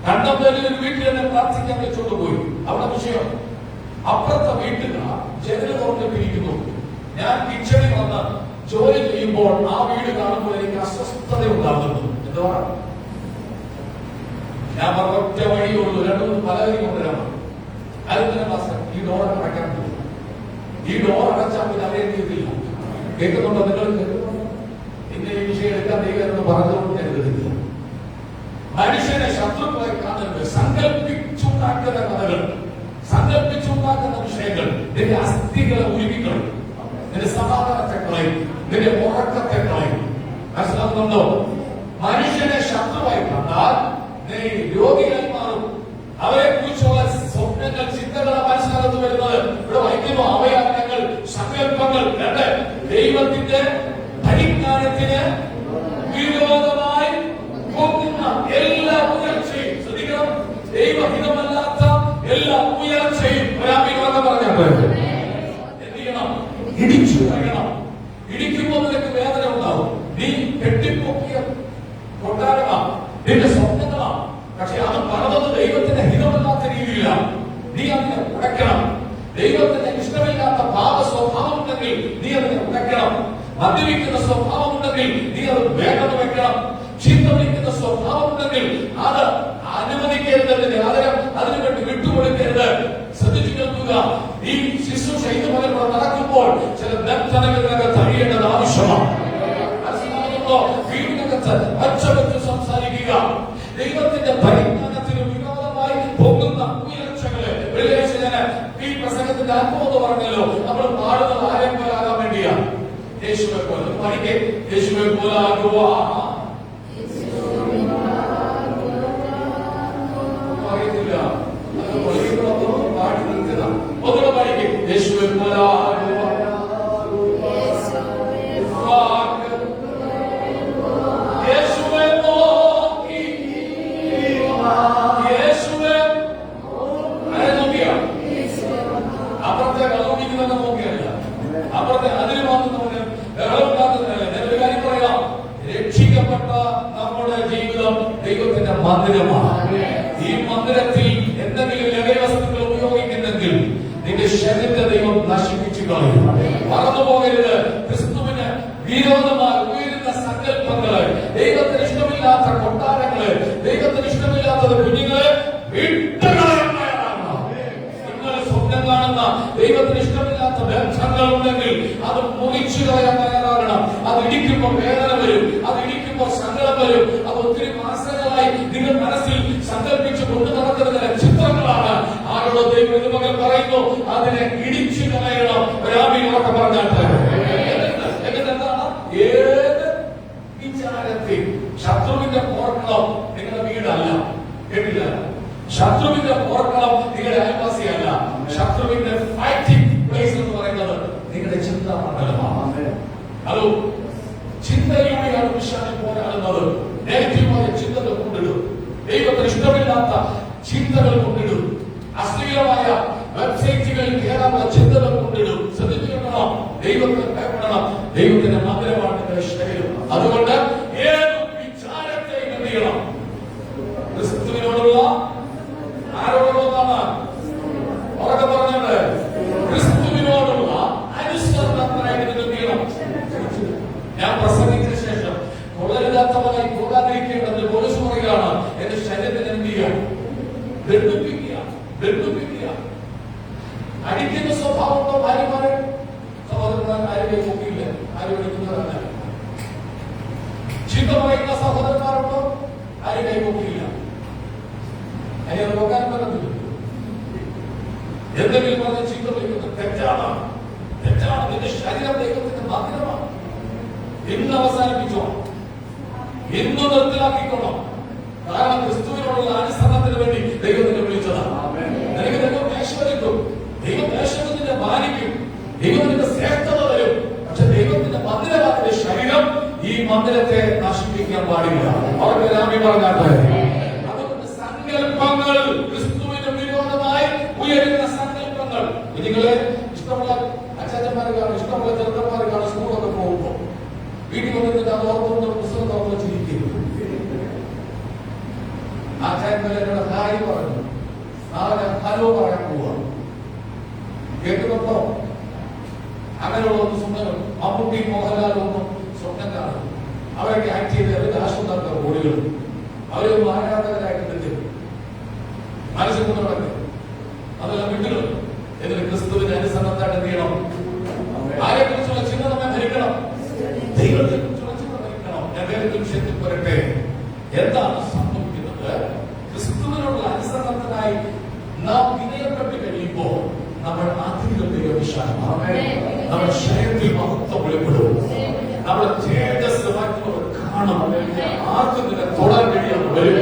കണ്ടപ്പേരിൽ ഒരു വീട്ടിൽ തന്നെ പ്രാർത്ഥിക്കാൻ വെച്ചോണ്ട് പോയി. അവിടെ വിഷയം അപ്പുറത്തെ വീട്ടിൽ ജനൽ തുറന്നിട്ടിരിക്കുന്നു. ഞാൻ കിച്ചണിൽ വന്ന് ജോലി ചെയ്യുമ്പോൾ ആ വീട് കാണുമ്പോൾ എനിക്ക് അസ്വസ്ഥത ഉണ്ടാകുന്നു. എന്തുവാ? ഞാൻ പറഞ്ഞ ഒറ്റ വഴിയുള്ളൂ. 2-3 പലവരും കൊണ്ടുവരാൻ. അതിന് മാസം ഈ ഡോർ അടയ്ക്കാൻ പോകും. ഈ ഡോർ അടച്ചാൽ പിന്നെ അറിയാൻ ചെയ്തില്ല. കേൾക്കുന്നുണ്ടോ? നിങ്ങൾ കേൾക്കുന്നുണ്ടോ? ഇന്ന് ഈ വിഷയം എടുക്കാൻ ദൈവം പറഞ്ഞുകൊണ്ട് ഞാൻ എടുത്തില്ല. മനുഷ്യനെ ശത്രുക്കളെ കാണുന്നത് സങ്കല്പിച്ചുണ്ടാക്കുന്ന കഥകൾ, സങ്കല്പിച്ചുണ്ടാക്കുന്ന വിഷയങ്ങൾ നിന്റെ അസ്ഥികളെ ഉരുവിക്കളും, നിന്റെ സമാധാനത്തെ കളയും, നിന്റെ ഉറക്കത്തെ കളയും. മനസ്സിലാക്കുന്നുണ്ടോ? മനുഷ്യനെ ശത്രുവായി കണ്ടാൽ നീ രോഗിയായി മാറും. അവരെ കുറിച്ചുള്ള സ്വപ്നങ്ങൾ, ചിന്തകളെ മനസ്സിനകത്ത് വരുന്നത്. ഇവിടെ വൈദ്യുതോ അവയാനങ്ങൾ, സങ്കല്പങ്ങൾ, രണ്ട് ദൈവത്തിന്റെ പരിജ്ഞാനത്തിന് വിരോധമായി പോകുന്ന എല്ലാ ഉയർച്ചയും, ശ്രദ്ധിക്കണം, ദൈവഹിതമല്ലാത്ത എല്ലാ ഉയർച്ചയും പറഞ്ഞാൽ എന്ത് ചെയ്യണം? ഇടിച്ചു കഴിയണം. ഇടിക്കുമ്പോൾ നിനക്ക് വേദന ഉണ്ടാവും. നീ കെട്ടിപ്പൊക്കിയ കൊട്ടാരമാണ്, നിന്റെ സ്വപ്നങ്ങളാണ്. പക്ഷെ അത് പണിതത് ദൈവത്തിന്റെ ഹിതമല്ലാത്ത രീതിയിലാണ്. നീ അതിനെ ഉടയ്ക്കണം. ദൈവത്തിന്റെ ഇഷ്ടമില്ലാത്ത പാപ സ്വഭാവം ഉണ്ടെങ്കിൽ നീ അതിനെ ഉടയ്ക്കണം. മദ്യപിക്കുന്ന സ്വഭാവം ഉണ്ടെങ്കിൽ നീ അത് വേണ്ടെന്ന് വെക്കണം. ചീത്ത വിളിക്കുന്ന സ്വഭാവം ഉണ്ടെങ്കിൽ അത് അനുവദിക്കരുത്. അതിനുവേണ്ടി വിട്ടുകൊടുക്കരുത്. ശ്രദ്ധിച്ചു കേൾക്കുക. ഈ ശുശ്രൂഷ ഇതുപോലെ നടക്കുമ്പോൾ ചില ബന്ധനങ്ങളിനകത്ത് അറിയേണ്ടത് ആവശ്യമാണ്. വീടിനകത്ത് അച്ചവെച്ച് സംസാരിക്കുക. ദൈവത്തിന്റെ പരിജ്ഞാനത്തിന് വിരോധമായി പോകുന്ന ഉയർച്ചകള്. ഈ പ്രസംഗത്തിന്റെ ആത്മമെന്ന് പറഞ്ഞല്ലോ, നമ്മൾ പാടുന്നത് ആരെ പോലാകാൻ വേണ്ടിയാണ്? യേശുവെ പോലെ. പഠിക്കേ, യേശുവെ പോലാകുക. അറിയത്തില്ല, പാടി നിർത്തുക. ഒന്നുകൂടെ പഠിക്കേ, യേശുവെ പോലാകുക. രക്ഷിക്കപ്പെട്ട നമ്മുടെ ജീവിതം ദൈവത്തിന്റെ മന്ദിരമാണ്. ഈ മന്ദിരത്തിൽ എന്തെങ്കിലും ലഹരിവസ്തുക്കൾ ഉപയോഗിക്കുന്നെങ്കിൽ നിന്റെ ശരീരത്തെ ദൈവം നശിപ്പിച്ചു കളയും. മറന്നുപോകരുത്, ക്രിസ്തുവിന് വിരോധമായി ഉയരുന്ന സങ്കല്പങ്ങള്, ദൈവത്തിന് ഇഷ്ടമില്ലാത്ത കൊട്ടാരങ്ങള്, ദൈവത്തിന് ഇഷ്ടമില്ലാത്തത് കുഞ്ഞുങ്ങളെ വിട്ടുകളയുന്നവരാണ്. നിങ്ങൾ സ്വപ്നം കാണുന്ന ദൈവത്തിന് ഇഷ്ടമില്ലാത്ത ബന്ധങ്ങളുണ്ടെങ്കിൽ അത് മുറിച്ചു കളയാൻ തയ്യാറാകണം. അത് ഇടിക്കുമ്പോൾ വേദന വരും, അത് ഇടിക്കുമ്പോൾ സങ്കടം വരും. അത് ഒത്തിരി മാസങ്ങളായി നിങ്ങൾ മനസ്സിൽ സങ്കല്പിച്ച് കൊണ്ടു നടക്കുന്ന ചിത്രങ്ങളാണ്. ആരോട് ദൈവം ഇത് മകൻ പറയുന്നു, അതിനെ ഇടിച്ചു കളയണം. ഒരാമീനൊക്കെ പറഞ്ഞാട്ട് എന്താണ്? ഏത് വിചാരത്തിൽ ശത്രുവിന്റെ പോർക്കളം നിങ്ങളുടെ വീടല്ല, കേട്ടില്ല? ശത്രുവിന്റെ പോർക്കളം നിങ്ങളുടെ അയൽവാസിയല്ല. ശത്രുവിന്റെ ഫൈറ്റിംഗ് പ്ലേസ് എന്ന് പറയുന്നത് നിങ്ങളുടെ ചിന്താ മണ്ഡലമാണ്. ഹലോ, ചിന്തയിലൂടെയാണ് വിശാലം പോരാടുന്നത്. നെഗറ്റീവായ ചിന്തകൾ കൊണ്ടിടും, ദൈവത്തിന് ഇഷ്ടമില്ലാത്ത ചിന്തകൾ കൊണ്ടിടും, അശ്ലീലമായ വെബ്സൈറ്റുകളിൽ കയറാനുള്ള ചിന്തകൾ കൊണ്ടിടും. ശ്രദ്ധിക്കണം, ദൈവത്തിന് ഭയപ്പെടണം. ദൈവത്തിന്റെ മന്ദിരമാണ് നിങ്ങളുടെ ശരീരം. അതുകൊണ്ട് ഏത് വിചാരത്തെയും എന്ത് ചെയ്യണം? ക്രിസ്തുവിനോടുള്ള ആരോടുള്ളതാണ്? ഉറക്കെ പറഞ്ഞത്, ക്രിസ്തുവിനോടുള്ള അനുസരണത്തിനായിട്ട് നിങ്ങൾ എന്ത് ചെയ്യണം? ഞാൻ പ്രസംഗിച്ച ശേഷം കൊള്ളരുതാത്തവരായി പോകാതിരിക്കേണ്ടത് പോലീസ് പറയുകയാണ്. എന്റെ ശരീരത്തിന് എന്ത് ചെയ്യുക? ദണ്ഡിപ്പിക്കുക. അടിക്കുന്ന സ്വഭാവമുണ്ടോ ഭാര്യമാരെ? സഹോദരന്മാർ ആരും നോക്കിയില്ല, ആരും എടുക്കുന്നതല്ല. ചീത്ത പറയുന്ന സഹോദരന്മാരുണ്ടോ? ആരും കൈ നോക്കിയില്ല. അതിനെ നോക്കാൻ പറ്റത്തില്ല. എന്തെങ്കിലും പറഞ്ഞ ചീത്ത വിളിക്കുന്നത് തെറ്റാണ്. നിന്റെ ശരീരം ദൈവത്തിന്റെ മന്ദിരമാണ്. ഇന്ന് അവസാനിപ്പിച്ചോ, ഇന്ന് നിർത്തലാക്കിക്കോണം. കാരണം ക്രിസ്തുവിനോടുള്ള അനുസരണത്തിന് വേണ്ടി ദൈവത്തിനെ വിളിച്ചതാണ്. നിനക്ക് ദൈവം മേശവരിക്കും, ദൈവം മേശവത്തിന്റെ മാനിക്കും, ദൈവത്തിന്റെ ശ്രേഷ്ഠത വരും. പക്ഷെ ദൈവത്തിന്റെ മന്ദിരമാക്കിയ ശരീരം ഈ മന്ദിരത്തെ നശിപ്പിക്കാൻ പാടില്ല. അവർക്ക് രാമി പറഞ്ഞാട്ടെ. അതുകൊണ്ട് സങ്കല്പങ്ങൾ, ക്രിസ്തുവിന് വിരോധമായി ഉയരുന്ന സങ്കല്പങ്ങൾ. കുഞ്ഞുങ്ങളെ ഇഷ്ടമുള്ള അച്ഛന്മാരെ കാണും, ഇഷ്ടമുള്ള ചെറുക്കന്മാരെ കാണും. സ്കൂളൊക്കെ പോകുമ്പോ വീട്ടിൽ വന്നിട്ട് അത് ഓർത്തുകൊണ്ട് പുസ്തകം തുറന്നു വെച്ചിരിക്കുന്നു. ആ ചായന്മാരെ ഹായ് പറഞ്ഞു, നാളെ ഹലോ പറയാൻ പോവാ. കേട്ടുകൊണ്ടോ? അങ്ങനെയുള്ള ഒന്ന് സ്വന്തം മമ്മൂട്ടി, മോഹൻലാൽ ഒന്നും സ്വപ്നം കാണും. അവരൊക്കെ ആക്ട് ചെയ്ത് അവരുടെ ആശുപത്രി ഓടികൾ അവരൊന്നും ആരാധകരായിട്ട് മനസ്സിൽ കൊണ്ടുനടക്കും. അതെല്ലാം വിട്ടുകൾ എന്നിട്ട് വിശാലമാണ്. നമ്മുടെ ശരീരത്തിൽ മഹത്വം വെളിപ്പെടും. നമ്മുടെ തേജസ് കാണും. ആർക്കും നിന്നെ തൊടാൻ കഴിയാതെ വരും.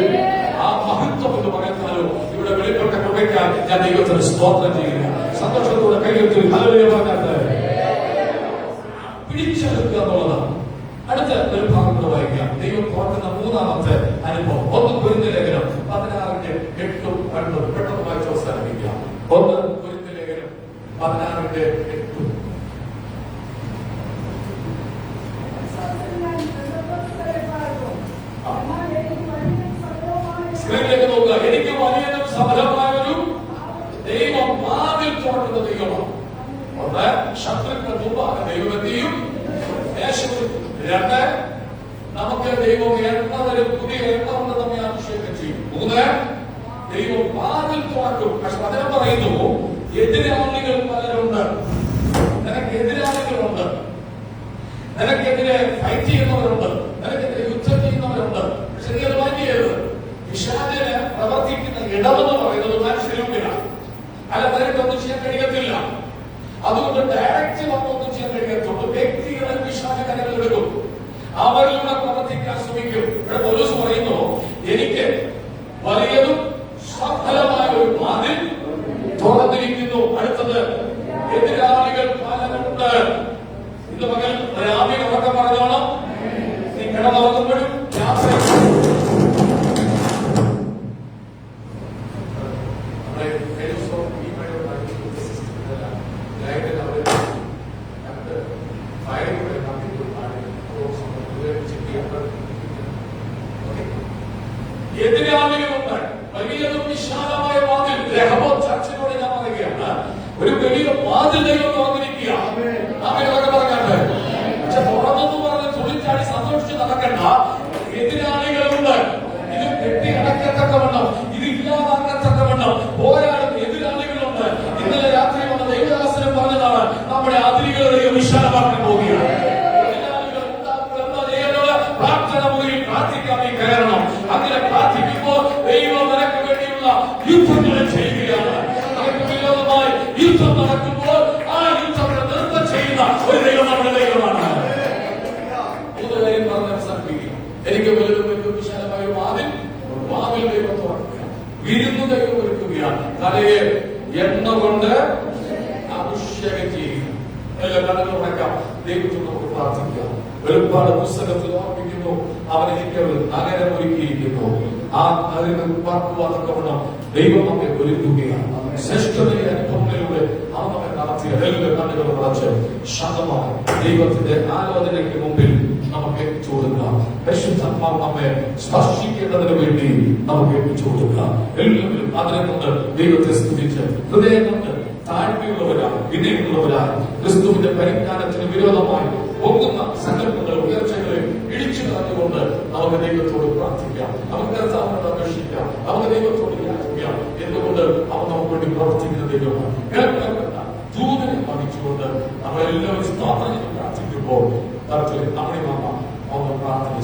ആ മഹത്വം എന്ന് പറയുന്നാലോ ഇവിടെ വെളിപ്പെട്ട കൃപയ്ക്കാൻ ഞാൻ ദൈവത്തിന് സ്തോത്രം ചെയ്യുക. സന്തോഷത്തോടെ കൈവച്ചു ഹല്ലേലൂയ പറഞ്ഞാൽ പിടിച്ചെടുക്കുക എന്നുള്ളതാണ്. അടുത്ത ഒരു ഭാഗത്ത് വായിക്കാം. ദൈവം തുറക്കുന്ന മൂന്നാമത്തെ അനുഭവം 1 കൊരിന്ത്യർ ലേഖനം 16:8-9 പെട്ടെന്ന് വായിച്ച് അവസാനിപ്പിക്കാം. 1 കൊരിന്ത്യർ ലേഖനം 16:8. സ്ക്രീനിലേക്ക് നോക്കുക. എനിക്ക് വലിയതും സഫലമായൊരു ദൈവം വാതിൽ തുറക്കുന്ന ദൈവമാണ്. ഒന്ന്, ശത്രുക്കൾ മുമ്പാകെ ദൈവമെത്തിയും. 2, നമുക്ക് ദൈവം എണ്ണ തരും. പുതിയ എണ്ണ കൊണ്ട് നമ്മെ അഭിഷേകം ചെയ്യും. 3, ദൈവം വാതിൽ തുറക്കും. പക്ഷെ വചനം പറയുന്നു എതിരാളികൾ പലരുണ്ട്. നിനക്ക് എതിരാളികളുണ്ട്. നിനക്കെതിരെ ഫൈറ്റ് ചെയ്യുന്നവരുണ്ട്. നിനക്കെതിരെ യുദ്ധം ചെയ്യുന്നവരുണ്ട്. പക്ഷെ നീ അത് മാറ്റി ചെയ്യരുത്. പിശാചിന് പ്രവർത്തിക്കുന്ന ഇടമെന്ന് പറയുന്നത് മനുഷ്യരൂപിലാണ്. അല്ല, നിനക്കൊന്നും ചെയ്യാൻ കഴിയത്തില്ല. അതുകൊണ്ട് ഡയറക്റ്റ് വന്നൊന്നും ചെയ്യാൻ കഴിയത്തുള്ളൂ. വ്യക്തികളെ പിശാച് കരകളെടുക്കും. അവരിലൂടെ പ്രവർത്തിക്കാൻ ശ്രമിക്കും. ഇവിടെ പൗലോസ് പറയുന്നു എനിക്ക് വലിയതും സഫലമായ ഒരു വാതിൽ തുറന്നിരിക്കുന്നു. അടുത്തത് എതിരാളികൾ പലരുണ്ട്. ഇന്ന് പകൽ രാവിലെ ഉറക്കം പറഞ്ഞോണം. നീ കിടന്നുറങ്ങുമ്പോഴും എതിരാളികളുണ്ട്. വലിയതും വിശാലമായ വാതിൽ. രഹബോത്ത് ചർച്ചിനോട് ഞാൻ പറയുകയാണ്, ഒരു വലിയ വാതിൽ ദൈവം തുറന്നിരിക്കുക. അവരൊക്കെ പറഞ്ഞാട്ടെ. പക്ഷെ തുറന്നെന്ന് പറഞ്ഞ് തുള്ളിച്ചാടി സന്തോഷിച്ച് നടക്കണ്ട. എതിരാളികളുണ്ട്. ഇത് കെട്ടി അടക്കത്തക്കവണ്ണം, ഇത് ഇല്ലാതാക്കത്തക്കവണ്ണം പോരാടും എതിരാളികളുണ്ട്. ഇന്നലെ രാത്രി വന്ന ദൈവദാസനം പറഞ്ഞതാണ്, നമ്മുടെ അതിരുകൾ ദൈവം വിശാലമാക്കാൻ പോവുകയാണ്. പ്രാർത്ഥന മുറിയിൽ പ്രാർത്ഥിക്കാമേ കയറണം. അങ്ങനെ പ്രാർത്ഥിക്കുമ്പോൾ ദൈവം നിനക്ക് വേണ്ടിയുള്ള യുദ്ധങ്ങൾ ചെയ്യുകയാണ്. നിനക്ക് വിരോധമായി യുദ്ധം നടക്കുമ്പോൾ ആ യുദ്ധത്തെ നൃത്തം ചെയ്യുന്ന ഒരു ദൈവം നമ്മുടെ ദൈവമാണ്. 3 കാര്യം പറഞ്ഞ് അവസാനിപ്പിക്കുക. എനിക്ക് വലുതും ഏറ്റവും വിശാലമായ വാതിൽ ദൈവം തുറക്കുക. വിരുന്നു ദൈവം ഒരുക്കുകയാണ്. തലയെ എണ്ണ കൊണ്ട് അഭിഷേകം ചെയ്യുക. എല്ലാം കണ്ണുകൾ ഉറക്കാം. ദൈവത്തിൽ നമുക്ക് പ്രാർത്ഥിക്കാം. വെളിപ്പാട് പുസ്തകത്തിൽ ഓർമ്മിക്കുന്നു, അവൻ എനിക്ക് അങ്ങനെ ഒരുക്കിയിരിക്കുന്നു. ആ അതിന് പാർക്കുവാനൊക്കെ ദൈവം നമ്മെ ഒരുക്കുകയാണ്. ശ്രേഷ്ഠതയുടെ അനുഭവങ്ങളിലൂടെ അവൻ നമ്മെ നടത്തിയ എല്ലാ കണ്ണുകൾ അടച്ച് ശാന്തമായി ദൈവത്തിന്റെ ആലോചനയ്ക്ക് മുമ്പിൽ നമുക്ക് എത്തിച്ചു കൊടുക്കാം. പരിശുദ്ധാത്മാവ് നമ്മെ സ്പർശിക്കേണ്ടതിന് വേണ്ടി നമുക്ക് എത്തിച്ചു കൊടുക്കാം. എല്ലാവരും അതിനെ കൊണ്ട് ദൈവത്തെ സ്തുതിച്ച് ഹൃദയം കൊണ്ട് താഴ്മയുള്ളവരാണ്, വിനയമുള്ളവരാണ്. ക്രിസ്തുവിന്റെ പരിജ്ഞാനത്തിന് വിരോധമായി പൊങ്ങുന്ന സങ്കല്പങ്ങൾ ഉയർച്ചകളെ ഇടിച്ചു കളഞ്ഞുകൊണ്ട് നമുക്ക് ദൈവത്തോട് പ്രാർത്ഥിക്കാം. നമുക്ക് കർത്താവിനോട് അപേക്ഷിക്കാം. നമുക്ക് ദൈവത്തോട് യാചിക്കാം. എന്തുകൊണ്ട് അവൻ നമുക്ക് വേണ്ടി പ്രവർത്തിക്കുന്ന ദൈവമാണ്. കേൾക്കപ്പെട്ട ദൂതനെ വഹിച്ചുകൊണ്ട് നമ്മളെല്ലാവരും സ്തോത്രം പ്രാർത്ഥിക്കുമ്പോൾ തരത്തിൽ നമ്മുടെ മാമ പ്രാർത്ഥന